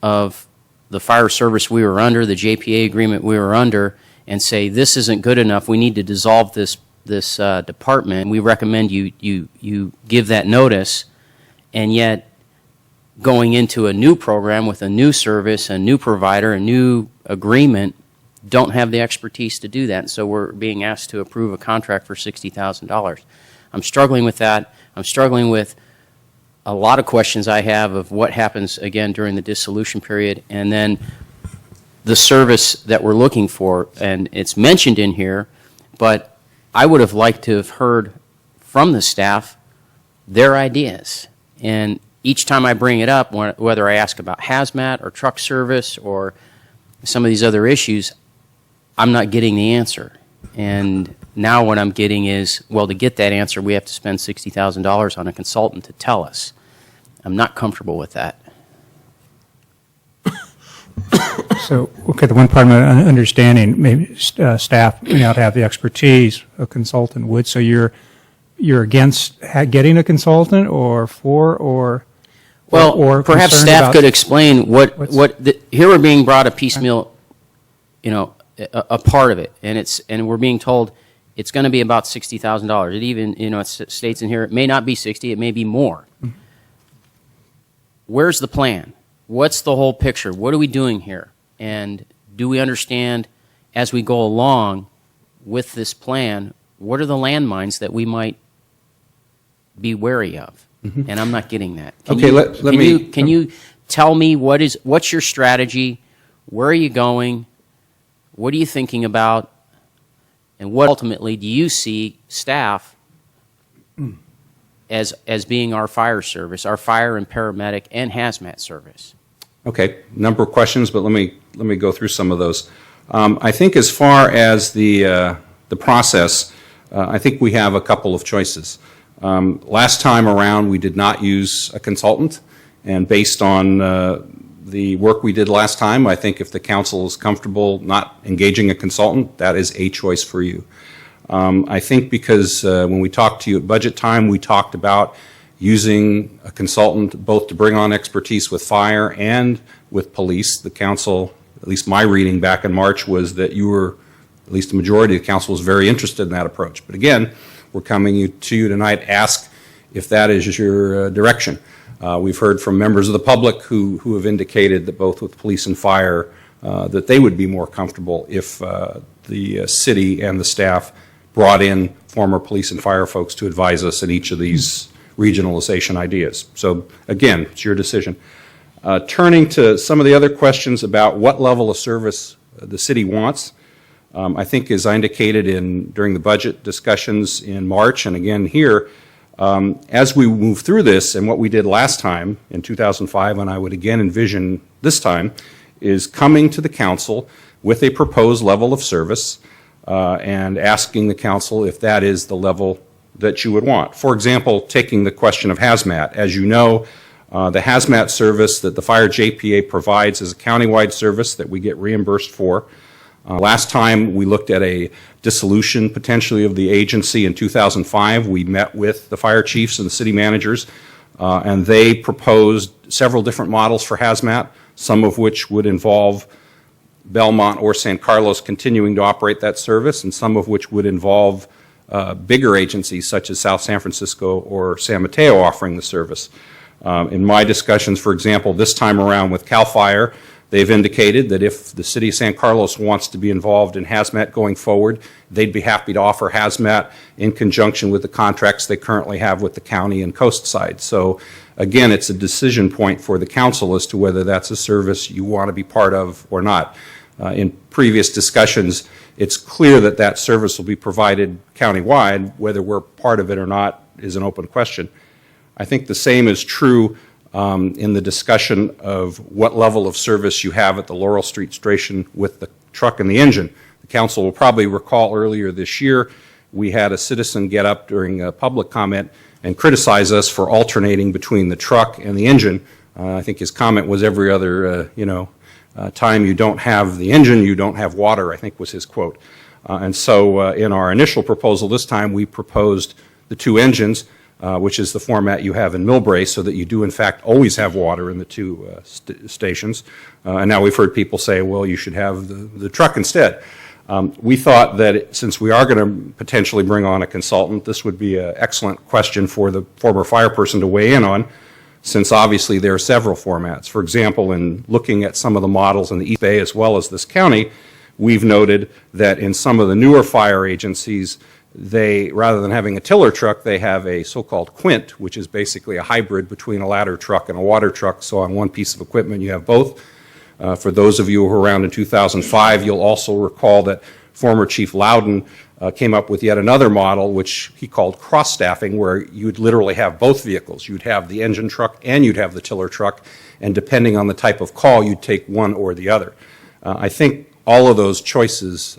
of the fire service we were under, the JPA agreement we were under, and say this isn't good enough. We need to dissolve this department. We recommend you give that notice, and yet going into a new program with a new service, a new provider, a new agreement, don't have the expertise to do that. And so we're being asked to approve a contract for $60,000. I'm struggling with that. I'm struggling with a lot of questions I have of what happens, again, during the dissolution period, and then the service that we're looking for. And it's mentioned in here, but I would have liked to have heard from the staff their ideas. And each time I bring it up, whether I ask about hazmat or truck service or some of these other issues, I'm not getting the answer. And now what I'm getting is, well, to get that answer, we have to spend $60,000 on a consultant to tell us. I'm not comfortable with that. So, okay, the one part of my understanding, maybe staff may not have the expertise a consultant would, so you're against getting a consultant, or for, or perhaps staff could explain here we're being brought a piecemeal, a part of it, and we're being told it's going to be about $60,000. It even, it states in here, it may not be 60, it may be more. Mm-hmm. Where's the plan? What's the whole picture? What are we doing here? And do we understand as we go along with this plan, what are the landmines that we might be wary of? Mm-hmm. And I'm not getting that. Can you tell me what's your strategy? Where are you going? What are you thinking about? And what ultimately do you see staff as being our fire service, our fire and paramedic and hazmat service? Okay, number of questions, but let me go through some of those. I think as far as the process, I think we have a couple of choices. Last time around, we did not use a consultant, and based on the work we did last time, I think if the council is comfortable not engaging a consultant, that is a choice for you. I think because when we talked to you at budget time, we talked about using a consultant both to bring on expertise with fire and with police. The council, at least my reading back in March, was that you were, at least the majority of the council was very interested in that approach. But again, we're coming to you tonight to ask if that is your direction. We've heard from members of the public who have indicated that both with police and fire that they would be more comfortable if the city and the staff brought in former police and fire folks to advise us in each of these regionalization ideas. So again, it's your decision. Turning to some of the other questions about what level of service the city wants, I think as I indicated during the budget discussions in March and again here, as we move through this and what we did last time in 2005, and I would again envision this time, is coming to the council with a proposed level of service and asking the council if that is the level that you would want. For example, taking the question of hazmat. As you know, the hazmat service that the Fire JPA provides is a countywide service that we get reimbursed for. Last time we looked at a dissolution potentially of the agency in 2005. We met with the fire chiefs and the city managers, and they proposed several different models for hazmat, some of which would involve Belmont or San Carlos continuing to operate that service, and some of which would involve bigger agencies such as South San Francisco or San Mateo offering the service. In my discussions, for example, this time around with CAL FIRE, they've indicated that if the city of San Carlos wants to be involved in hazmat going forward, they'd be happy to offer hazmat in conjunction with the contracts they currently have with the county and coast side. So again, it's a decision point for the council as to whether that's a service you want to be part of or not. In previous discussions, it's clear that that service will be provided countywide. Whether we're part of it or not is an open question. I think the same is true in the discussion of what level of service you have at the Laurel Street station with the truck and the engine. The council will probably recall earlier this year we had a citizen get up during a public comment and criticize us for alternating between the truck and the engine. I think his comment was every other time you don't have the engine, you don't have water, I think was his quote. And so in our initial proposal this time, we proposed the two engines, which is the format you have in Millbrae, so that you do in fact always have water in the two stations. And now we've heard people say, well, you should have the truck instead. We thought that since we are going to potentially bring on a consultant, this would be an excellent question for the former fire person to weigh in on, since obviously there are several formats. For example, in looking at some of the models in the East Bay as well as this county, we've noted that in some of the newer fire agencies, they, rather than having a tiller truck, they have a so-called quint, which is basically a hybrid between a ladder truck and a water truck. So on one piece of equipment, you have both. For those of you who were around in 2005, you'll also recall that former Chief Loudon came up with yet another model, which he called cross-staffing, where you'd literally have both vehicles. You'd have the engine truck and you'd have the tiller truck, and depending on the type of call, you'd take one or the other. I think all of those choices,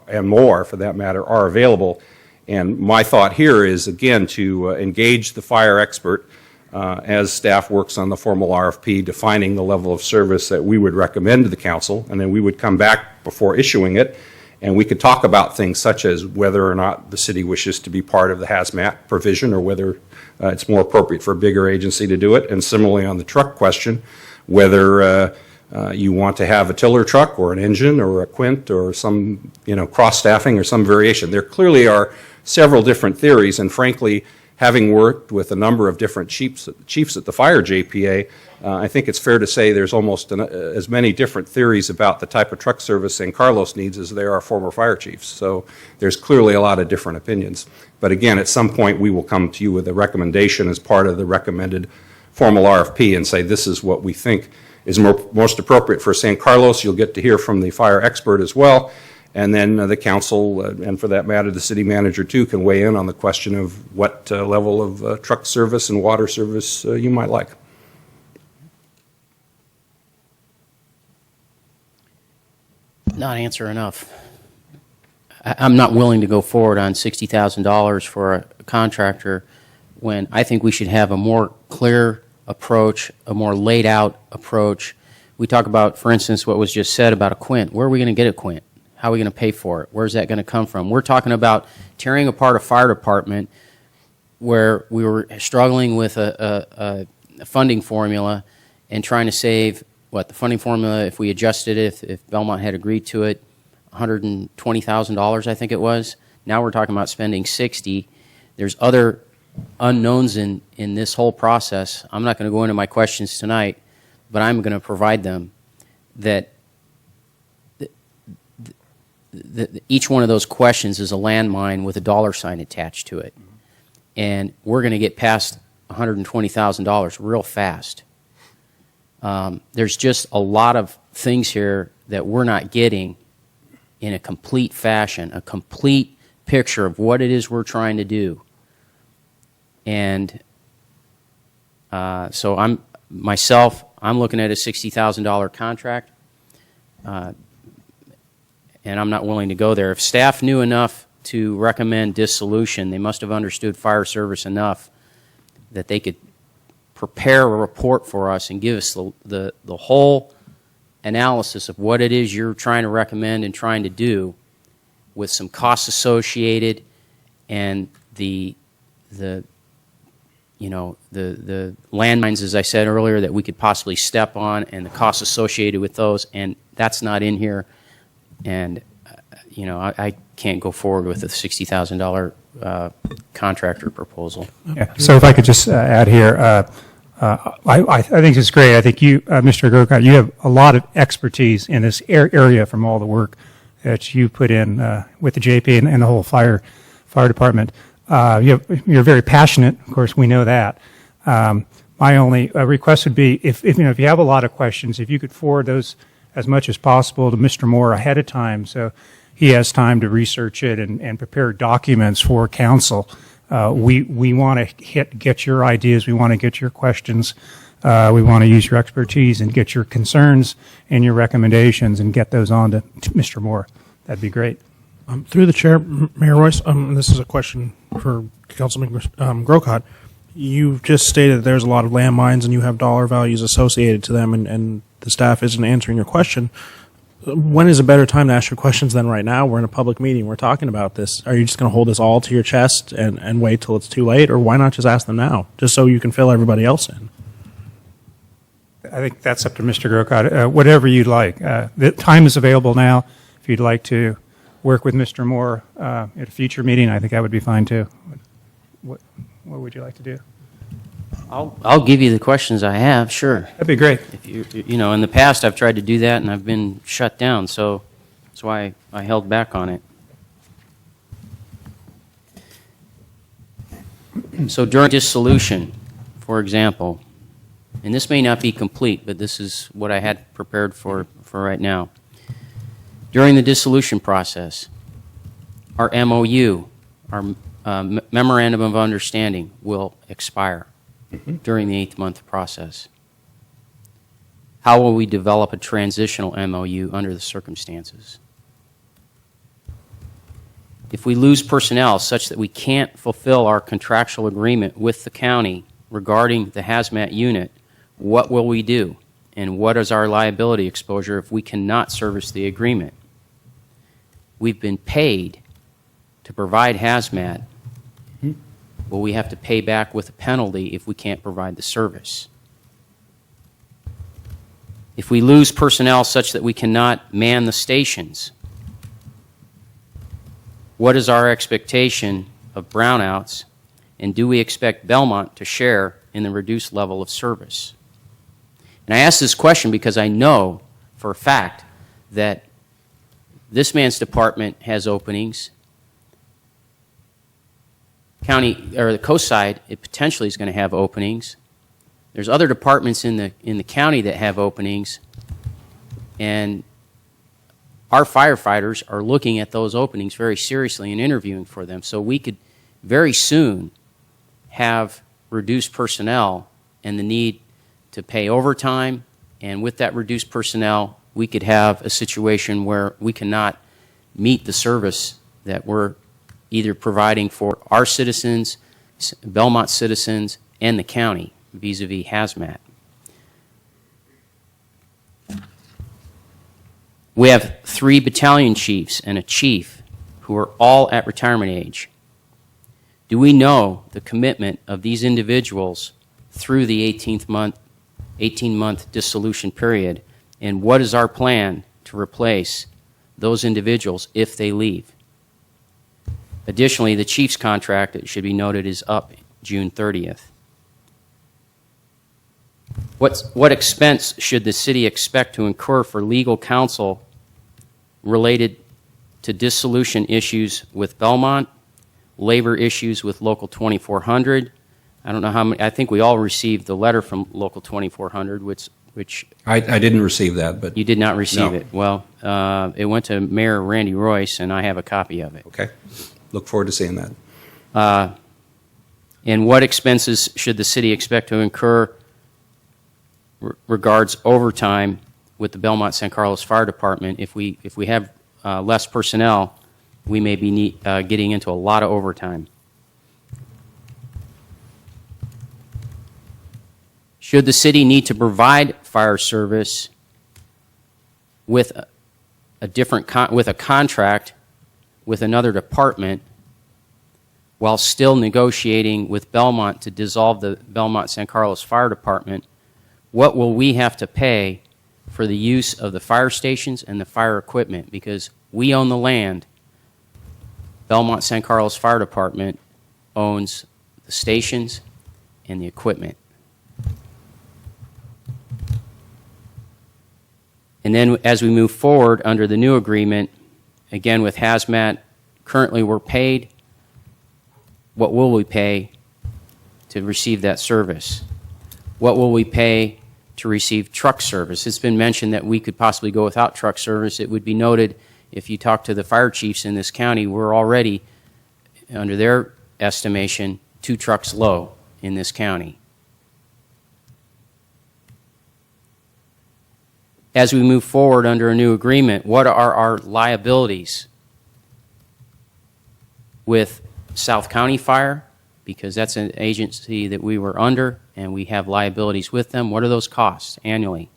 and more for that matter, are available. And my thought here is, again, to engage the fire expert as staff works on the formal RFP, defining the level of service that we would recommend to the council, and then we would come back before issuing it, and we could talk about things such as whether or not the city wishes to be part of the hazmat provision, or whether it's more appropriate for a bigger agency to do it, and similarly on the truck question, whether you want to have a tiller truck or an engine or a quint or some cross-staffing or some variation. There clearly are several different theories, and frankly, having worked with a number of different chiefs at the Fire JPA, I think it's fair to say there's almost as many different theories about the type of truck service San Carlos needs as there are former fire chiefs. So there's clearly a lot of different opinions. But again, at some point we will come to you with a recommendation as part of the recommended formal RFP and say this is what we think is most appropriate for San Carlos. You'll get to hear from the fire expert as well. And then the council, and for that matter, the city manager too, can weigh in on the question of what level of truck service and water service you might like. not answer enough. I'm not willing to go forward on $60,000 for a contractor when I think we should have a more clear approach, a more laid out approach. We talk about, for instance, what was just said about a quint. Where are we going to get a quint? How are we going to pay for it? Where's that going to come from? We're talking about tearing apart a fire department where we were struggling with a funding formula and trying to save, the funding formula, if we adjusted it, if Belmont had agreed to it, $120,000, I think it was. Now we're talking about spending $60,000. There's other unknowns in this whole process. I'm not going to go into my questions tonight, but I'm going to provide them that each one of those questions is a landmine with a dollar sign attached to it. And we're going to get past $120,000 real fast. There's just a lot of things here that we're not getting in a complete fashion, a complete picture of what it is we're trying to do. And so I'm looking at a $60,000 contract, and I'm not willing to go there. If staff knew enough to recommend dissolution, they must have understood fire service enough that they could prepare a report for us and give us the whole analysis of what it is you're trying to recommend and trying to do, with some costs associated and the landmines, as I said earlier, that we could possibly step on, and the costs associated with those, and that's not in here. And I can't go forward with a $60,000 contractor proposal. Yeah. So if I could just add here, I think it's great. I think you, Mr. Grocott, you have a lot of expertise in this area from all the work that you put in with the JP and the whole fire department. You're very passionate. Of course, we know that. My only request would be if you have a lot of questions, if you could forward those as much as possible to Mr. Moore ahead of time, so he has time to research it and prepare documents for council. We want to get your ideas. We want to get your questions. We want to use your expertise and get your concerns and your recommendations and get those on to Mr. Moore. That'd be great. Through the chair, Mayor Royce, this is a question for Councilman Grocott. You just stated that there's a lot of landmines and you have dollar values associated to them, and the staff isn't answering your question. When is a better time to ask your questions than right now? We're in a public meeting. We're talking about this. Are you just going to hold this all to your chest and wait till it's too late? Or why not just ask them now, just so you can fill everybody else in? I think that's up to Mr. Grocott. Whatever you'd like. The time is available now. If you'd like to work with Mr. Moore at a future meeting, I think that would be fine too. What would you like to do? I'll give you the questions I have, sure. That'd be great. If in the past I've tried to do that and I've been shut down, so that's why I held back on it. So during dissolution, for example, and this may not be complete, but this is what I had prepared for right now. During the dissolution process, our MOU, our Memorandum of Understanding, will expire during the 8th month process. How will we develop a transitional MOU under the circumstances? If we lose personnel such that we can't fulfill our contractual agreement with the county regarding the hazmat unit, what will we do? And what is our liability exposure if we cannot service the agreement? We've been paid to provide hazmat. Will we have to pay back with a penalty if we can't provide the service? If we lose personnel such that we cannot man the stations, what is our expectation of brownouts, and do we expect Belmont to share in the reduced level of service? And I ask this question because I know for a fact that this man's department has openings. County or the coast side, it potentially is going to have openings. There's other departments in the county that have openings, and our firefighters are looking at those openings very seriously and interviewing for them. So we could very soon have reduced personnel and the need to pay overtime, and with that reduced personnel, we could have a situation where we cannot meet the service that we're either providing for our citizens, Belmont citizens, and the county vis-a-vis hazmat. We have 3 battalion chiefs and a chief who are all at retirement age. Do we know the commitment of these individuals through the 18-month dissolution period, and what is our plan to replace those individuals if they leave? Additionally, the chief's contract, it should be noted, is up June 30th. What expense should the city expect to incur for legal counsel related to dissolution issues with Belmont, labor issues with Local 2400? I don't know how many, I think we all received the letter from Local 2400, which I didn't receive that, but. you did not receive No. it. Well, it went to Mayor Randy Royce, and I have a copy of it. Okay. Look forward to seeing that. And what expenses should the city expect to incur regards overtime with the Belmont San Carlos Fire Department? If we have less personnel, we may be getting into a lot of overtime. Should the city need to provide fire service with a different with a contract with another department while still negotiating with Belmont to dissolve the Belmont San Carlos Fire Department, what will we have to pay for the use of the fire stations and the fire equipment? Because we own the land. Belmont San Carlos Fire Department owns the stations and the equipment. And then as we move forward under the new agreement, again with hazmat, currently we're paid. What will we pay to receive that service? What will we pay to receive truck service? It's been mentioned that we could possibly go without truck service. It would be noted, if you talk to the fire chiefs in this county, we're already, under their estimation, 2 trucks low in this county. As we move forward under a new agreement, what are our liabilities with South County Fire? Because that's an agency that we were under, and we have liabilities with them. What are those costs annually?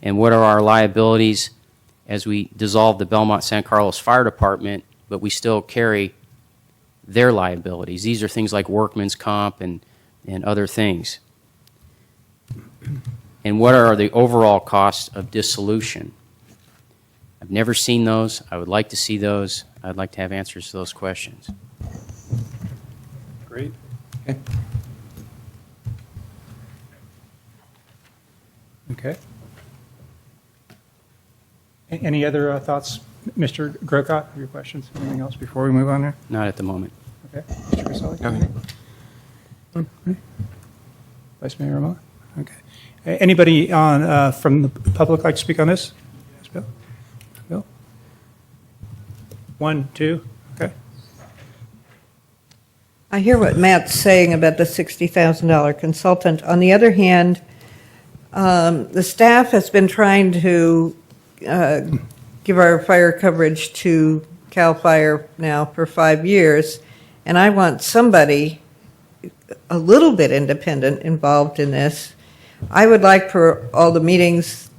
And what are our liabilities as we dissolve the Belmont San Carlos Fire Department, but we still carry their liabilities? These are things like workman's comp and other things. And what are the overall costs of dissolution? I've never seen those. I would like to see those. I'd like to have answers to those questions. Great. Okay. Okay. Any other thoughts, Mr. Grocott, your questions? Anything else before we move on there? Not at the moment. Okay. Mr. Casali? Okay. Vice Mayor Ramon? Okay. Anybody on from the public like to speak on this? Yes, Bill? Bill? 1, 2, okay. I hear what Matt's saying about the $60,000 consultant. On the other hand, the staff has been trying to give our fire coverage to CAL FIRE now for 5 years, and I want somebody a little bit independent involved in this. I would like for all the meetings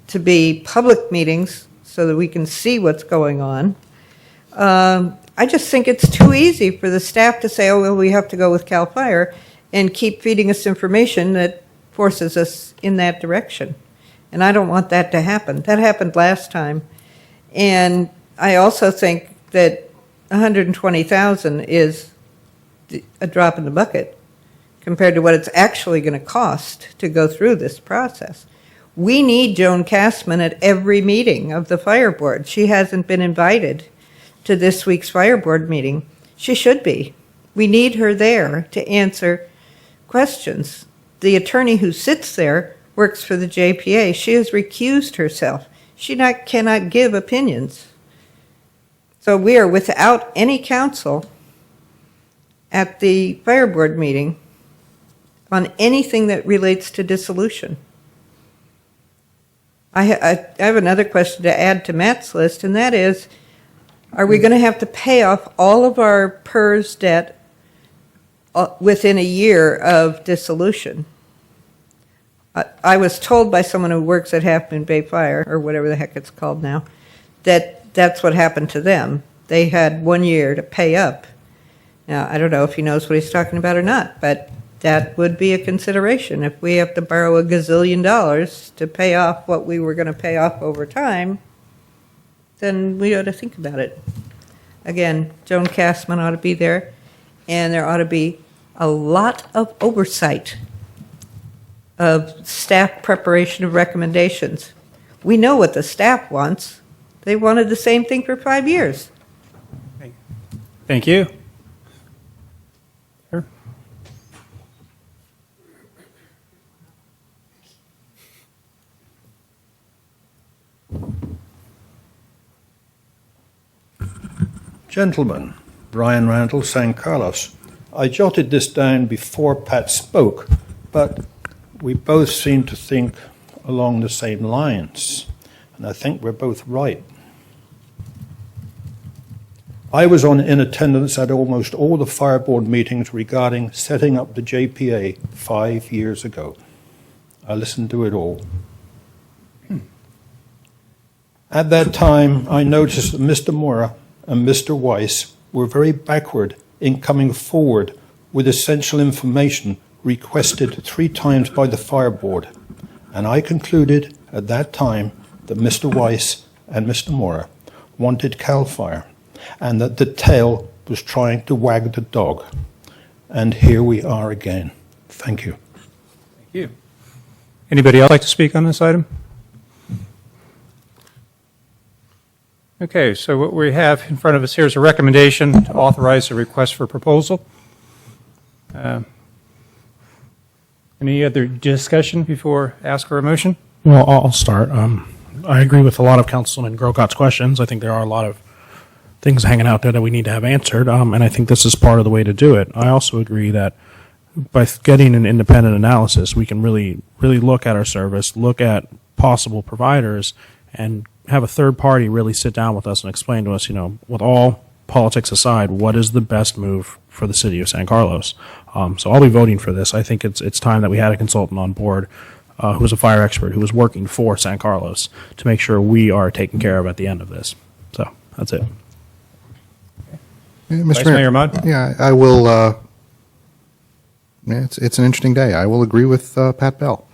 to be public meetings so that we can see what's going on. I just think it's too easy for the staff to say, oh, well, we have to go with CAL FIRE and keep feeding us information that forces us in that direction. And I don't want that to happen. That happened last time. And I also think that $120,000 is a drop in the bucket compared to what it's actually going to cost to go through this process. We need Joan Castman at every meeting of the fire board. She hasn't been invited to this week's fire board meeting. She should be. We need her there to answer questions. The attorney who sits there works for the JPA. She has recused herself. She cannot give opinions. So we are without any counsel at the fire board meeting on anything that relates to dissolution. I have another question to add to Matt's list, and that is, are we going to have to pay off all of our PERS debt within a year of dissolution? I was told by someone who works at Half Moon Bay Fire, or whatever the heck it's called now, that that's what happened to them. They had 1 year to pay up. Now, I don't know if he knows what he's talking about or not, but that would be a consideration. If we have to borrow $1 gazillion to pay off what we were going to pay off over time, then we ought to think about it. Again, Joan Castman ought to be there, and there ought to be a lot of oversight of staff preparation of recommendations. We know what the staff wants. They wanted the same thing for 5 years. Thank you. Sure. Gentlemen, Brian Randall, San Carlos. I jotted this down before Pat spoke, but we both seem to think along the same lines, and I think we're both right. I was in attendance at almost all the fire board meetings regarding setting up the JPA 5 years ago. I listened to it all. At that time, I noticed that Mr. Mora and Mr. Weiss were very backward in coming forward with essential information requested 3 times by the fire board, and I concluded at that time that Mr. Weiss and Mr. Mora wanted CAL FIRE, and that the tail was trying to wag the dog. And here we are again. Thank you. Thank you. Anybody else like to speak on this item? Okay, so what we have in front of us here is a recommendation to authorize a request for proposal. Any other discussion before I ask for a motion? Well, I'll start. I agree with a lot of Councilman Grocot's questions. I think there are a lot of things hanging out there that we need to have answered, and I think this is part of the way to do it. I also agree that by getting an independent analysis, we can really look at our service, look at possible providers, and have a third party really sit down with us and explain to us, with all politics aside, what is the best move for the city of San Carlos. So I'll be voting for this. I think it's time that we had a consultant on board who was a fire expert, who was working for San Carlos to make sure we are taken care of at the end of this. So that's it. Yeah, Vice Mayor Mudd? Yeah, I will. It's an interesting day. I will agree with Pat Bell.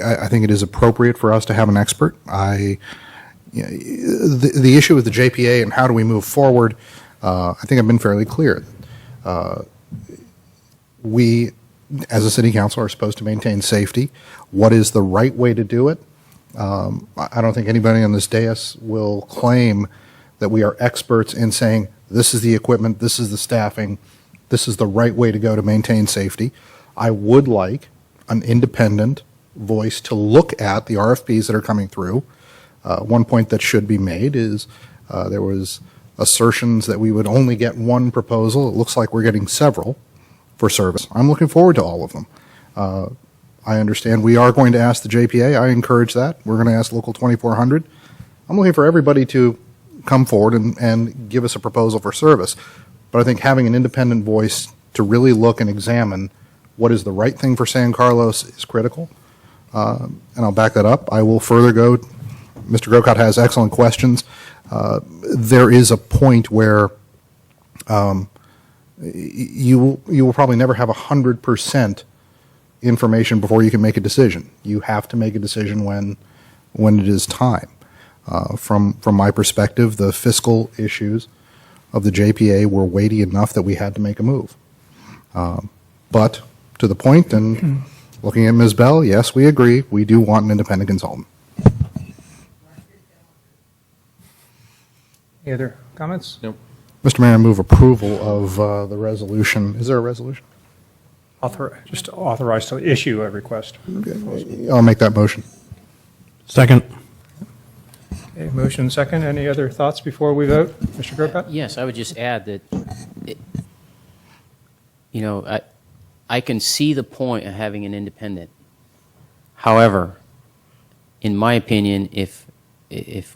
I think it is appropriate for us to have an expert. The issue with the JPA and how do we move forward, I think I've been fairly clear. We, as a city council, are supposed to maintain safety. What is the right way to do it? I don't think anybody on this dais will claim that we are experts in saying this is the equipment, this is the staffing, this is the right way to go to maintain safety. I would like an independent voice to look at the RFPs that are coming through. One point that should be made is there was assertions that we would only get one proposal. It looks like we're getting several for service. I'm looking forward to all of them. I understand we are going to ask the JPA. I encourage that. We're going to ask Local 2400. I'm looking for everybody to come forward and give us a proposal for service. But I think having an independent voice to really look and examine what is the right thing for San Carlos is critical. And I'll back that up. I will further go. Mr. Grocott has excellent questions. There is a point where you will probably never have 100% information before you can make a decision. You have to make a decision when it is time. From my perspective, the fiscal issues of the JPA were weighty enough that we had to make a move. But to the point, and looking at Ms. Bell, yes, we agree. We do want an independent consultant. Any other comments? No. Mr. Mayor, I move approval of the resolution. Is there a resolution? Just authorize to issue a request. I'll make that motion. Second. Okay, motion second. Any other thoughts before we vote? Mr. Grocott? Yes, I would just add that, I can see the point of having an independent. However, in my opinion, if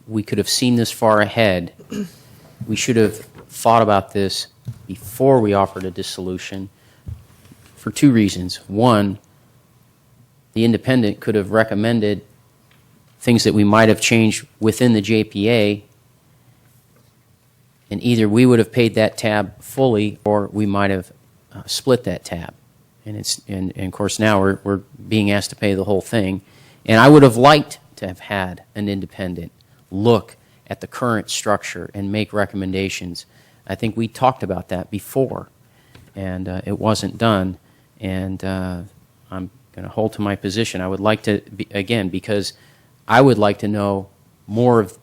we could have seen this far ahead, we should have thought about this before we offered a dissolution for two reasons. One, the independent could have recommended things that we might have changed within the JPA, and either we would have paid that tab fully or we might have split that tab. And of course now we're being asked to pay the whole thing. And I would have liked to have had an independent look at the current structure and make recommendations. I think we talked about that before, and it wasn't done. And I'm going to hold to my position. I would like to, again, because I would like to know more of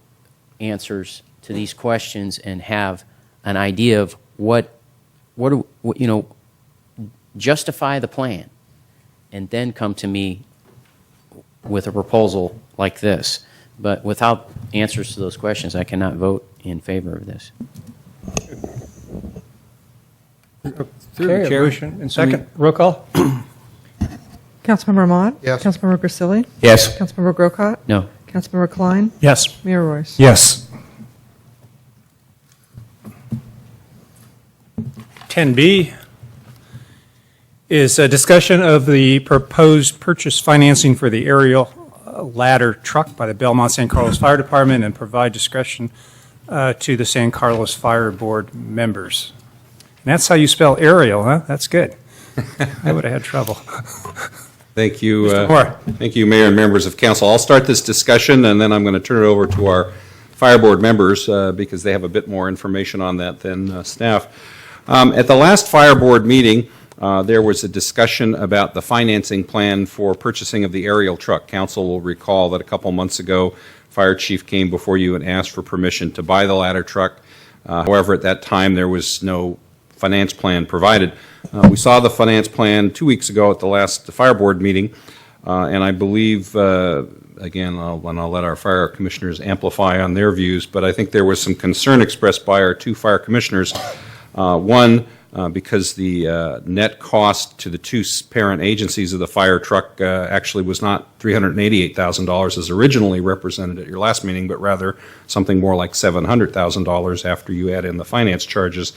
answers to these questions and have an idea of what justify the plan, and then come to me with a proposal like this. But without answers to those questions, I cannot vote in favor of this. Okay, motion and second. Roll call? Councilmember Ahmad? Yes. Councilmember Grisilli? Yes. Councilmember Grocott? No. Councilmember Klein? Yes. Mayor Royce? Yes. 10B is a discussion of the proposed purchase financing for the aerial ladder truck by the Belmont San Carlos Fire Department and provide discretion to the San Carlos Fire Board members. And that's how you spell aerial, huh? That's good. I would have had trouble. Thank you. Mr. Moore. Thank you, Mayor and members of council. I'll start this discussion, and then I'm going to turn it over to our Fire Board members because they have a bit more information on that than staff. At the last Fire Board meeting, there was a discussion about the financing plan for purchasing of the aerial truck. Council will recall that a couple months ago, Fire Chief came before you and asked for permission to buy the ladder truck. However, at that time, there was no finance plan provided. We saw the finance plan 2 weeks ago at the last Fire Board meeting, and I believe, again, I'll let our fire commissioners amplify on their views, but I think there was some concern expressed by our two fire commissioners. One, because the net cost to the two parent agencies of the fire truck actually was not $388,000 as originally represented at your last meeting, but rather something more like $700,000 after you add in the finance charges.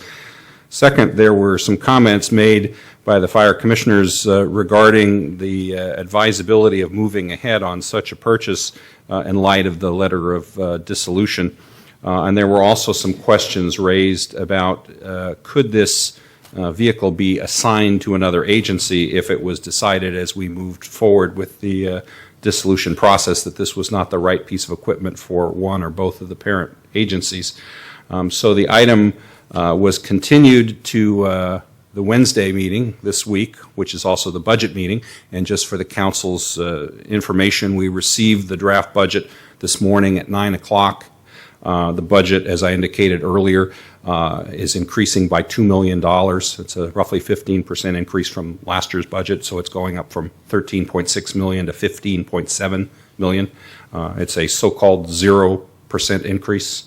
Second, there were some comments made by the fire commissioners regarding the advisability of moving ahead on such a purchase in light of the letter of dissolution. And there were also some questions raised about could this vehicle be assigned to another agency if it was decided as we moved forward with the dissolution process that this was not the right piece of equipment for one or both of the parent agencies. So the item was continued to the Wednesday meeting this week, which is also the budget meeting. And just for the council's information, we received the draft budget this morning at 9 o'clock. The budget, as I indicated earlier, is increasing by $2 million. It's a roughly 15% increase from last year's budget, so it's going up from $13.6 million to $15.7 million. It's a so-called 0% increase.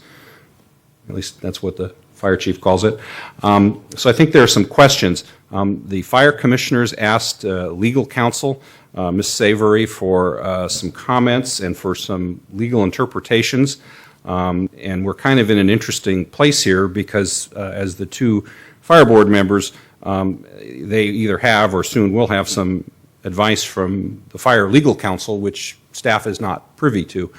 At least that's what the fire chief calls it. So I think there are some questions. The fire commissioners asked legal counsel, Ms. Savory, for some comments and for some legal interpretations. And we're kind of in an interesting place here because as the two fire board members, they either have or soon will have some advice from the fire legal counsel, which staff is not privy to.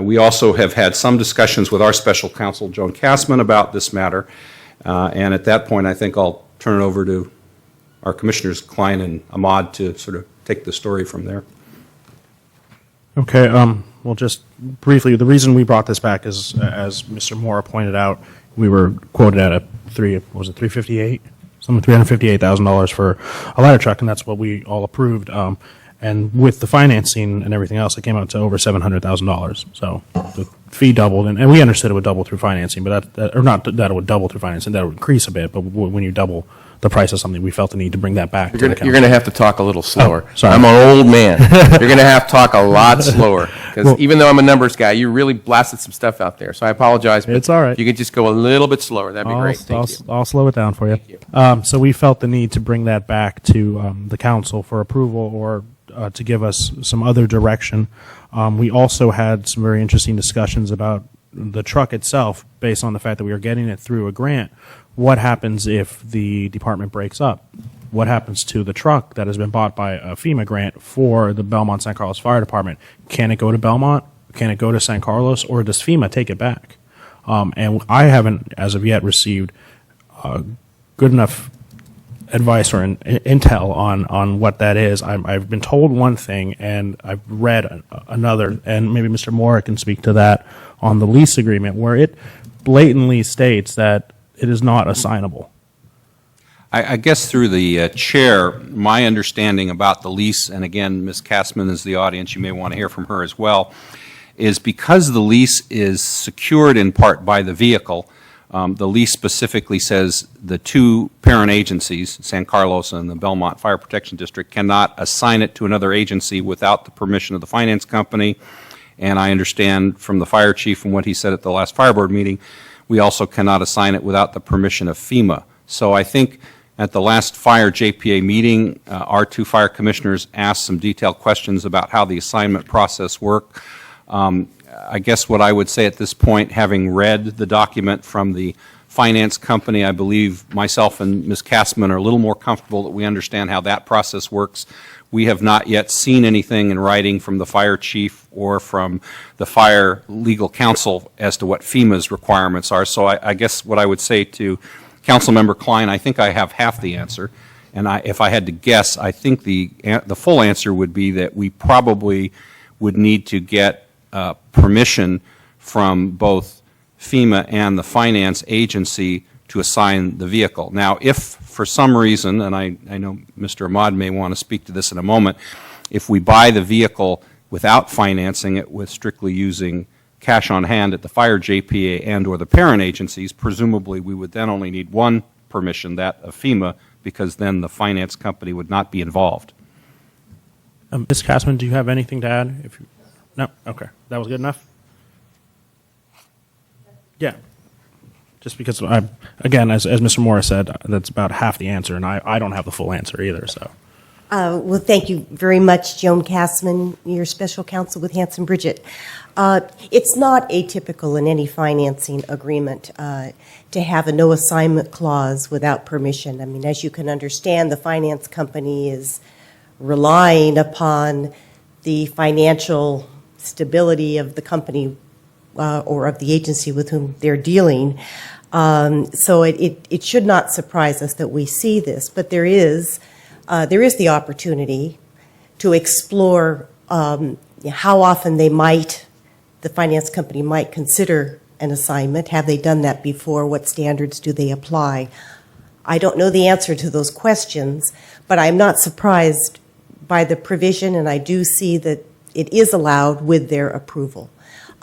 We also have had some discussions with our special counsel, Joan Kassman, about this matter. And at that point, I think I'll turn it over to our commissioners, Klein and Ahmad, to sort of take the story from there. Okay, well, just briefly, the reason we brought this back is, as Mr. Moore pointed out, we were quoted at $358,000 for a ladder truck, and that's what we all approved. And with the financing and everything else, it came out to over $700,000. So the fee doubled, and we understood it would double through financing, but or not that it would double through financing, that would increase a bit. But when you double the price of something, we felt the need to bring that back. You're going to have to talk a little slower. sorry. I'm an old man. You're going to have to talk a lot slower because even though I'm a numbers guy, you really blasted some stuff out there. So I apologize. But it's all right. If you could just go a little bit slower, that'd be great. Thank you. I'll slow it down for you. So we felt the need to bring that back to the council for approval or to give us some other direction. We also had some very interesting discussions about the truck itself, based on the fact that we are getting it through a grant. What happens if the department breaks up? What happens to the truck that has been bought by a FEMA grant for the Belmont San Carlos Fire Department? Can it go to Belmont? Can it go to San Carlos? Or does FEMA take it back? And I haven't, as of yet, received good enough advice or intel on what that is. I've been told one thing, and I've read another, and maybe Mr. Moore can speak to that on the lease agreement, where it blatantly states that it is not assignable. I guess through the chair, my understanding about the lease, and again, Ms. Kassman is the audience, you may want to hear from her as well, is because the lease is secured in part by the vehicle. The lease specifically says the two parent agencies, San Carlos and the Belmont Fire Protection District, cannot assign it to another agency without the permission of the finance company. And I understand from the fire chief and what he said at the last fire board meeting, we also cannot assign it without the permission of FEMA. So I think at the last fire JPA meeting, our two fire commissioners asked some detailed questions about how the assignment process worked. I guess what I would say at this point, having read the document from the finance company, I believe myself and Ms. Kassman are a little more comfortable that we understand how that process works. We have not yet seen anything in writing from the fire chief or from the fire legal counsel as to what FEMA's requirements are. So I guess what I would say to Councilmember Klein, I think I have half the answer. And if I had to guess, I think the full answer would be that we probably would need to get permission from both FEMA and the finance agency to assign the vehicle. Now, if for some reason, and I know Mr. Ahmad may want to speak to this in a moment, if we buy the vehicle without financing it, with strictly using cash on hand at the fire JPA and or the parent agencies, presumably we would then only need one permission, that of FEMA, because then the finance company would not be involved. Ms. Kassman, do you have anything to add? No? Okay. That was good enough? Yeah. Just because, again, as Mr. Morris said, that's about half the answer, and I don't have the full answer either. So, well, thank you very much, Joan Kassman, your special counsel with Hanson Bridget. It's not atypical in any financing agreement to have a no assignment clause without permission. I mean, as you can understand, the finance company is relying upon the financial stability of the company or of the agency with whom they're dealing. So it should not surprise us that we see this, but there is the opportunity to explore how often the finance company might consider an assignment. Have they done that before? What standards do they apply? I don't know the answer to those questions, but I'm not surprised by the provision, and I do see that it is allowed with their approval.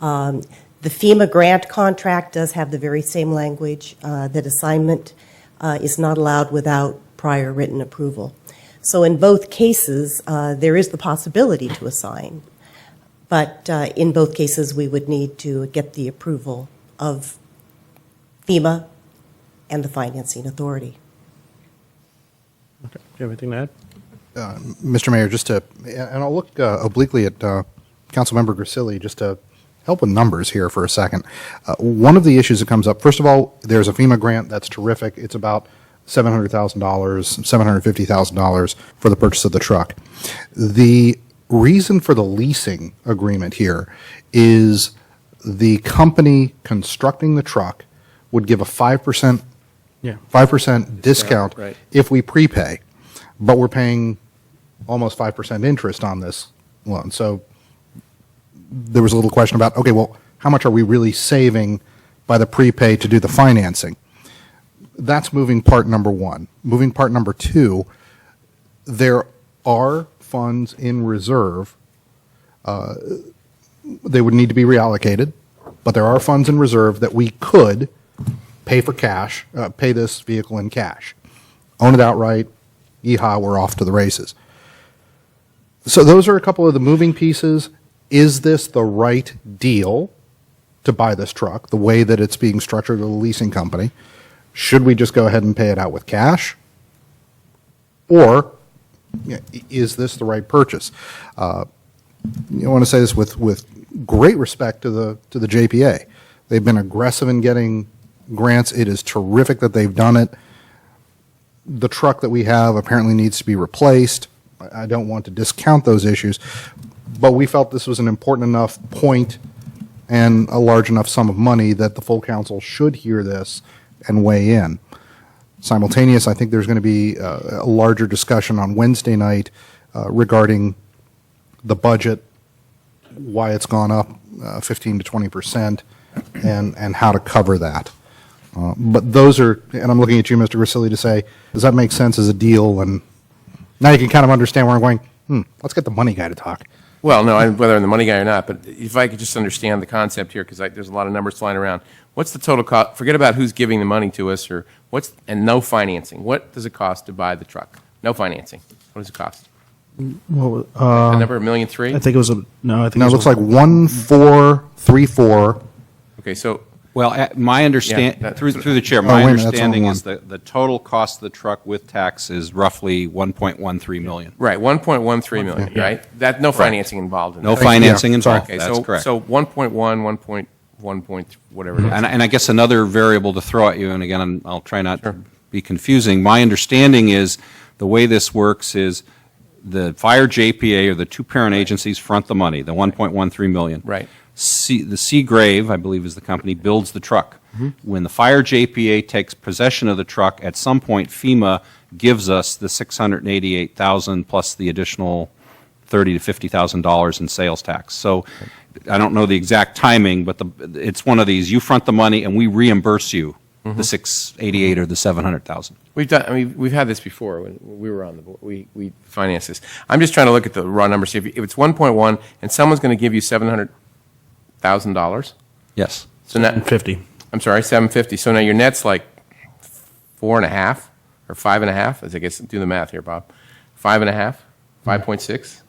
The FEMA grant contract does have the very same language, that assignment is not allowed without prior written approval. So in both cases, there is the possibility to assign, but in both cases, we would need to get the approval of FEMA and the financing authority. okay. Do you have anything to add? Mr. Mayor, and I'll look obliquely at Councilmember Grisilli just to help with numbers here for a second. One of the issues that comes up, first of all, there's a FEMA grant that's terrific. It's about $700,000, $750,000 for the purchase of the truck. The reason for the leasing agreement here is the company constructing the truck would give a 5% discount right. if we prepay, but we're paying almost 5% interest on this loan. So there was a little question about, okay, well, how much are we really saving by the prepay to do the financing? That's moving part number one. Moving part number two, there are funds in reserve. They would need to be reallocated, but there are funds in reserve that we could pay for cash, pay this vehicle in cash. Own it outright, yeehaw, we're off to the races. So those are a couple of the moving pieces. Is this the right deal to buy this truck, the way that it's being structured with a leasing company? Should we just go ahead and pay it out with cash? Or is this the right purchase? I want to say this with great respect to the JPA. They've been aggressive in getting grants. It is terrific that they've done it. The truck that we have apparently needs to be replaced. I don't want to discount those issues, but we felt this was an important enough point and a large enough sum of money that the full council should hear this and weigh in. Simultaneous, I think there's going to be a larger discussion on Wednesday night regarding the budget, why it's gone up 15 to 20%, and how to cover that. But those are, and I'm looking at you, Mr. Grisilli, to say, does that make sense as a deal? And now you can kind of understand where I'm going, let's get the money guy to talk. Well, no, whether I'm the money guy or not, but if I could just understand the concept here, because there's a lot of numbers flying around. What's the total cost? Forget about who's giving the money to us, and no financing. What does it cost to buy the truck? No financing. What does it cost? Well, A number, $1.3 million? I think it was no. I think No, it looks like 1434. Okay, so Well, my understand, Yeah, through the chair, Oh, my wait a minute, that's understanding only is that the total cost of the truck with tax is roughly 1.13 million. right, 1.13 million, right? That no financing involved in that. No financing Yeah, sorry. involved, Okay, that's correct. So 1.1, 1.1 point, whatever it is. And I guess another variable to throw at you, and again, I'll try not to be confusing. My understanding is the way this works is the fire JPA or the two parent agencies front the money, the 1.13 million. Right. The Seagrave, I believe is the company, builds the truck. When the fire JPA takes possession of the truck, at some point FEMA gives us the $688,000 plus the additional $30,000 to $50,000 in sales tax. So I don't know the exact timing, but it's one of these, you front the money and we reimburse you the $688,000 or the $700,000. We've had this before when we were on the board. We financed this. I'm just trying to look at the raw numbers. If it's 1.1 and someone's going to give you $700,000, Yes. so now, 50. I'm sorry, 750. So now your net's like 4.5 or 5.5. As I guess, do the math here, Bob. 5.5, 5.6.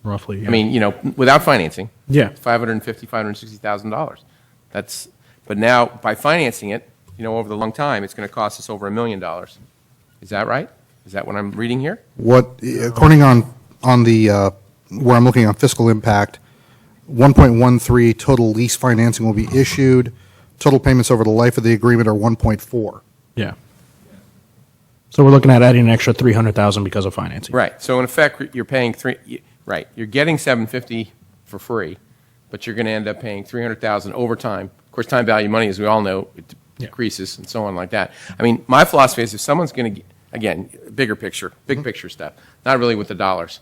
Roughly. Yeah. I mean, without financing, Yeah. $550,000, $560,000. But now by financing it, over the long time, it's going to cost us over $1 million. Is that right? Is that what I'm reading here? According on the, where I'm looking on fiscal impact, 1.13 total lease financing will be issued. Total payments over the life of the agreement are 1.4. Yeah. So we're looking at adding an extra $300,000 because of financing. Right. So in effect, you're paying right. You're getting $750 for free, but you're going to end up paying $300,000 over time. Of course, time value money, as we all know, it decreases and so on like that. I mean, my philosophy is if someone's going to, again, big picture stuff, not really with the dollars.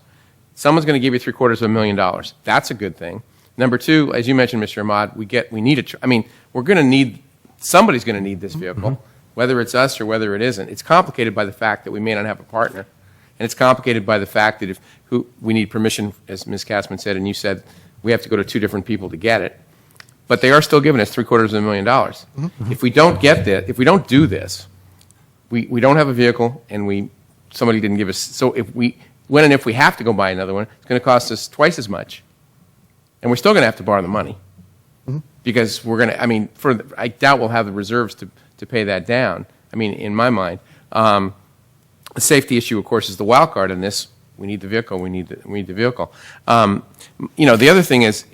Someone's going to give you $750,000. That's a good thing. Number two, as you mentioned, Mr. Ahmad, we need we're going to need, somebody's going to need this vehicle, whether it's us or whether it isn't. It's complicated by the fact that we may not have a partner. And it's complicated by the fact that we need permission, as Ms. Kassman said, and you said, we have to go to two different people to get it. But they are still giving us $750,000. If we don't get that, if we don't do this, we don't have a vehicle and somebody didn't give us, so if we have to go buy another one, it's going to cost us twice as much. And we're still going to have to borrow the money. Because we're going to, I doubt we'll have the reserves to pay that down. In my mind. The safety issue, of course, is the wild card in this. We need the vehicle. We need the vehicle. The other thing is,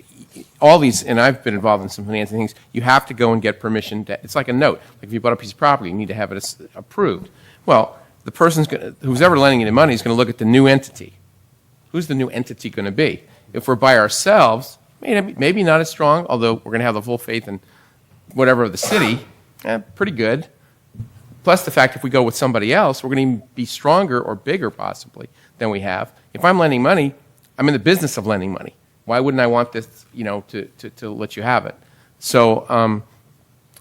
all these, and I've been involved in some financing things, you have to go and get permission. It's like a note. Like if you bought a piece of property, you need to have it approved. Well, the who's ever lending you the money is going to look at the new entity. Who's the new entity going to be? If we're by ourselves, maybe not as strong, although we're going to have the full faith in whatever of the city, pretty good. Plus the fact if we go with somebody else, we're going to be stronger or bigger possibly than we have. If I'm lending money, I'm in the business of lending money. Why wouldn't I want this, to let you have it? So,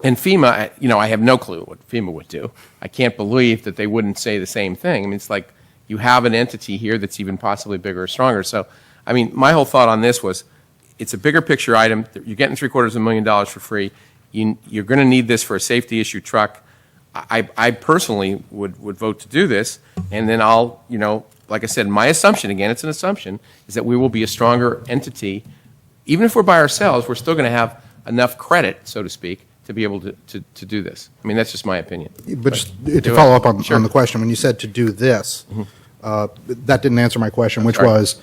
and FEMA, I have no clue what FEMA would do. I can't believe that they wouldn't say the same thing. It's like you have an entity here that's even possibly bigger or stronger. So, my whole thought on this was it's a bigger picture item. You're getting $750,000 for free. You're going to need this for a safety issue truck. I personally would vote to do this, and then I'll, like I said, my assumption, again, it's an assumption, is that we will be a stronger entity. Even if we're by ourselves, we're still going to have enough credit, so to speak, to be able to do this. That's just my opinion. But just to follow up on the question, when you said to do this, That didn't answer my question, which Sorry. was,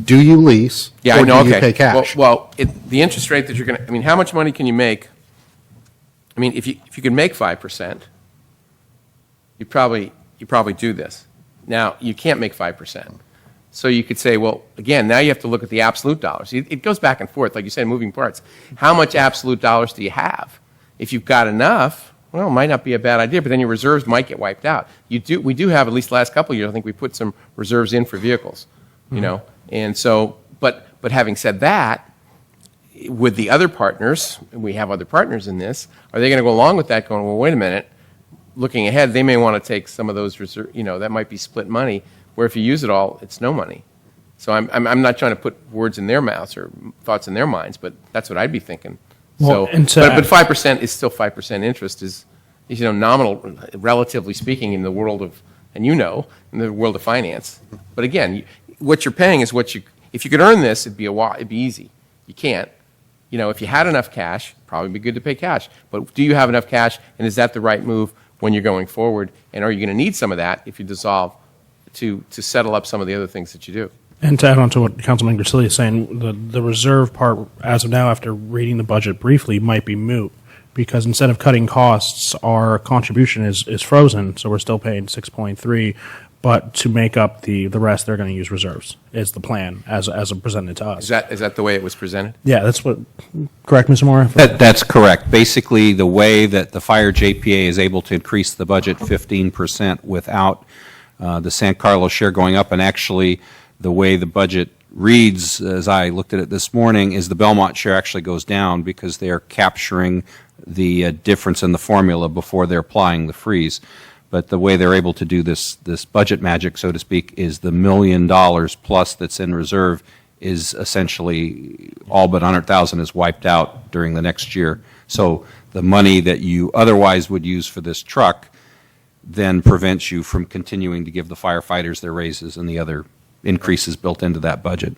do you lease Yeah, or I know, do you okay. pay cash? Well, the interest rate that you're going to, I mean, how much money can you make? I mean, if you can make 5%, you probably do this. Now, you can't make 5%. So you could say, well, again, now you have to look at the absolute dollars. It goes back and forth, like you said, moving parts. How much absolute dollars do you have? If you've got enough, well, it might not be a bad idea, but then your reserves might get wiped out. We do have, at least the last couple of years, I think we put some reserves in for vehicles, you know? And so, but having said that, with the other partners, and we have other partners in this, are they going to go along with that going, well, wait a minute, looking ahead, they may want to take some of those reserves, you know, that might be split money, where if you use it all, it's no money. So I'm not trying to put words in their mouths or thoughts in their minds, but that's what I'd be thinking. Well, So, and so- but 5% is still 5% interest is, you know, nominal, relatively speaking, in the world of, and you know, in the world of finance. But again, what you're paying is what you, if you could earn this, it'd be easy. You can't. You know, if you had enough cash, probably be good to pay cash. But do you have enough cash, and is that the right move when you're going forward? And are you going to need some of that if you dissolve to settle up some of the other things that you do? And to add on to what Councilman Grisilli is saying, the reserve part, as of now, after reading the budget briefly, might be moot, because instead of cutting costs, our contribution is frozen, so we're still paying 6.3, but to make up the rest, they're going to use reserves, is the plan, as presented to us. Is that the way it was presented? Yeah, that's what, correct, Mr. Moore? That's correct. Basically, the way that the fire JPA is able to increase the budget 15% without the San Carlos share going up, and actually the way the budget reads, as I looked at it this morning, is the Belmont share actually goes down because they're capturing the difference in the formula before they're applying the freeze. But the way they're able to do this budget magic, so to speak, is the $1 million plus that's in reserve is essentially all but 100,000 is wiped out during the next year. So the money that you otherwise would use for this truck then prevents you from continuing to give the firefighters their raises and the other increases built into that budget.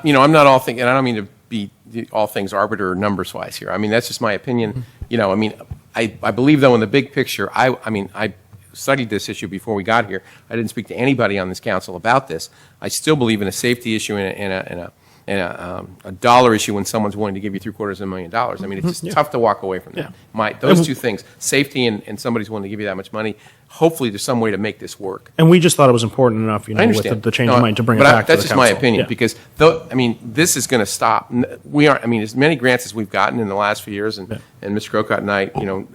You know, I'm not all thinking, and I don't mean to be all things arbiter numbers wise here. I mean, that's just my opinion. You know, I mean, I believe though in the big picture, I mean, I studied this issue before we got here. I didn't speak to anybody on this council about this. I still believe in a safety issue and a dollar issue when someone's willing to give you $750,000. I mean, it's just tough to walk away from that. Those two things, safety and somebody's willing to give you that much money, hopefully there's some way to make this work. And we just thought it was important enough, you I know, with understand. the change of mind to bring it But back to the that's council. just my opinion, Yeah. because though, I mean, this is going to stop. We aren't, I mean, as many grants as we've gotten in the last few years, and Mr. Grocott and I, you know,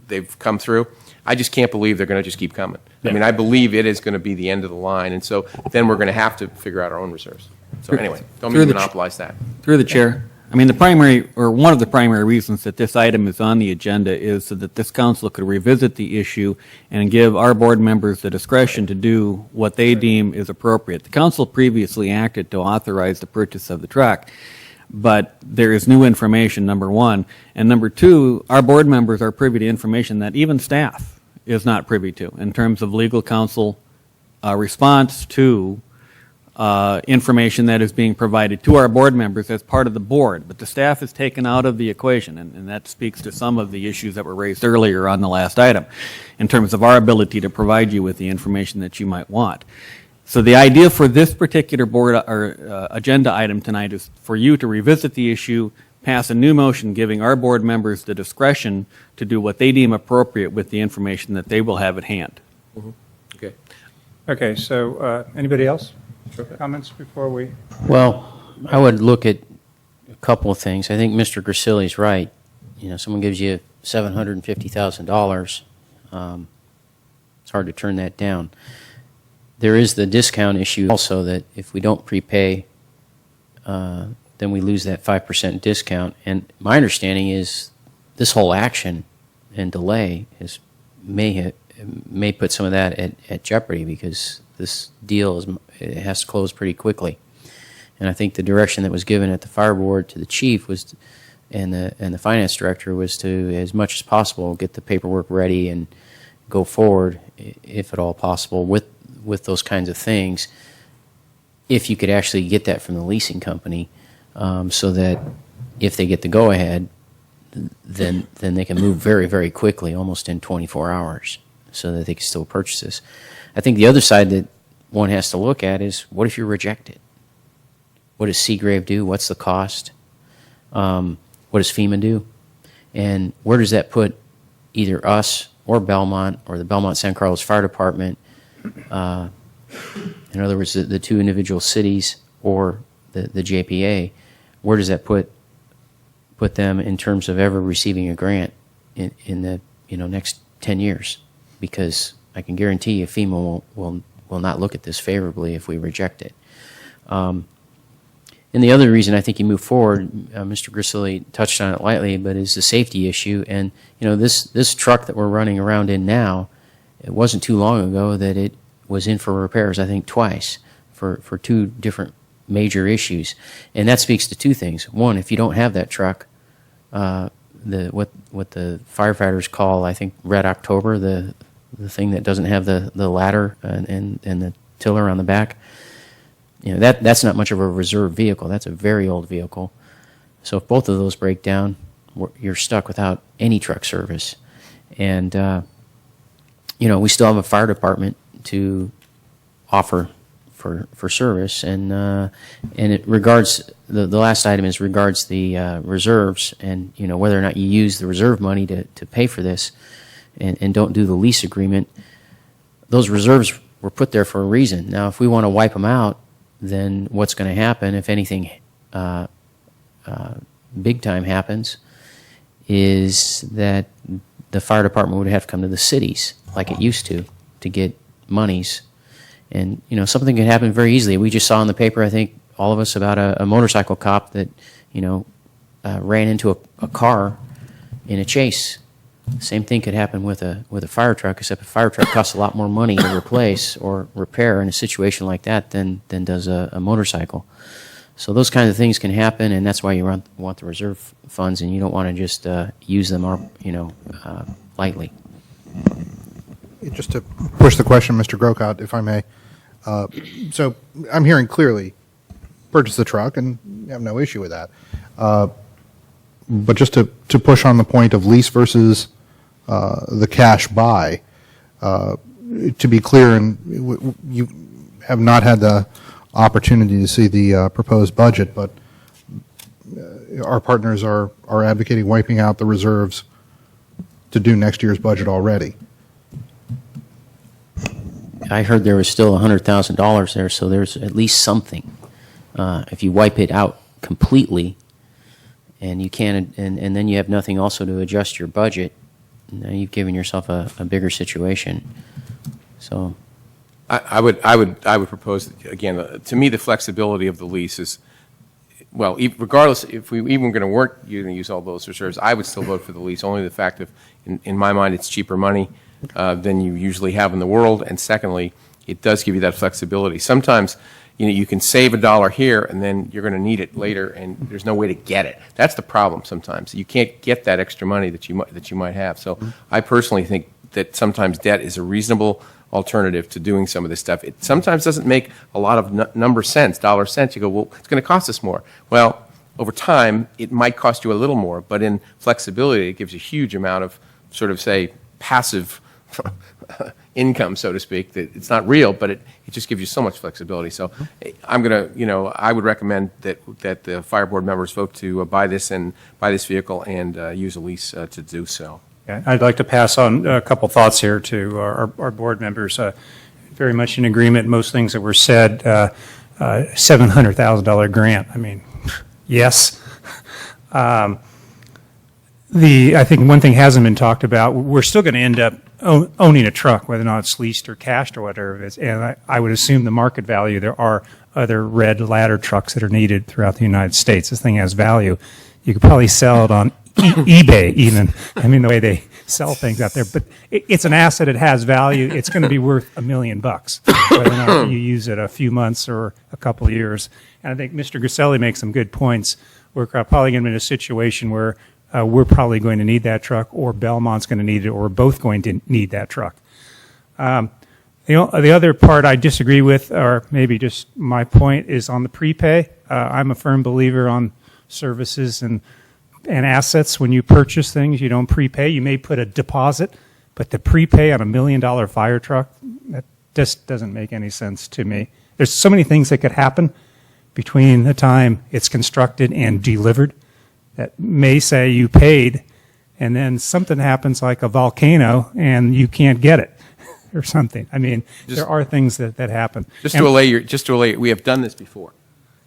they've come through. I just can't believe they're going to just keep coming. I mean, I believe it is going to be the end of the line, and so then we're going to have to figure out our own reserves. So anyway, don't mean to monopolize that. Through the chair, I mean, the primary, or one of the primary reasons that this item is on the agenda is so that this council could revisit the issue and give our board members the discretion to do what they deem is appropriate. The council previously acted to authorize the purchase of the truck, but there is new information, number one. And number two, our board members are privy to information that even staff is not privy to in terms of legal counsel response to information that is being provided to our board members as part of the board, but the staff is taken out of the equation, and that speaks to some of the issues that were raised earlier on the last item in terms of our ability to provide you with the information that you might want. So the idea for this particular board or agenda item tonight is for you to revisit the issue, pass a new motion giving our board members the discretion to do what they deem appropriate with the information that they will have at hand. Okay. Okay, so anybody else? Comments before we? Well, I would look at a couple of things. I think Mr. Grisilli's right. You know, someone gives you $750,000. It's hard to turn that down. There is the discount issue also, that if we don't prepay, then we lose that 5% discount. And my understanding is this whole action and delay may put some of that at jeopardy, because this deal it has to close pretty quickly. And I think the direction that was given at the fire board to the chief was, and the finance director, was to, as much as possible, get the paperwork ready and go forward, if at all possible, with those kinds of things, if you could actually get that from the leasing company, so that if they get the go-ahead, then they can move very, very quickly, almost in 24 hours, so that they can still purchase this. I think the other side that one has to look at is, what if you're rejected? What does Seagrave do? What's the cost? What does FEMA do? And where does that put either us or Belmont or the Belmont San Carlos Fire Department, in other words, the two individual cities or the JPA, where does that put them in terms of ever receiving a grant in the next 10 years? Because I can guarantee you FEMA will not look at this favorably if we reject it. And the other reason I think you move forward, Mr. Grisilli touched on it lightly, but is the safety issue. And this truck that we're running around in now, it wasn't too long ago that it was in for repairs, I think twice, for two different major issues. And that speaks to two things. One, if you don't have that truck, what the firefighters call, I think, Red October, the thing that doesn't have the ladder and the tiller on the back, that's not much of a reserve vehicle. That's a very old vehicle. So if both of those break down, you're stuck without any truck service. And we still have a fire department to offer for service, and it regards the last item is regards the reserves, and whether or not you use the reserve money to pay for this, and don't do the lease agreement. Those reserves were put there for a reason. Now, if we want to wipe them out, then what's going to happen, if anything big time happens, is that the fire department would have to come to the cities like it used to get monies. And, something could happen very easily. We just saw in the paper, I think, all of us, about a motorcycle cop that, ran into a car in a chase. Same thing could happen with a fire truck, except a fire truck costs a lot more money to replace or repair in a situation like that than does a motorcycle. So those kinds of things can happen, and that's why you want the reserve funds, and you don't want to just use them lightly. Just to push the question, Mr. Grocott, if I may. So I'm hearing clearly, purchase the truck, and you have no issue with that. But just to push on the point of lease versus the cash buy, to be clear, and you have not had the opportunity to see the proposed budget, but our partners are advocating wiping out the reserves to do next year's budget already. I heard there was still $100,000 there, so there's at least something. If you wipe it out completely, and you can, and then you have nothing also to adjust your budget, now you've given yourself a bigger situation. So, I would propose, again, to me, the flexibility of the lease is, well, regardless, if we even going to work, you're going to use all those reserves, I would still vote for the lease, only the fact of, in my mind, it's cheaper money than you usually have in the world, and secondly, it does give you that flexibility. Sometimes, you can save $1 here, and then you're going to need it later, and there's no way to get it. That's the problem sometimes. You can't get that extra money that you might have. So I personally think that sometimes debt is a reasonable alternative to doing some of this stuff. It sometimes doesn't make a lot of dollar cents. You go, well, it's going to cost us more. Well, over time, it might cost you a little more, but in flexibility, it gives a huge amount of sort of, say, passive income, so to speak, that it's not real, but it just gives you so much flexibility. So I'm going to, I would recommend that the fire board members vote to buy this vehicle and use a lease to do so. Yeah, I'd like to pass on a couple thoughts here to our board members. Very much in agreement, most things that were said. $700,000 grant, I mean, yes. I think one thing hasn't been talked about, we're still going to end up owning a truck, whether or not it's leased or cashed or whatever it is. And I would assume the market value, there are other red ladder trucks that are needed throughout the United States. This thing has value. You could probably sell it on eBay even. I mean, the way they sell things out there. But it's an asset. It has value. It's going to be worth $1 million, whether or not you use it a few months or a couple of years. And I think Mr. Grisilli makes some good points. We're probably going to be in a situation where we're probably going to need that truck, or Belmont's going to need it, or we're both going to need that truck. The other part I disagree with, or maybe just my point, is on the prepay. I'm a firm believer on services and assets. When you purchase things, you don't prepay. You may put a deposit, but the prepay on $1 million fire truck, just doesn't make any sense to me. There's so many things that could happen between the time it's constructed and delivered that may say you paid, and then something happens like a volcano and you can't get it or something. I mean, there are things that happen. Just to allay, we have done this before.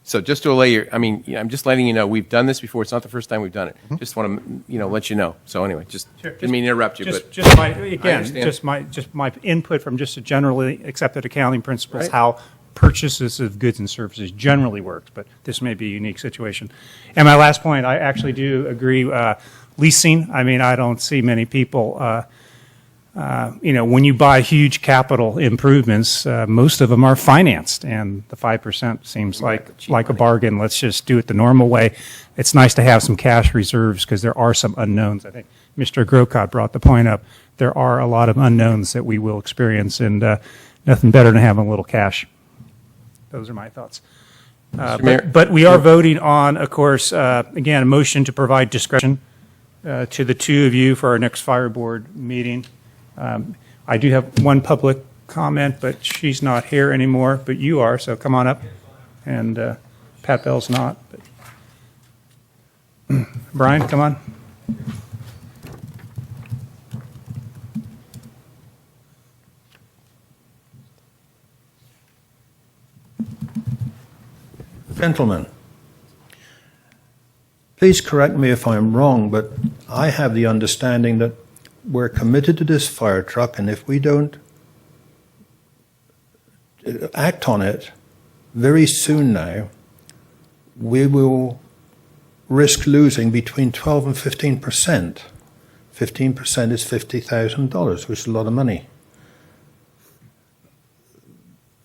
So just to allay I'm just letting you know, we've done this before. It's not the first time we've done it. Just want to, let you know. So anyway, didn't mean to interrupt you, but Just my, I again, understand. just my input from just a generally accepted accounting principles, Right. how purchases of goods and services generally works, but this may be a unique situation. And my last point, I actually do agree, leasing, I mean, I don't see many people, when you buy huge capital improvements, most of them are financed, and the 5% seems like a bargain. Let's just do it the normal way. It's nice to have some cash reserves because there are some unknowns. I think Mr. Grocott brought the point up. There are a lot of unknowns that we will experience, and nothing better than having a little cash. Those are my thoughts. But we are voting on, of course, again, a motion to provide discretion to the two of you for our next fire board meeting. I do have one public comment, but she's not here anymore, but you are, so come on up. And Pat Bell's not. But Brian, come on. Gentlemen, please correct me if I'm wrong, but I have the understanding that we're committed to this fire truck, and if we don't act on it very soon now, we will risk losing between 12 and 15%. 15% is $50,000, which is a lot of money.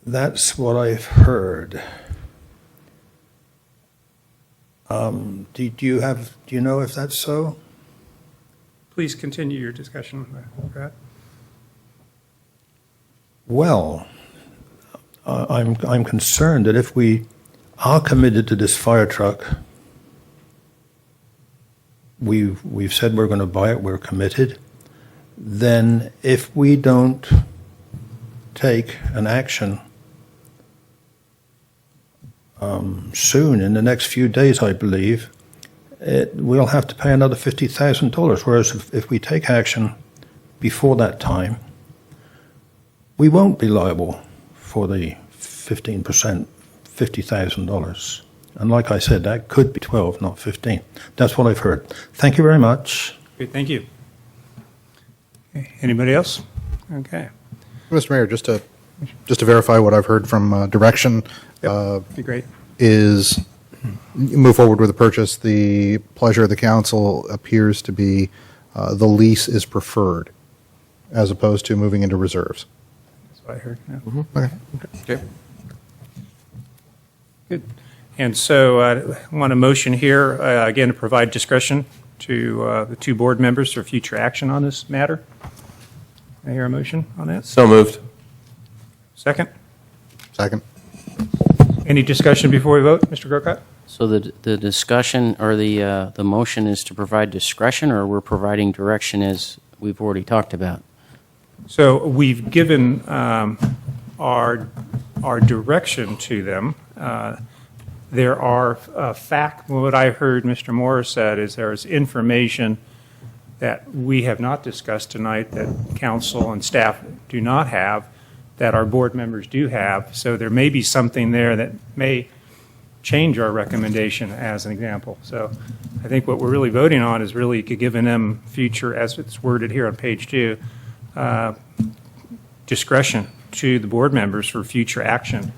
That's what I've heard. Do you know if that's so? Please continue your discussion, Brad. Well, I'm concerned that if we are committed to this fire truck, we've said we're going to buy it, we're committed, then if we don't take an action soon, in the next few days, I believe, we'll have to pay another $50,000, whereas if we take action before that time, we won't be liable for the 15%, $50,000. And like I said, that could be 12, not 15. That's what I've heard. Thank you very much. Great, thank you. Okay, anybody else? Okay. Mr. Mayor, just to verify what I've heard from direction, Be great. is move forward with the purchase. The pleasure of the council appears to be the lease is preferred as opposed to moving into reserves. That's what I heard. Yeah. Okay. Good. And so I want a motion here, again, to provide discretion to the two board members for future action on this matter. I hear a motion on that? So moved. Second? Second. Any discussion before we vote, Mr. Grocott? So the discussion or the motion is to provide discretion, or we're providing direction as we've already talked about? So we've given our direction to them. There are what I heard Mr. Morris said is there is information that we have not discussed tonight that council and staff do not have, that our board members do have. So there may be something there that may change our recommendation, as an example. So I think what we're really voting on is really giving them future, as it's worded here on page 2, discretion to the board members for future action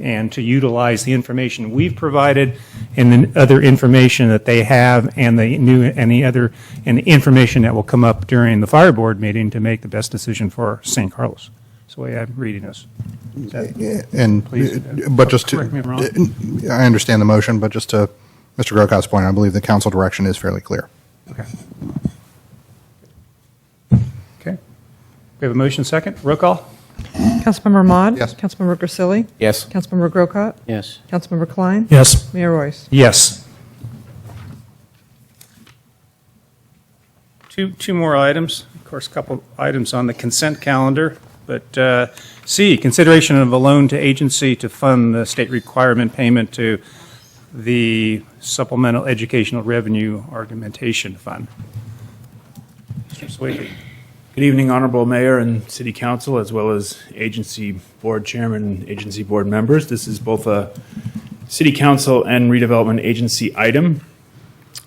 and to utilize the information we've provided and the other information that they have and the information that will come up during the fire board meeting to make the best decision for St. Carlos. That's the way I'm reading this. But just to, correct me if I'm wrong. I understand the motion, but just to Mr. Grocott's point, I believe the council direction is fairly clear. Okay. Okay. We have a motion second. Roll call. Councilmember Mod? Yes. Councilmember Grisilli? Yes. Councilmember Grocott? Yes. Councilmember Klein? Yes. Mayor Royce? Yes. Two more items. Of course, a couple items on the consent calendar. But C, consideration of a loan to agency to fund the state requirement payment to the Supplemental Educational Revenue Augmentation Fund. Mr. Sawicki. Good evening, Honorable Mayor and City Council, as well as Agency Board Chairman and Agency Board members. This is both a City Council and Redevelopment Agency item.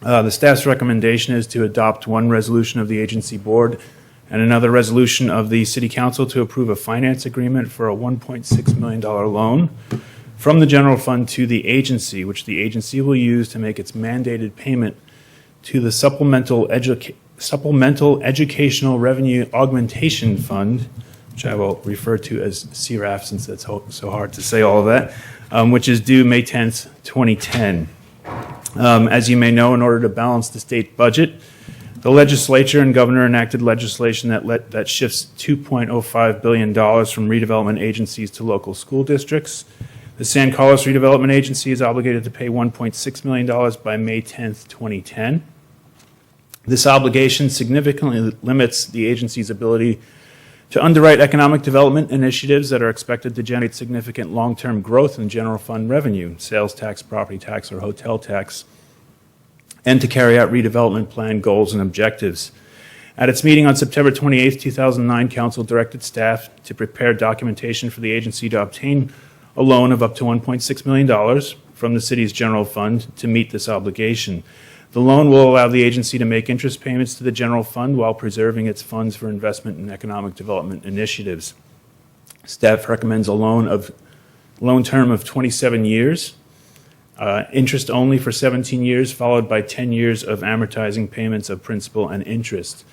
The staff's recommendation is to adopt one resolution of the Agency Board and another resolution of the City Council to approve a finance agreement for a $1.6 million loan from the general fund to the agency, which the agency will use to make its mandated payment to the Supplemental Educational Revenue Augmentation Fund, which I will refer to as CRAF since that's so hard to say all of that, which is due May 10th, 2010. As you may know, in order to balance the state budget, the legislature and governor enacted legislation that shifts $2.05 billion from redevelopment agencies to local school districts. The San Carlos Redevelopment Agency is obligated to pay $1.6 million by May 10th, 2010. This obligation significantly limits the agency's ability to underwrite economic development initiatives that are expected to generate significant long-term growth in general fund revenue, sales tax, property tax, or hotel tax, and to carry out redevelopment plan goals and objectives. At its meeting on September 28, 2009, Council directed staff to prepare documentation for the agency to obtain a loan of up to $1.6 million from the city's general fund to meet this obligation. The loan will allow the agency to make interest payments to the general fund while preserving its funds for investment in economic development initiatives. Staff recommends a loan term of 27 years, interest only for 17 years, followed by 10 years of amortizing payments of principal and interest.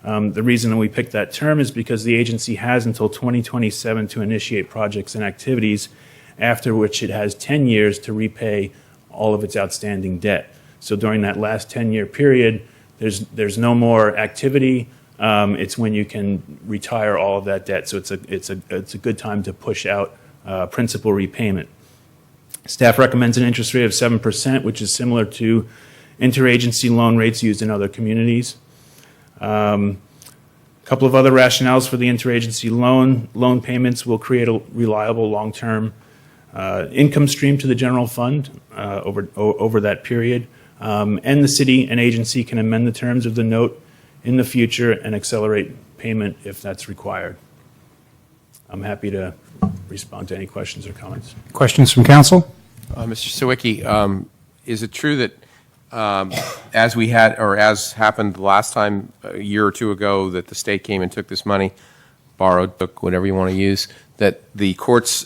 The reason that we picked that term is because the agency has until 2027 to initiate projects and activities, after which it has 10 years to repay all of its outstanding debt. So during that last 10-year period, there's no more activity. It's when you can retire all of that debt. So it's a good time to push out principal repayment. Staff recommends an interest rate of 7%, which is similar to interagency loan rates used in other communities. A couple of other rationales for the interagency loan payments will create a reliable long-term income stream to the general fund over that period. And the city and agency can amend the terms of the note in the future and accelerate payment if that's required. I'm happy to respond to any questions or comments. Questions from council? Mr. Sawicki, is it true that as happened the last time, a year or two ago, that the state came and took this money, borrowed, took, whatever you want to use, that the courts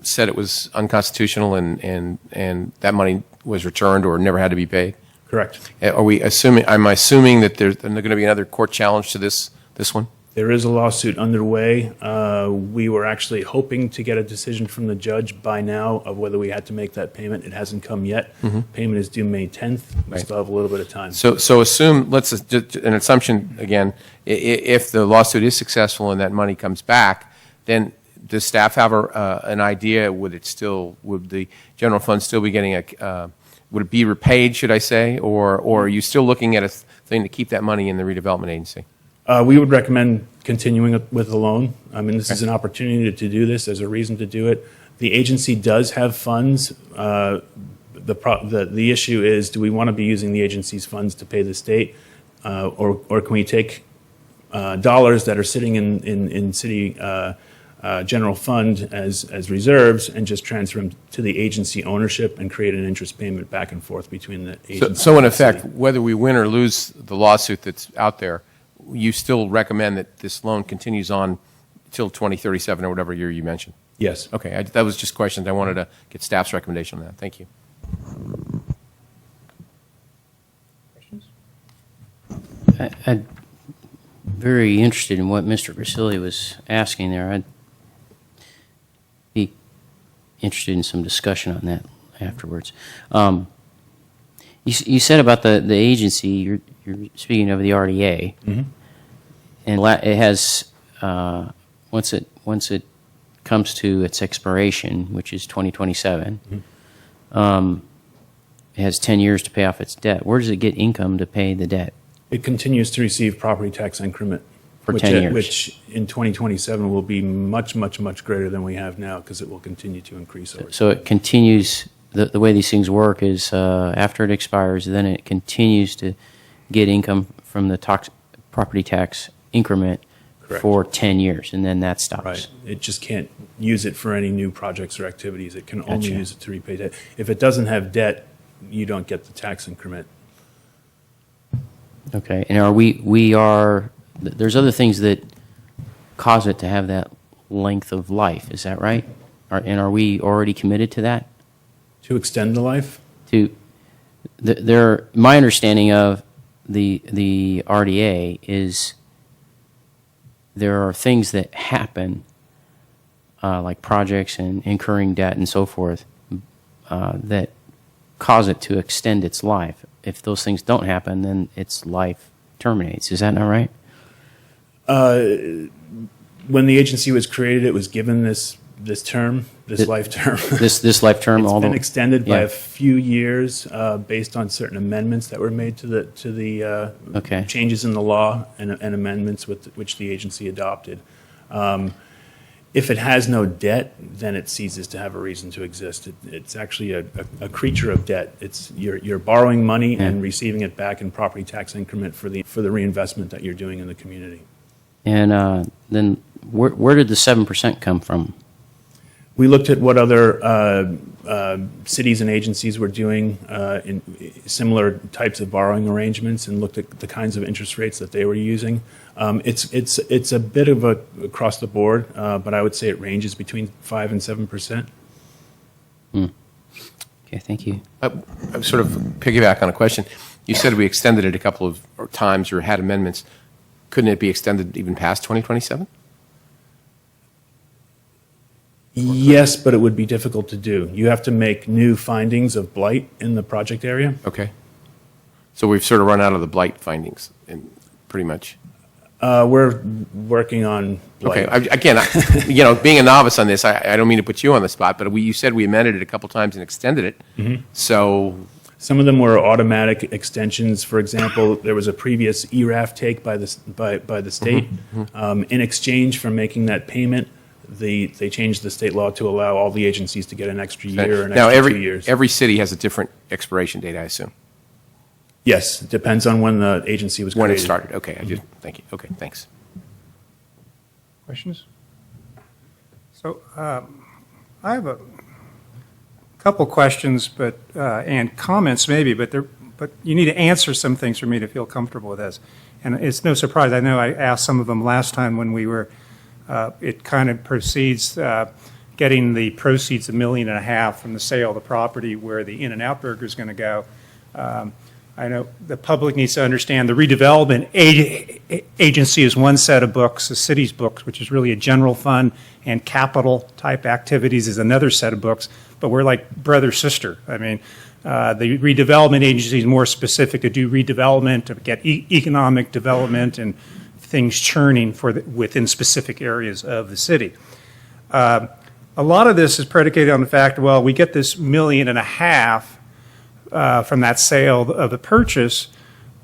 said it was unconstitutional and that money was returned or never had to be paid? Correct. Am I assuming that there's going to be another court challenge to this one? There is a lawsuit underway. We were actually hoping to get a decision from the judge by now of whether we had to make that payment. It hasn't come yet. Payment is due May 10th. We still have a little bit of time. So assume, an assumption again, if the lawsuit is successful and that money comes back, then does staff have an idea? Would the general fund still be getting would it be repaid, should I say, or are you still looking at a thing to keep that money in the redevelopment agency? We would recommend continuing with the loan. I mean, this is an opportunity to do this. There's a reason to do it. The agency does have funds. The issue is, do we want to be using the agency's funds to pay the state, or can we take dollars that are sitting in city general fund as reserves and just transfer them to the agency ownership and create an interest payment back and forth between the agency. So in effect, whether we win or lose the lawsuit that's out there, you still recommend that this loan continues on till 2037 or whatever year you mentioned? Yes. Okay, that was just questions. I wanted to get staff's recommendation on that. Thank you. I'm very interested in what Mr. Gracilli was asking there. I'd be interested in some discussion on that afterwards. You said about the agency, you're speaking of the RDA, and it has once it comes to its expiration, which is 2027, it has 10 years to pay off its debt. Where does it get income to pay the debt? It continues to receive property tax increment For which, 10 years. which in 2027 will be much, much, much greater than we have now because it will continue to increase over time. So it continues, the way these things work is after it expires, then it continues to get income from the property tax increment Correct. for 10 years, and then that stops. Right. It just can't use it for any new projects or activities. It can only Gotcha. use it to repay debt. If it doesn't have debt, you don't get the tax increment. Okay, and there's other things that cause it to have that length of life, is that right? And are we already committed to that? To extend the life? My understanding of the RDA is there are things that happen, like projects and incurring debt and so forth, that cause it to extend its life. If those things don't happen, then its life terminates. Is that not right? When the agency was created, it was given this term, life term. This life term. It's been extended by yeah. a few years based on certain amendments that were made to the Okay. changes in the law and amendments which the agency adopted. If it has no debt, then it ceases to have a reason to exist. It's actually a creature of debt. It's you're borrowing money and receiving it back in property tax increment for the reinvestment that you're doing in the community. And then where did the 7% come from? We looked at what other cities and agencies were doing in similar types of borrowing arrangements and looked at the kinds of interest rates that they were using. It's a bit of a across the board, but I would say it ranges between 5% and 7%. Okay, thank you. I'm sort of piggyback on a question. You said we extended it a couple of times or had amendments. Couldn't it be extended even past 2027? Yes, but it would be difficult to do. You have to make new findings of blight in the project area. Okay. So we've sort of run out of the blight findings, pretty much. We're working on blight. Okay. Again, being a novice on this, I don't mean to put you on the spot, but you said we amended it a couple times and extended it. Mhm. So some of them were automatic extensions. For example, there was a previous ERAF take by the state. In exchange for making that payment, they changed the state law to allow all the agencies to get an extra year and now extra 2 years. every city has a different expiration date, I assume. Yes, it depends on when the agency was created. When it started. Okay. Thank you. Okay. Thanks. Questions? So I have a couple questions, but and comments maybe, but you need to answer some things for me to feel comfortable with this. And it's no surprise. I know I asked some of them last time when we were. It kind of proceeds getting the proceeds $1.5 million from the sale of the property where the In-N-Out Burger is going to go. I know the public needs to understand the redevelopment agency is one set of books, the city's books, which is really a general fund, and capital type activities is another set of books, but we're like brother, sister. I mean, the redevelopment agency is more specific to do redevelopment, to get economic development and things churning within specific areas of the city. A lot of this is predicated on the fact, well, we get this $1.5 million from that sale of the purchase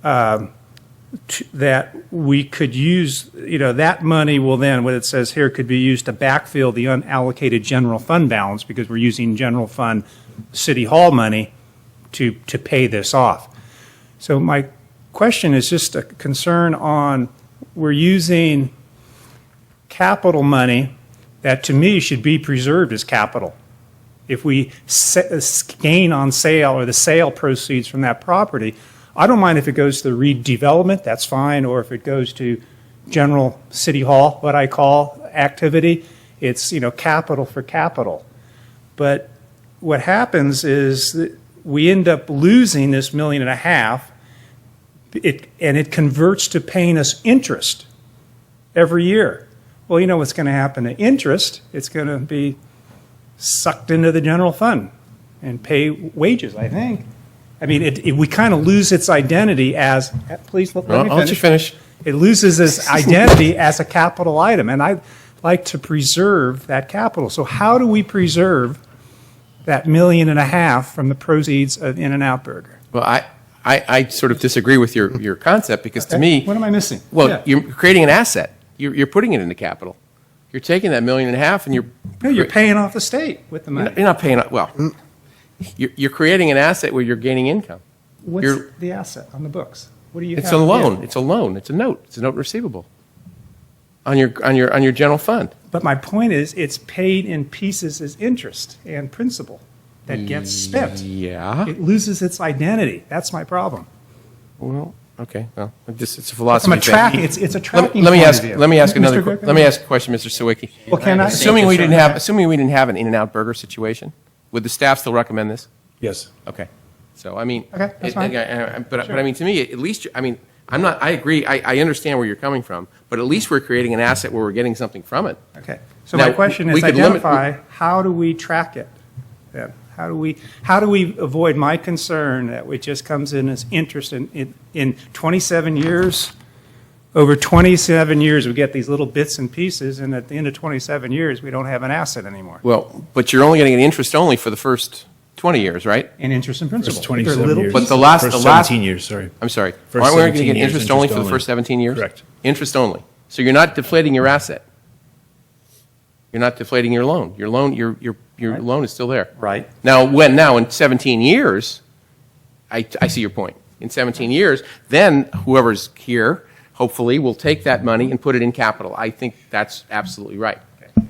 that we could use, that money will then, what it says here, could be used to backfill the unallocated general fund balance because we're using general fund city hall money to pay this off. So my question is just a concern on we're using capital money that to me should be preserved as capital. If we gain on sale or the sale proceeds from that property, I don't mind if it goes to the redevelopment, that's fine, or if it goes to general city hall, what I call activity, it's capital for capital. But what happens is that we end up losing this $1.5 million, and it converts to paying us interest every year. Well, you know what's going to happen to interest? It's going to be sucked into the general fund and pay wages, I think. I mean, we kind of lose its identity as, please let me finish. I'll let you finish. It loses its identity as a capital item, and I'd like to preserve that capital. So how do we preserve that $1.5 million from the proceeds of In-N-Out Burger? Well, I sort of disagree with your concept because to me, What am I missing? well, Yeah. you're creating an asset. You're putting it into capital. You're taking that $1.5 million and you're. No, you're paying off the state with the money. You're not paying, well, you're creating an asset where you're gaining income. What's You're- the asset on the books? What do you It's have? a loan. It's a loan. It's a note. It's a note receivable on your general fund. But my point is, it's paid in pieces as interest and principal that gets spent. Yeah. It loses its identity. That's my problem. Well, okay. Well, it's a philosophy. From a thing. track, it's a tracking Let me point ask. of view. Let me ask Mr. another. Griffin? Let me ask a question, Mr. Sawicki. Well, can I? Assuming we didn't have an In-N-Out Burger situation, would the staff still recommend this? Yes. Okay. So I mean, Okay, that's fine. but I mean, to me, at least I mean, I'm not. I agree. I understand where you're coming from, but at least we're creating an asset where we're getting something from it. Okay. So Now, my question we is could limit- identify, how do we track it? Then? How do we avoid my concern that it just comes in as interest in 27 years? Over 27 years, we get these little bits and pieces, and at the end of 27 years, we don't have an asset anymore. Well, but you're only getting an interest only for the first 20 years, right? And interest and principal. First 27 They're little years. But the First last 17 years, sorry. I'm sorry. First Aren't we going to 17 get years, interest only for the only. first 17 years? Correct. Interest only. So you're not deflating your asset. You're not deflating your loan. Your loan is still there. Right. Now, in 17 years, I see your point. In 17 years, then whoever's here, hopefully, will take that money and put it in capital. I think that's absolutely right.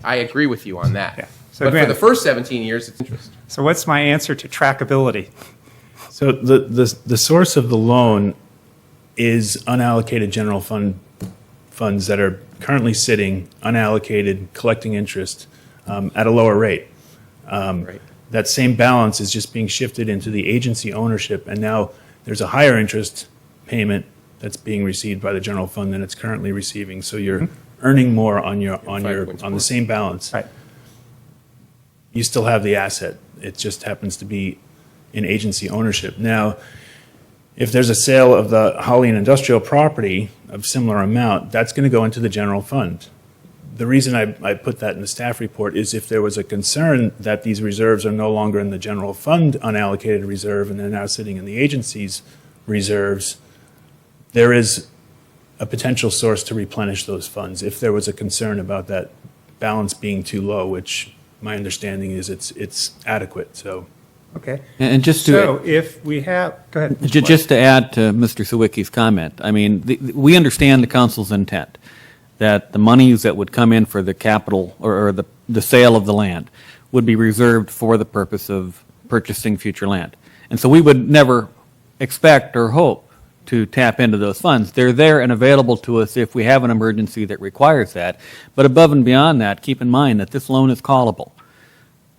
I agree with you on that. Yeah. So But for Grant- the first 17 years, it's interest. So what's my answer to trackability? So the source of the loan is unallocated general funds that are currently sitting unallocated, collecting interest at a lower rate. Right. That same balance is just being shifted into the agency ownership, and now there's a higher interest payment that's being received by the general fund than it's currently receiving. So you're earning more on the same balance. Right. You still have the asset. It just happens to be in agency ownership. Now, if there's a sale of the Holly and industrial property of similar amount, that's going to go into the general fund. The reason I put that in the staff report is if there was a concern that these reserves are no longer in the general fund unallocated reserve and they're now sitting in the agency's reserves, there is a potential source to replenish those funds if there was a concern about that balance being too low, which my understanding is it's adequate. So. Okay. And just to So if we have, go ahead. Mr. White. Just to add to Mr. Sawicki's comment, I mean, we understand the council's intent that the monies that would come in for the capital or the sale of the land would be reserved for the purpose of purchasing future land. And so we would never expect or hope to tap into those funds. They're there and available to us if we have an emergency that requires that. But above and beyond that, keep in mind that this loan is callable.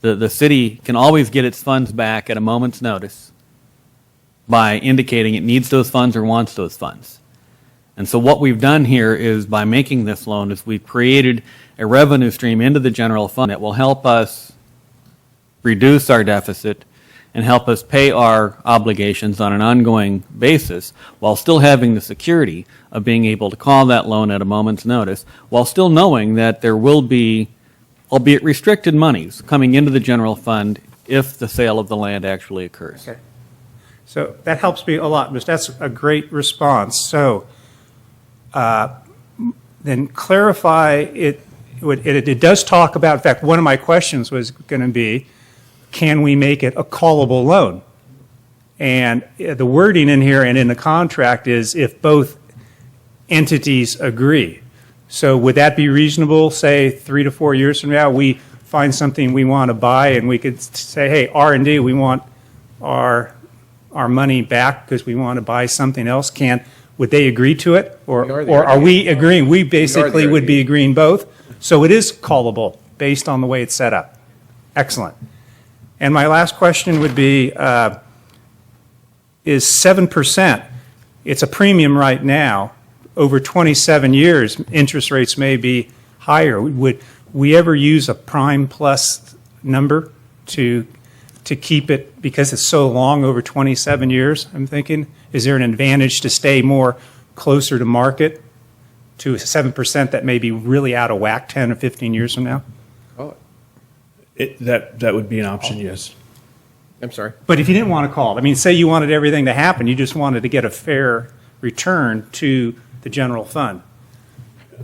The city can always get its funds back at a moment's notice by indicating it needs those funds or wants those funds. And so what we've done here is by making this loan is we've created a revenue stream into the general fund that will help us reduce our deficit and help us pay our obligations on an ongoing basis while still having the security of being able to call that loan at a moment's notice while still knowing that there will be, albeit restricted monies, coming into the general fund if the sale of the land actually occurs. Okay. So that helps me a lot, Mr. That's a great response. So then clarify it. It does talk about, in fact, one of my questions was going to be, can we make it a callable loan? And the wording in here and in the contract is if both entities agree. So would that be reasonable, say 3 to 4 years from now, we find something we want to buy and we could say, hey, R&D, we want our money back because we want to buy something else. Would they agree to it? Or are we agreeing? We basically would be agreeing both. So it is callable based on the way it's set up. Excellent. And my last question would be, is 7%, it's a premium right now, over 27 years, interest rates may be higher. Would we ever use a prime plus number to keep it, because it's so long, over 27 years, I'm thinking? Is there an advantage to stay more closer to market to 7% that may be really out of whack 10 or 15 years from now? That would be an option, yes. I'm sorry. But if you didn't want to call it, I mean, say you wanted everything to happen, you just wanted to get a fair return to the general fund.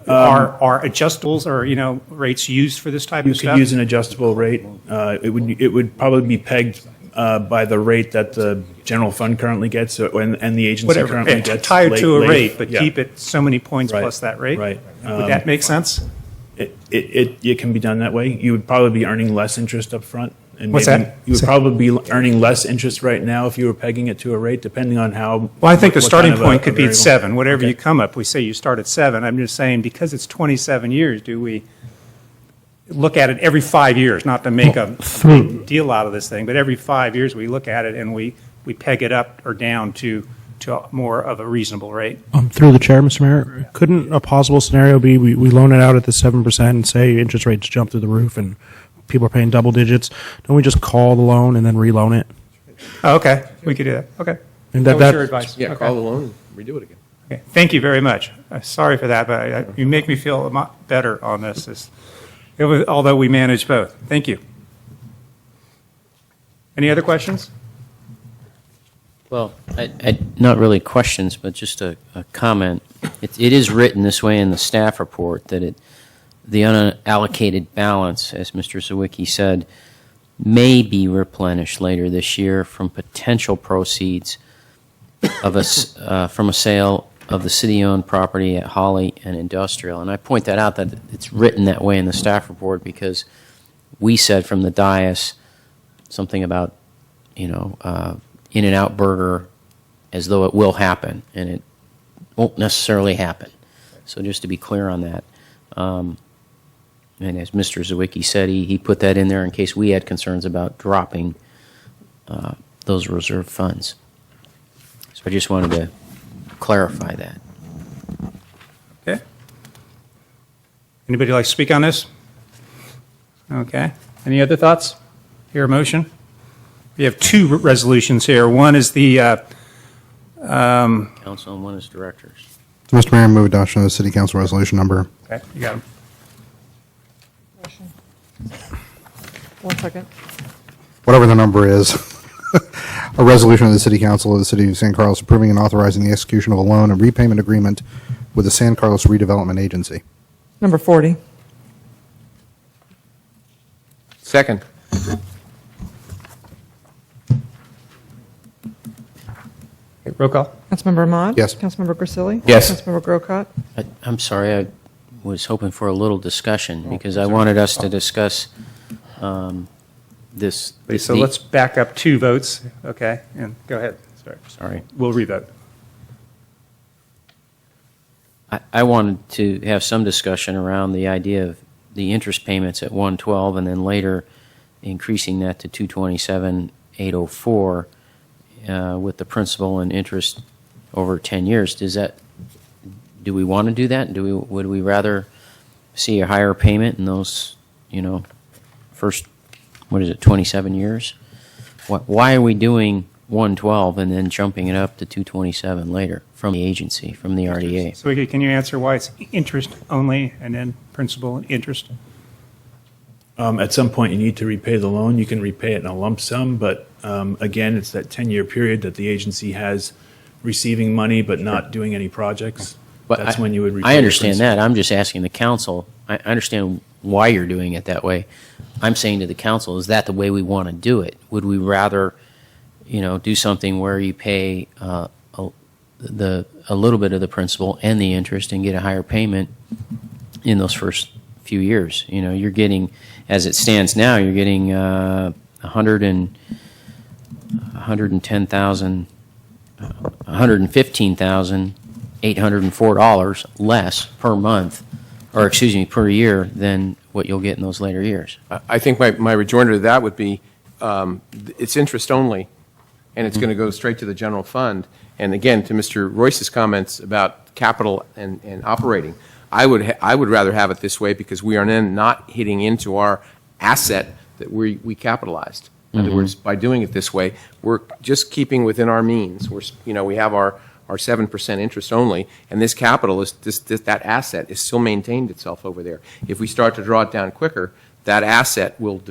Are adjustables or, rates used for this type You of could stuff? use an adjustable rate. It would probably be pegged by the rate that the general fund currently gets and the agency Whatever, currently gets. tie it to a late- rate, but yeah. keep it so many points Right, plus that rate? right. Would that make sense? It can be done that way. You would probably be earning less interest up front. And What's maybe that? You would probably be earning less interest right now if you were pegging it to a rate, depending on how. Well, I think the what starting kind of point could be at variable. 7, whatever Okay. you come up. We say you start at 7. I'm just saying, because it's 27 years, do we look at it every 5 years, not to make a big deal out of this thing, but every 5 years we look at it and we peg it up or down to more of a reasonable rate? Through the chair, Mr. Mayor, couldn't a possible scenario be we loan it out at the 7% and say interest rates jump through the roof and people are paying double digits? Don't we just call the loan and then reloan it? Oh, okay, we could do that. Okay. And That was your advice? Yeah, Okay. call the loan and redo it again. Okay. Thank you very much. Sorry for that, but you make me feel a lot better on this. Although we manage both. Thank you. Any other questions? Well, not really questions, but just a comment. It is written this way in the staff report that the unallocated balance, as Mr. Zawicki said, may be replenished later this year from potential proceeds of from a sale of the city-owned property at Holly and Industrial. And I point that out that it's written that way in the staff report because we said from the dais something about, In-N-Out Burger as though it will happen, and it won't necessarily happen. So just to be clear on that. And as Mr. Zawicki said, he put that in there in case we had concerns about dropping those reserve funds. So I just wanted to clarify that. Okay. Anybody like to speak on this? Okay. Any other thoughts? Hear a motion? We have 2 resolutions here. One is the Council and one is directors. Mr. Mayor, I move adoption of the city council resolution number. Okay, you got 'em. 1 second. Whatever the number is, a resolution of the City Council of the City of San Carlos approving and authorizing the execution of a loan and repayment agreement with the San Carlos Redevelopment Agency. Number 40. Second. Okay, roll call. Councilmember Ahmad? Yes. Councilmember Grisilli? Yes. Councilmember Grocott? I'm sorry, I was hoping for a little discussion because I wanted us to discuss this. Okay, so let's back up 2 votes, okay? And go ahead. Sorry. We'll revote. I wanted to have some discussion around the idea of the interest payments at 112 and then later increasing that to 227,804 with the principal and interest over 10 years. Do we want to do that? Would we rather see a higher payment in those, first, 27 years? Why are we doing 112 and then jumping it up to 227 later from the agency, from the RDA? So can you answer why it's interest only and then principal and interest? At some point, you need to repay the loan. You can repay it in a lump sum, but again, it's that 10-year period that the agency has receiving money but not doing any projects. That's when you would repay I the understand principal. that. I'm just asking the council. I understand why you're doing it that way. I'm saying to the council, is that the way we want to do it? Would we rather, do something where you pay a little bit of the principal and the interest and get a higher payment in those first few years? You're getting, as it stands now, you're getting $115,804 less per month, or excuse me, per year than what you'll get in those later years. I think my rejoinder to that would be, it's interest only, and it's going to go straight to the general fund. And again, to Mr. Royce's comments about capital and operating, I would rather have it this way because we are then not hitting into our asset that we capitalized. In other words, by doing it this way, we're just keeping within our means. We have our 7% interest only, and this capital is that asset is still maintained itself over there. If we start to draw it down quicker, that asset will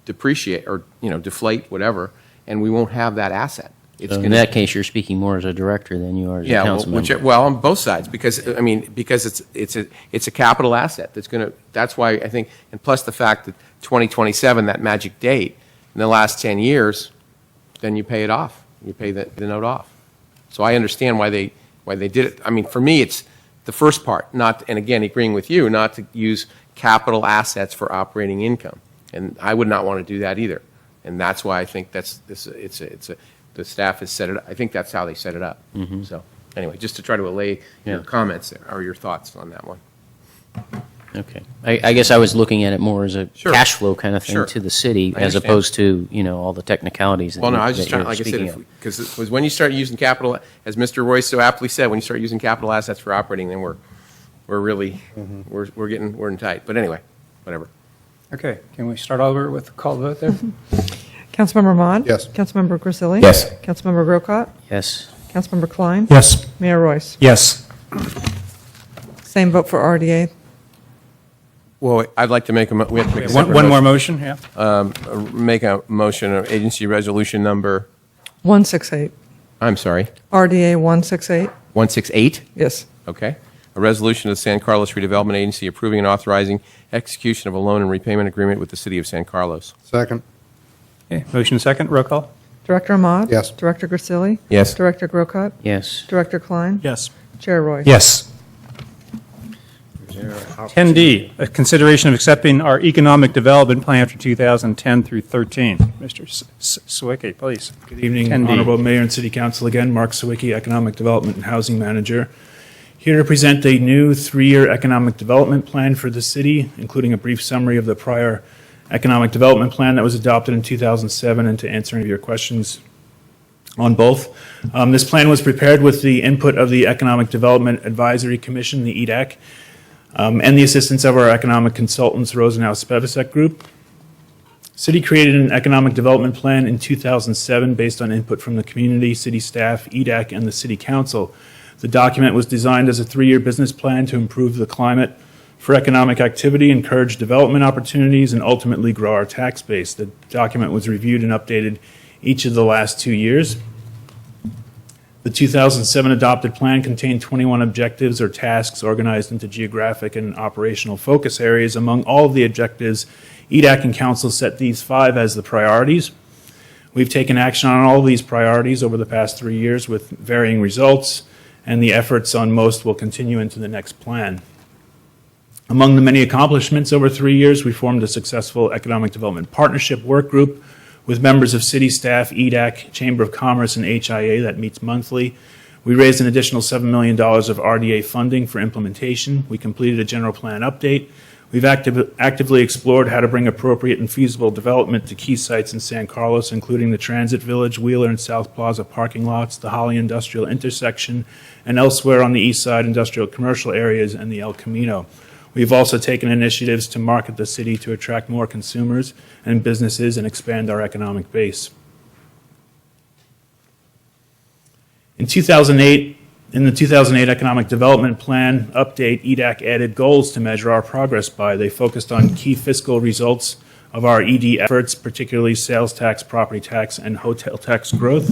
depreciate or deflate, whatever, and we won't have that asset. it's So going in that case, you're speaking more as a director than you are as a yeah, council member. well, on both sides, because, I mean, because it's a capital asset that's going to, that's why I think, and plus the fact that 2027, that magic date, in the last 10 years, then you pay it off. You pay the note off. So I understand why they did it. I mean, for me, it's the first part, not, and again, agreeing with you, not to use capital assets for operating income. And I would not want to do that either. And that's why I think the staff has set it up. I think that's how they set it up. Mhm. So anyway, just to try to allay your comments there, or your thoughts on that one. Okay. I guess I was looking at it more as a Sure. cash flow kind of thing Sure. to the city, I as understand. opposed to, all the technicalities that Well, no, you- I was just that trying, you're like I speaking said, of. because it was when you start using capital, as Mr. Royce so aptly said, when you start using capital assets for operating, then we're really, we're in tight. But anyway, whatever. Okay, can we start over with the call vote there? Councilmember Mod? Yes. Councilmember Grisilli? Yes. Councilmember Grocott? Yes. Councilmember Klein? Yes. Mayor Royce? Yes. Same vote for RDA. Well, I'd like to make we have to make a One separate one more motion, yeah? Make a motion of agency resolution number, 168. I'm sorry, RDA 168? 168? Yes. Okay. A resolution of the San Carlos Redevelopment Agency approving and authorizing execution of a loan and repayment agreement with the city of San Carlos. Second. Okay, motion second, roll call? Director Ahmad? Yes. Director Grisilli? Yes. Director Grocott? Yes. Director Klein? Yes. Chair Royce? Yes. 10D, a consideration of accepting our economic development plan for 2010 through 13. Mr. Sawicki, please. Good evening, 10D. Honorable Mayor and City Council. Again, Mark Sawicki, Economic Development and Housing Manager. Here to present a new 3-year economic development plan for the city, including a brief summary of the prior economic development plan that was adopted in 2007, and to answer any of your questions on both. This plan was prepared with the input of the Economic Development Advisory Commission, the EDAC, and the assistance of our economic consultants, Rosenhaus Spivacek Group. City created an economic development plan in 2007 based on input from the community, city staff, EDAC, and the city council. The document was designed as a 3-year business plan to improve the climate for economic activity, encourage development opportunities, and ultimately grow our tax base. The document was reviewed and updated each of the last 2 years. The 2007 adopted plan contained 21 objectives or tasks organized into geographic and operational focus areas. Among all of the objectives, EDAC and Council set these 5 as the priorities. We've taken action on all of these priorities over the past 3 years with varying results, and the efforts on most will continue into the next plan. Among the many accomplishments over 3 years, we formed a successful economic development partnership work group with members of city staff, EDAC, Chamber of Commerce, and HIA that meets monthly. We raised an additional $7 million of RDA funding for implementation. We completed a general plan update. We've actively explored how to bring appropriate and feasible development to key sites in San Carlos, including the Transit Village, Wheeler and South Plaza parking lots, the Holly Industrial intersection, and elsewhere on the east side industrial commercial areas and the El Camino. We've also taken initiatives to market the city to attract more consumers and businesses and expand our economic base. In the 2008 Economic Development Plan update, EDAC added goals to measure our progress by. They focused on key fiscal results of our ED efforts, particularly sales tax, property tax, and hotel tax growth.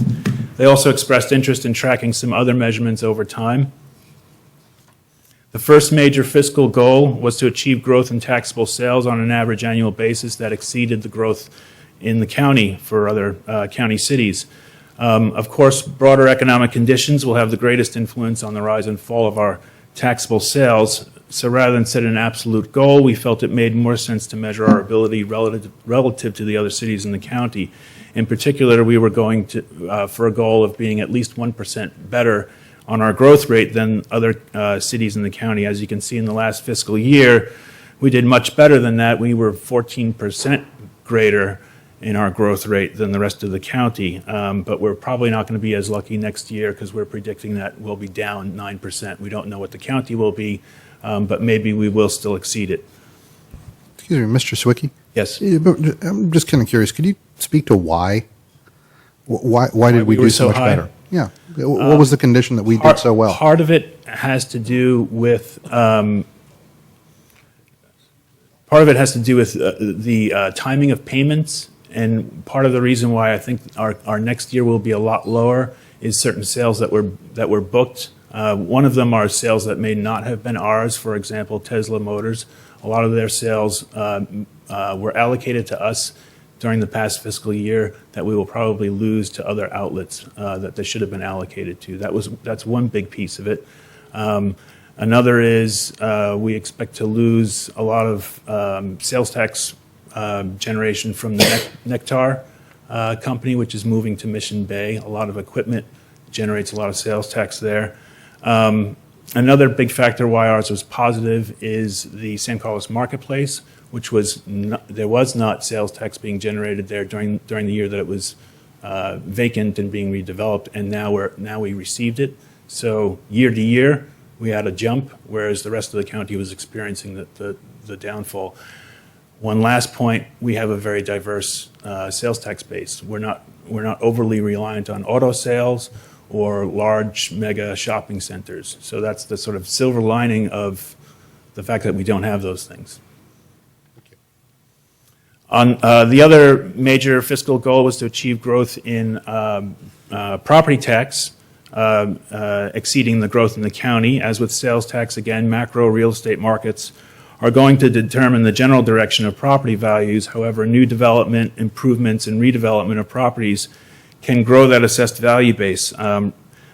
They also expressed interest in tracking some other measurements over time. The first major fiscal goal was to achieve growth in taxable sales on an average annual basis that exceeded the growth in the county for other county cities. Of course, broader economic conditions will have the greatest influence on the rise and fall of our taxable sales. So rather than set an absolute goal, we felt it made more sense to measure our ability relative to the other cities in the county. In particular, we were going to for a goal of being at least 1% better on our growth rate than other cities in the county. As you can see in the last fiscal year, we did much better than that. We were 14% greater in our growth rate than the rest of the county. But we're probably not going to be as lucky next year because we're predicting that we'll be down 9%. We don't know what the county will be, but maybe we will still exceed it. Excuse me, Mr. Sawicki? Yes. I'm just kind of curious. Could you speak to why? Why did we we were do so so much high? better? Yeah. What was the condition that we did so well? Part of it has to do with the timing of payments And part of the reason why I think our next year will be a lot lower is certain sales that were booked. One of them are sales that may not have been ours. For example, Tesla Motors. A lot of their sales were allocated to us during the past fiscal year that we will probably lose to other outlets that they should have been allocated to. That's one big piece of it. Another is we expect to lose a lot of sales tax generation from the Nectar company, which is moving to Mission Bay. A lot of equipment generates a lot of sales tax there. Another big factor why ours was positive is the San Carlos Marketplace, which there was not sales tax being generated there during the year that it was vacant and being redeveloped, and now we received it. So year to year, we had a jump, whereas the rest of the county was experiencing the downfall. One last point, we have a very diverse sales tax base. We're not overly reliant on auto sales or large mega shopping centers. So that's the sort of silver lining of the fact that we don't have those things. On the other major fiscal goal was to achieve growth in property tax, exceeding the growth in the county. As with sales tax, again, macro real estate markets are going to determine the general direction of property values. However, new development, improvements, and redevelopment of properties can grow that assessed value base.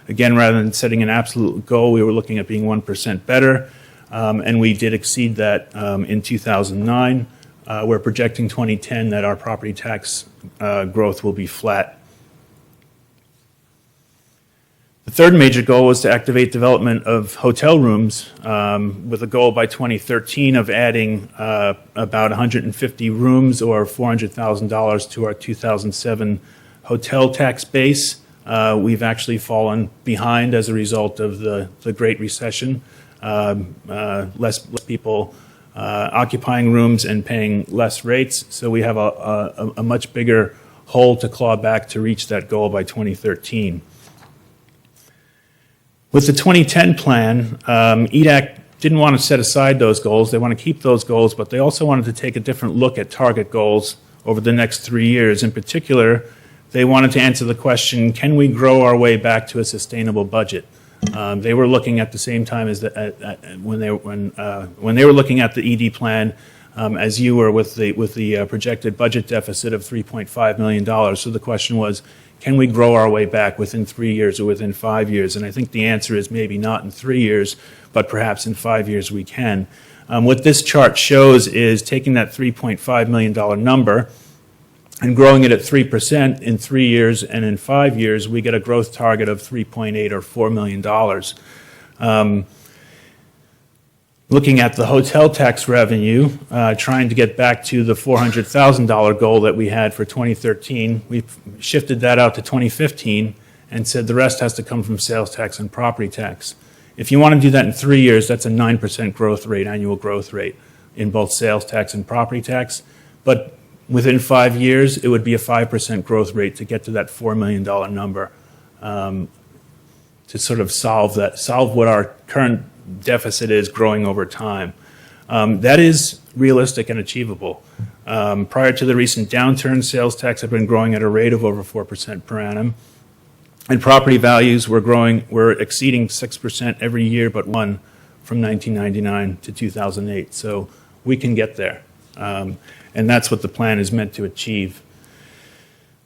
Again, rather than setting an absolute goal, we were looking at being 1% better, and we did exceed that in 2009. We're projecting 2010 that our property tax growth will be flat. The third major goal was to activate development of hotel rooms with a goal by 2013 of adding about 150 rooms or $400,000 to our 2007 hotel tax base. We've actually fallen behind as a result of the Great Recession. Less people occupying rooms and paying less rates. So we have a much bigger hole to claw back to reach that goal by 2013. With the 2010 plan, EDAC didn't want to set aside those goals. They want to keep those goals, but they also wanted to take a different look at target goals over the next 3 years. In particular, they wanted to answer the question, can we grow our way back to a sustainable budget? They were looking at the same time as when they were looking at the ED plan, as you were with the projected budget deficit of $3.5 million. So the question was, can we grow our way back within 3 years or within 5 years? And I think the answer is maybe not in 3 years, but perhaps in 5 years we can. What this chart shows is taking that $3.5 million number and growing it at 3% in 3 years, and in 5 years we get a growth target of $3.8 or $4 million. Looking at the hotel tax revenue, trying to get back to the $400,000 goal that we had for 2013, we've shifted that out to 2015 and said the rest has to come from sales tax and property tax. If you want to do that in 3 years, that's a 9% growth rate, annual growth rate in both sales tax and property tax. But within 5 years, it would be a 5% growth rate to get to that $4 million number, to sort of solve what our current deficit is growing over time. That is realistic and achievable. Prior to the recent downturn, sales tax had been growing at a rate of over 4% per annum, and property values were exceeding 6% every year but one from 1999 to 2008. So we can get there, and that's what the plan is meant to achieve.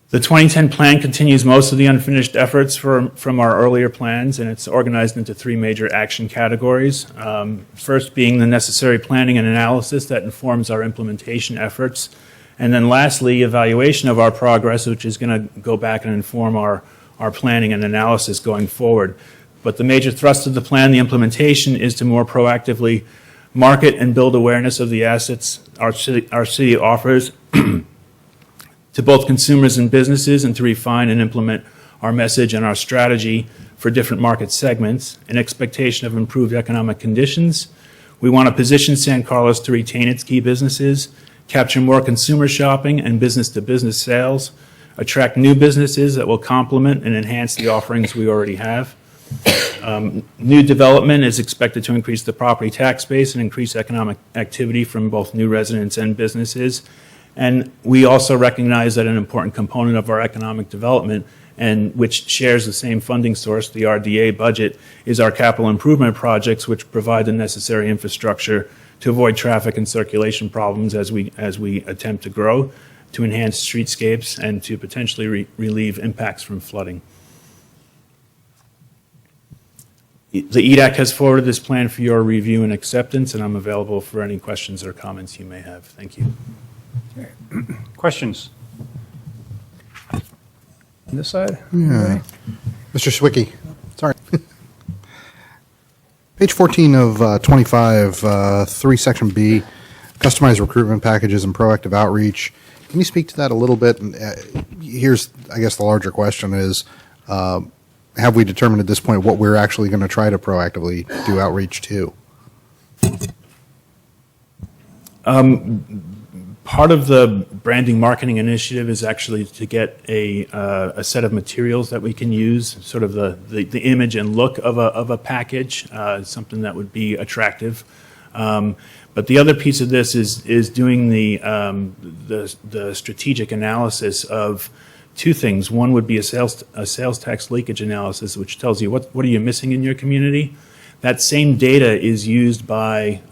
The 2010 plan continues most of the unfinished efforts from our earlier plans, and it's organized into 3 major action categories. First being the necessary planning and analysis that informs our implementation efforts. And then lastly, evaluation of our progress, which is going to go back and inform our planning and analysis going forward. But the major thrust of the plan, the implementation, is to more proactively market and build awareness of the assets our city offers to both consumers and businesses, and to refine and implement our message and our strategy for different market segments in expectation of improved economic conditions. We want to position San Carlos to retain its key businesses, capture more consumer shopping and business-to-business sales, attract new businesses that will complement and enhance the offerings we already have. New development is expected to increase the property tax base and increase economic activity from both new residents and businesses. And we also recognize that an important component of our economic development, and which shares the same funding source, the RDA budget, is our capital improvement projects, which provide the necessary infrastructure to avoid traffic and circulation problems as we attempt to grow, to enhance streetscapes, and to potentially relieve impacts from flooding. The EDAC has forwarded this plan for your review and acceptance, and I'm available for any questions or comments you may have. Thank you. Questions? On this side? Yeah. Mr. Swicki, sorry. Page 14 of 25, 3 section B, customized recruitment packages and proactive outreach. Can you speak to that a little bit? And here's, I guess, the larger question is, have we determined at this point what we're actually going to try to proactively do outreach to? Part of the branding marketing initiative is actually to get a set of materials that we can use, sort of the image and look of a package, something that would be attractive. But the other piece of this is doing the strategic analysis of two things. One would be a sales tax leakage analysis, which tells you what are you missing in your community. That same data is used by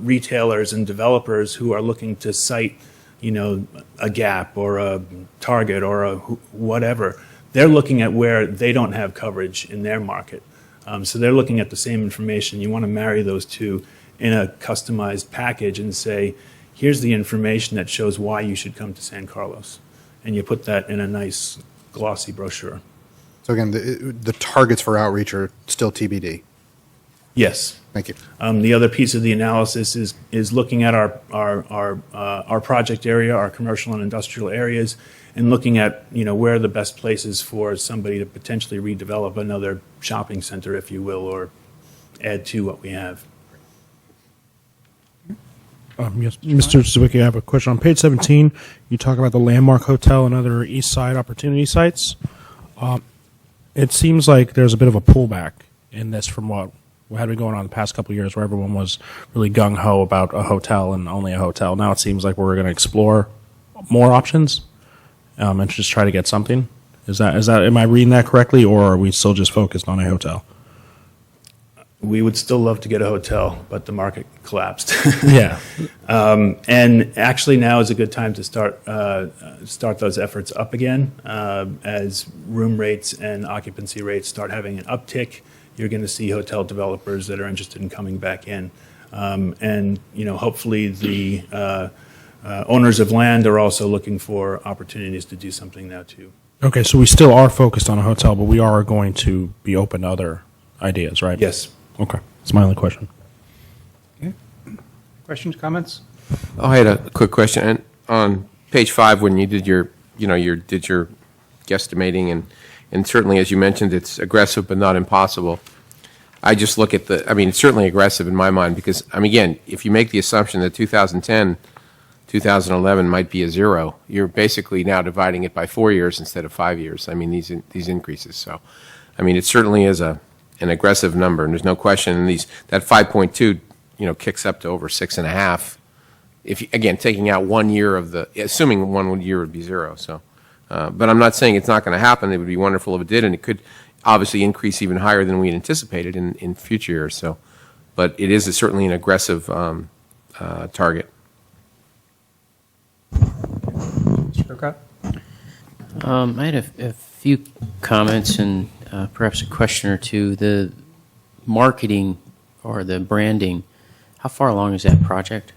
retailers and developers who are looking to cite, a Gap or a Target or a whatever. They're looking at where they don't have coverage in their market. So they're looking at the same information. You want to marry those two in a customized package and say, here's the information that shows why you should come to San Carlos. And you put that in a nice glossy brochure. So again, the targets for outreach are still TBD. Yes. Thank you. The other piece of the analysis is looking at our project area, our commercial and industrial areas, and looking at where are the best places for somebody to potentially redevelop another shopping center, if you will, or add to what we have. Yes, Mr. Zwicky, I have a question. On page 17, you talk about the Landmark Hotel and other East Side opportunity sites. It seems like there's a bit of a pullback in this from what had been going on the past couple of years, where everyone was really gung-ho about a hotel and only a hotel. Now it seems like we're going to explore more options and just try to get something. Is that? Am I reading that correctly, or are we still just focused on a hotel? We would still love to get a hotel, but the market collapsed. Yeah. And actually now is a good time to start those efforts up again. As room rates and occupancy rates start having an uptick, you're going to see hotel developers that are interested in coming back in. And hopefully the owners of land are also looking for opportunities to do something now too. Okay, so we still are focused on a hotel, but we are going to be open to other ideas, right? Yes. Okay, that's my only question. Okay. Questions, comments? Oh, I had a quick question. And on page 5, when you did your guesstimating, and certainly, as you mentioned, it's aggressive but not impossible. I just look at it's certainly aggressive in my mind because, again, if you make the assumption that 2010, 2011 might be a zero, you're basically now dividing it by 4 years instead of 5 years. These increases. So, it certainly is an aggressive number, and there's no question. And that 5.2, kicks up to over 6.5. If again, taking out 1 year assuming 1 year would be zero. So, but I'm not saying it's not going to happen. It would be wonderful if it did, and it could obviously increase even higher than we had anticipated in future years. So, but it is certainly an aggressive target. Mr. Burkott? I had a few comments and perhaps a question or two. The marketing or the branding, how far along is that project?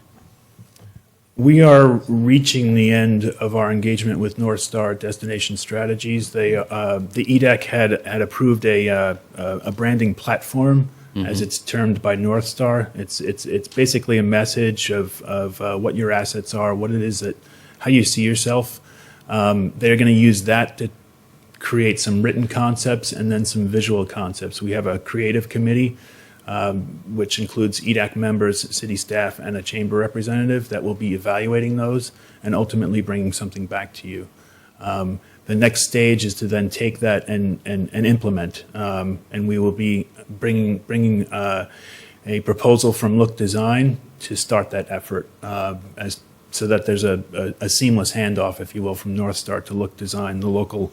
We are reaching the end of our engagement with North Star Destination Strategies. The EDAC had approved a branding platform, as it's termed by North Star. It's basically a message of what your assets are, what it is how you see yourself. They're going to use that to create some written concepts and then some visual concepts. We have a creative committee, which includes EDAC members, city staff, and a chamber representative that will be evaluating those and ultimately bringing something back to you. The next stage is to then take that and implement, and we will be bringing a proposal from Look Design to start that effort as so that there's a seamless handoff, if you will, from North Star to Look Design, the local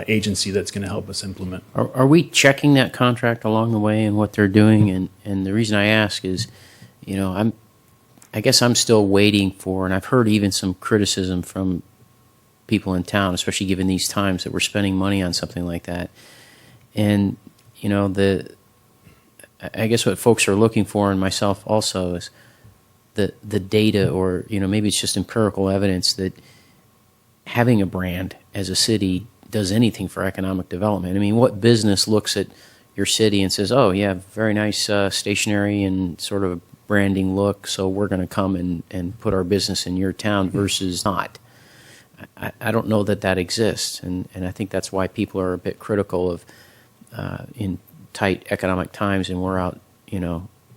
agency that's going to help us implement. Are we checking that contract along the way and what they're doing? And the reason I ask is, I guess I'm still waiting for, and I've heard even some criticism from people in town, especially given these times that we're spending money on something like that. And, I guess what folks are looking for, and myself also, is the data, or, maybe it's just empirical evidence that having a brand as a city does anything for economic development. I mean, what business looks at your city and says, oh, yeah, very nice stationery and sort of branding look, so we're going to come and put our business in your town versus not? I don't know that exists, and I think that's why people are a bit critical of in tight economic times, and we're out,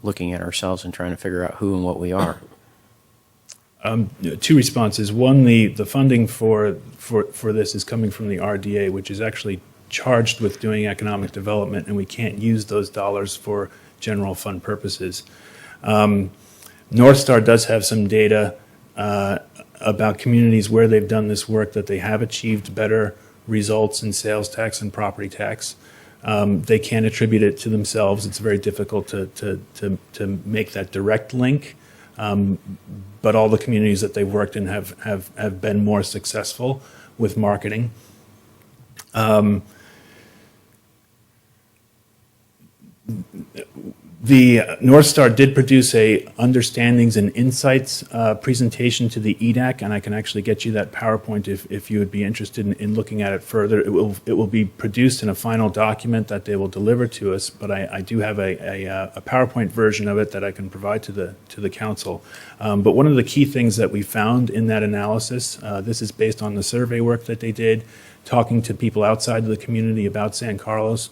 looking at ourselves and trying to figure out who and what we are. Two responses. One, the funding for this is coming from the RDA, which is actually charged with doing economic development, and we can't use those dollars for general fund purposes. North Star does have some data about communities where they've done this work, that they have achieved better results in sales tax and property tax. They can't attribute it to themselves. It's very difficult to make that direct link. But all the communities that they've worked in have been more successful with marketing. The North Star did produce a Understandings and Insights presentation to the EDAC, and I can actually get you that PowerPoint if you would be interested in looking at it further. It will be produced in a final document that they will deliver to us, but I do have a PowerPoint version of it that I can provide to the council. But one of the key things that we found in that analysis, this is based on the survey work that they did, talking to people outside of the community about San Carlos.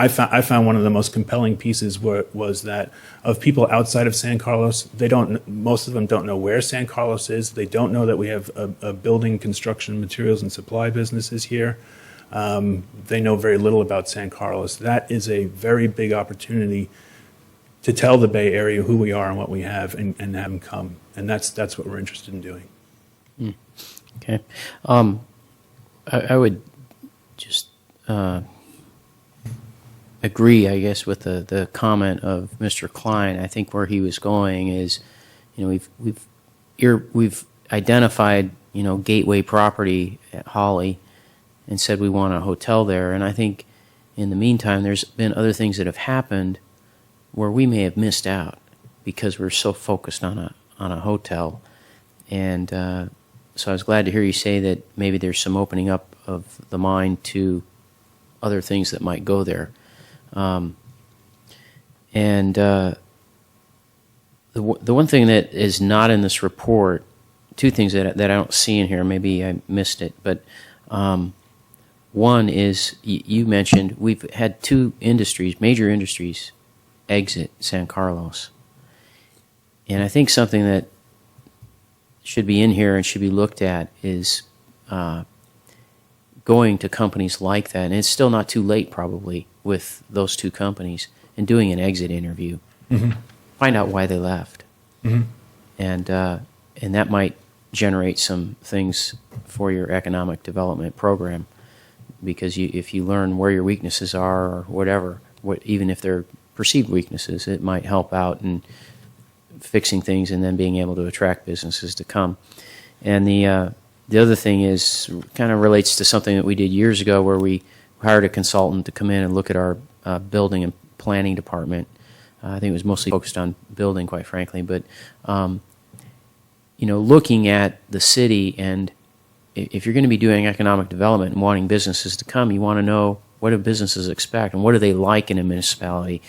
I found one of the most compelling pieces was that of people outside of San Carlos, most of them don't know where San Carlos is. They don't know that we have a building, construction, materials, and supply businesses here. They know very little about San Carlos. That is a very big opportunity to tell the Bay Area who we are and what we have, and have them come. And that's what we're interested in doing. Okay. I would just agree, I guess, with the comment of Mr. Klein. I think where he was going is, we've identified, gateway property at Holly and said we want a hotel there. And I think in the meantime, there's been other things that have happened where we may have missed out because we're so focused on a hotel. And so I was glad to hear you say that maybe there's some opening up of the mind to other things that might go there. The one thing that is not in this report, two things that I don't see in here, maybe I missed it, but one is you mentioned we've had two major industries, exit San Carlos. And I think something that should be in here and should be looked at is going to companies like that, and it's still not too late probably with those two companies, and doing an exit interview. Mm-hmm. Find out why they left. Mm-hmm. And that might generate some things for your economic development program, because if you learn where your weaknesses are or whatever, even if they're perceived weaknesses, it might help out in fixing things and then being able to attract businesses to come. And the other thing is kind of relates to something that we did years ago, where we hired a consultant to come in and look at our building and planning department. I think it was mostly focused on building, quite frankly, but looking at the city, and if you're going to be doing economic development and wanting businesses to come, you want to know what do businesses expect and what do they like in a municipality.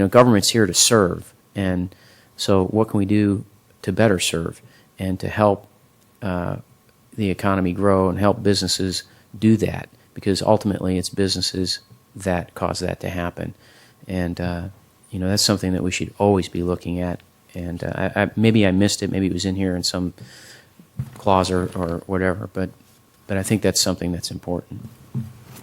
Government's here to serve, and so what can we do to better serve and to help the economy grow and help businesses do that, because ultimately it's businesses that cause that to happen. And that's something that we should always be looking at. And maybe I missed it, maybe it was in here in some clause or whatever, but I think that's something that's important.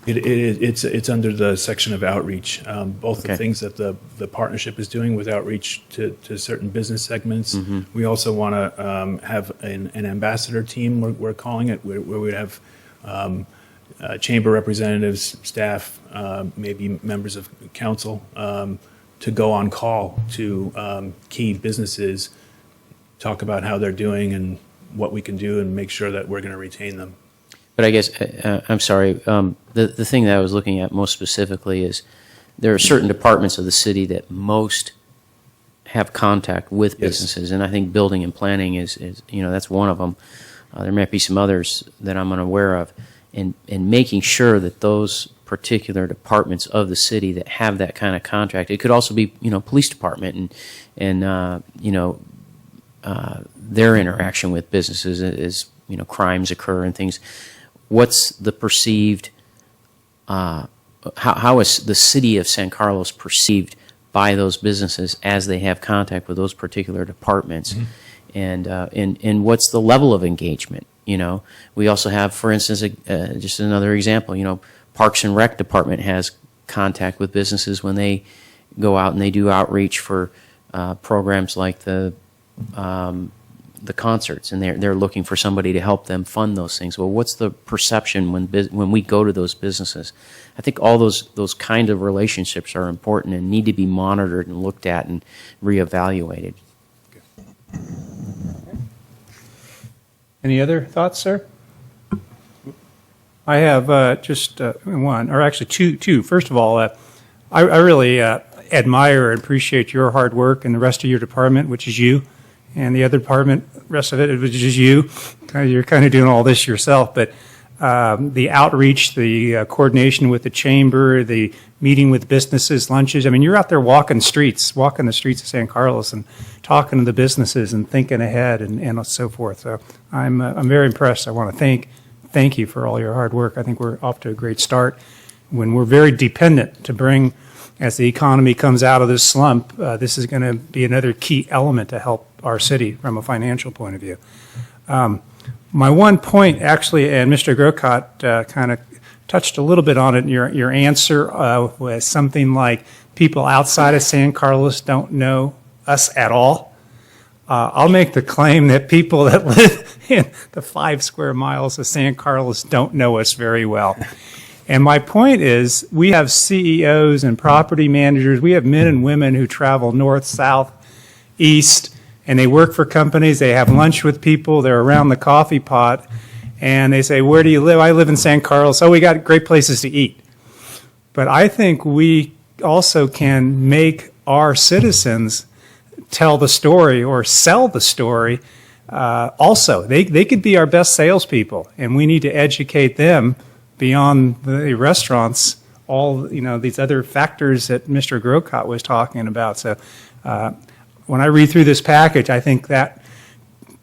It's under the section of outreach. Both the Okay. things that the partnership is doing with outreach to certain business segments. Mhm. We also want to have an ambassador team, we're calling it, where we'd have chamber representatives, staff, maybe members of council, to go on call to key businesses, talk about how they're doing and what we can do and make sure that we're going to retain them. But I guess, I'm sorry, the thing that I was looking at most specifically is there are certain departments of the city that most have contact with businesses, and I think building and planning is that's one of them. There might be some others that I'm unaware of, and making sure that those particular departments of the city that have that kind of contract, it could also be, police department and their interaction with businesses as, crimes occur and things. What's the perceived, how is the city of San Carlos perceived by those businesses as they have contact with those particular departments? Mm-hmm. And what's the level of engagement? We also have, for instance, just another example, Parks and Rec Department has contact with businesses when they go out and they do outreach for programs like the concerts, and they're looking for somebody to help them fund those things. Well, what's the perception when we go to those businesses? I think all those kind of relationships are important and need to be monitored and looked at and reevaluated. Any other thoughts, sir? I have just one, or actually two. First of all, I really admire and appreciate your hard work and the rest of your department, which is you, and the other department, rest of it, which is you. You're kind of doing all this yourself, but the outreach, the coordination with the chamber, the meeting with businesses, lunches. I mean, you're out there walking the streets of San Carlos and talking to the businesses and thinking ahead and so forth. So I'm very impressed. I want to thank you for all your hard work. I think we're off to a great start. When we're very dependent to bring, as the economy comes out of this slump, this is going to be another key element to help our city from a financial point of view. My one point, actually, and Mr. Grocott kind of touched a little bit on it in your answer, was something like people outside of San Carlos don't know us at all. I'll make the claim that people that live in the 5 square miles of San Carlos don't know us very well. And my point is, we have CEOs and property managers. We have men and women who travel north, south, east, and they work for companies. They have lunch with people. They're around the coffee pot, and they say, "Where do you live?" "I live in San Carlos." "Oh, we got great places to eat." But I think we also can make our citizens tell the story or sell the story. Also, they could be our best salespeople, and we need to educate them beyond the restaurants, all these other factors that Mr. Grocott was talking about. So when I read through this package, I think that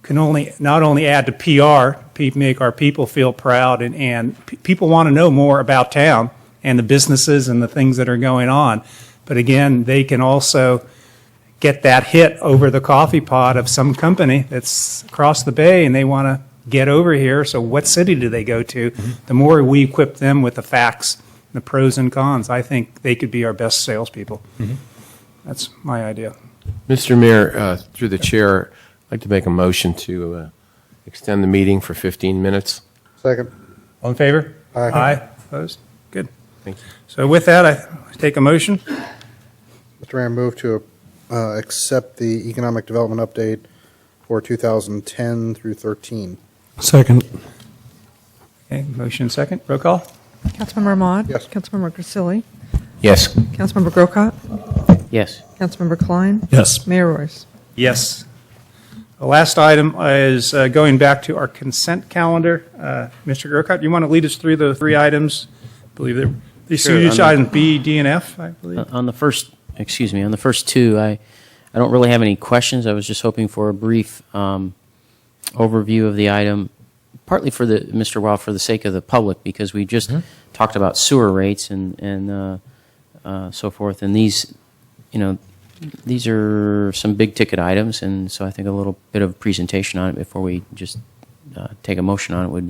can not only add to PR, make our people feel proud, and people want to know more about town and the businesses and the things that are going on. But again, they can also get that hit over the coffee pot of some company that's across the bay and they want to get over here. So what city do they go to? Mm-hmm. The more we equip them with the facts, the pros and cons, I think they could be our best salespeople. Mm-hmm. That's my idea. Mr. Mayor, through the chair, I'd like to make a motion to extend the meeting for 15 minutes. Second. All in favor? Aye. Aye. Opposed? Good. Thank you. So with that, I take a motion. Mr. Mayor, move to accept the economic development update for 2010 through 13. Second. Okay, motion second. Roll call. Councilmember Ahmad? Yes. Councilmember Grisilli? Yes. Councilmember Grocott? Yes. Councilmember Klein? Yes. Mayor Royce? Yes. The last item is going back to our consent calendar. Mr. Grocott, you want to lead us through the 3 items? I believe they're Sure, each item B, D, and F, I believe. On the first 2, I don't really have any questions. I was just hoping for a brief overview of the item, partly for Mr. Wild, for the sake of the public, because we just talked about sewer rates and so forth, and these are some big ticket items, and so I think a little bit of presentation on it before we just take a motion on it would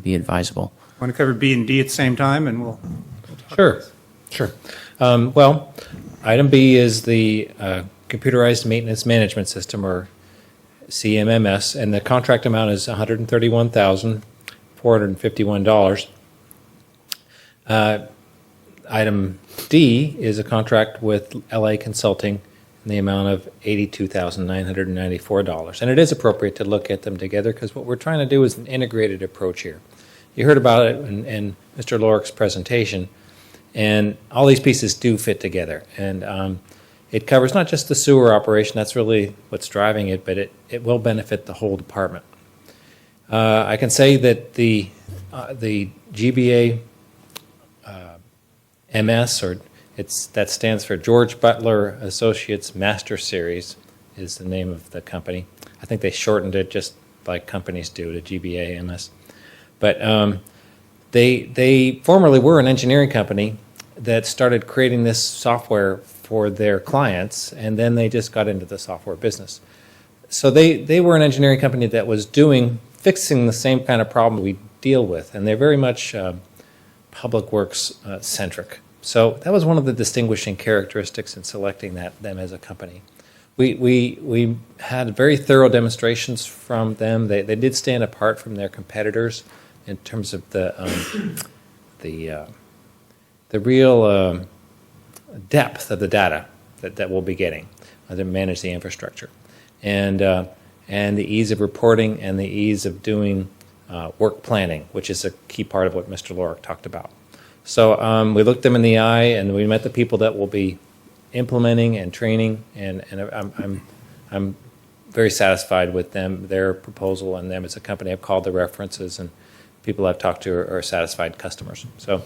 be advisable. Want to cover B and D at the same time, and we'll. Sure, sure. Well, item B is the computerized maintenance management system, or CMMS, and the contract amount is $131,451. Item D is a contract with LA Consulting in the amount of $82,994. And it is appropriate to look at them together because what we're trying to do is an integrated approach here. You heard about it in Mr. Lorik's presentation, and all these pieces do fit together. And it covers not just the sewer operation, that's really what's driving it, but it will benefit the whole department. I can say that the GBA MS, or that stands for George Butler Associates Master Series, is the name of the company. I think they shortened it just like companies do to GBA MS. But they formerly were an engineering company that started creating this software for their clients, and then they just got into the software business. So they were an engineering company that was fixing the same kind of problem we deal with, and they're very much public works centric. So that was one of the distinguishing characteristics in selecting them as a company. We had very thorough demonstrations from them. They did stand apart from their competitors in terms of the real depth of the data that we'll be getting to manage the infrastructure, and the ease of reporting and the ease of doing work planning, which is a key part of what Mr. Lorik talked about. So we looked them in the eye, and we met the people that will be implementing and training, and I'm very satisfied with their proposal, and them as a company. I've called the references, and people I've talked to are satisfied customers. So,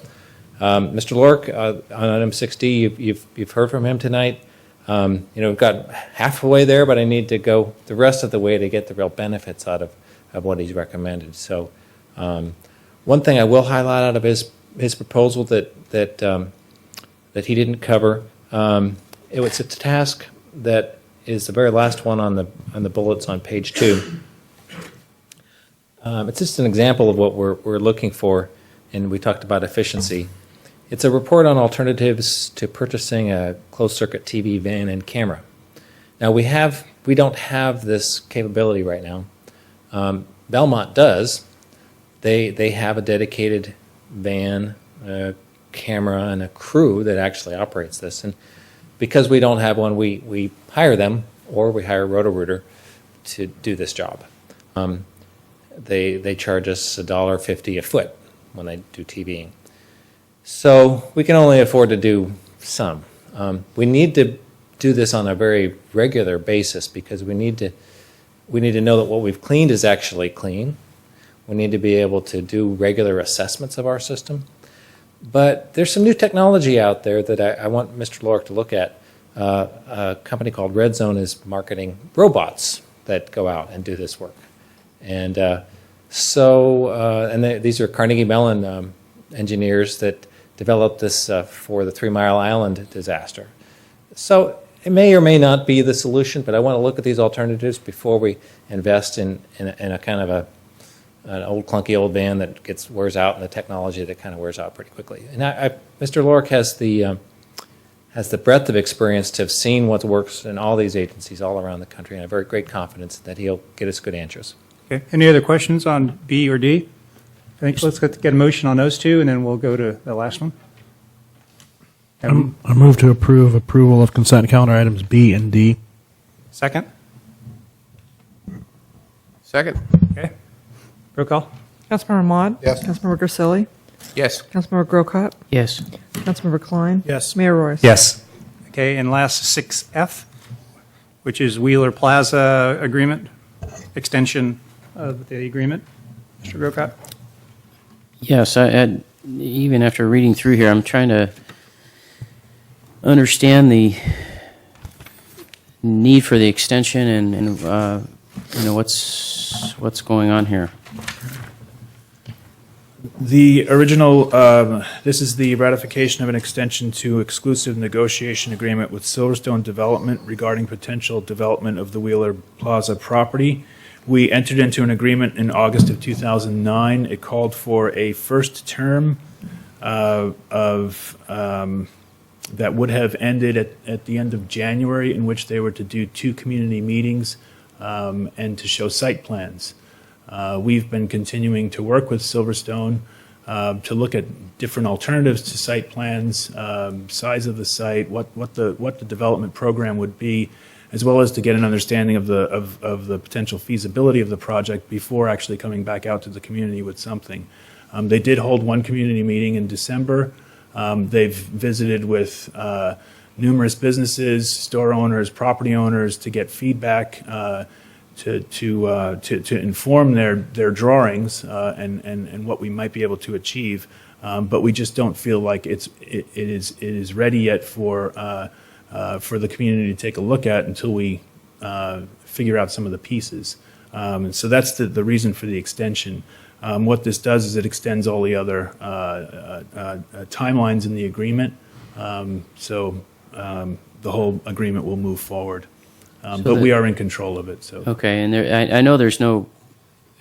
Mr. Lorik, on item 6D, you've heard from him tonight. We've got halfway there, but I need to go the rest of the way to get the real benefits out of what he's recommended. So, one thing I will highlight out of his proposal that he didn't cover, it's a task that is the very last one on the bullets on page 2. It's just an example of what we're looking for, and we talked about efficiency. It's a report on alternatives to purchasing a closed-circuit TV, van, and camera. Now, we don't have this capability right now. Belmont does. They have a dedicated van, a camera, and a crew that actually operates this. And because we don't have one, we hire them, or we hire Roto-Rooter to do this job. They charge us $1.50 a foot when they do TVing. So we can only afford to do some. We need to do this on a very regular basis because we need to know that what we've cleaned is actually clean. We need to be able to do regular assessments of our system. But there's some new technology out there that I want Mr. Lorik to look at. A company called Red Zone is marketing robots that go out and do this work. And these are Carnegie Mellon engineers that developed this for the 3 Mile Island disaster. So it may or may not be the solution, but I want to look at these alternatives before we invest in a kind of an old clunky old van that wears out, and the technology that kind of wears out pretty quickly. And Mr. Lorik has the breadth of experience to have seen what works in all these agencies all around the country, and I have very great confidence that he'll get us good answers. Okay. Any other questions on B or D? I think let's get a motion on those two, and then we'll go to the last one. I move to approval of consent calendar items B and D. Second? Second. Okay. Roll call. Councilmember Maude? Yes. Councilmember Grisilli? Yes. Councilmember Grocott? Yes. Councilmember Klein? Yes. Mayor Royce? Yes. Okay, and last 6F, which is Wheeler Plaza agreement, extension of the agreement. Mr. Grocott? Yes, even after reading through here, I'm trying to understand the need for the extension and what's going on here. The original, this is the ratification of an extension to exclusive negotiation agreement with Silverstone Development regarding potential development of the Wheeler Plaza property. We entered into an agreement in August of 2009. It called for a first term that would have ended at the end of January, in which they were to do 2 community meetings and to show site plans. We've been continuing to work with Silverstone to look at different alternatives to site plans, size of the site, what the development program would be, as well as to get an understanding of the potential feasibility of the project before actually coming back out to the community with something. They did hold one community meeting in December. They've visited with numerous businesses, store owners, property owners to get feedback to inform their drawings and what we might be able to achieve. But we just don't feel like it is ready yet for the community to take a look at until we figure out some of the pieces. So that's the reason for the extension. What this does is it extends all the other timelines in the agreement. So the whole agreement will move forward. But we are in control of it. So Okay, and I know there's no,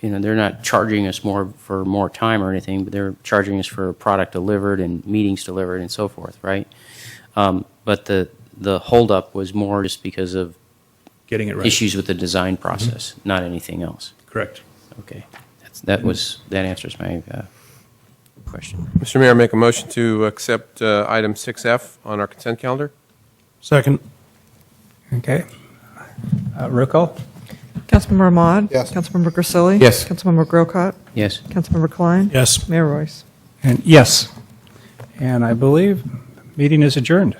they're not charging us for more time or anything, but they're charging us for product delivered and meetings delivered and so forth, right? But the holdup was more just because of getting it right. Issues with the design process, not anything else. Correct. Okay, that answers my question. Mr. Mayor, make a motion to accept item 6F on our consent calendar. Second. Okay. Roll call? Councilmember Ahmad? Yes. Councilmember Grisilli? Yes. Councilmember Grocott? Yes. Councilmember Klein? Yes. Mayor Royce? And yes. And I believe meeting is adjourned.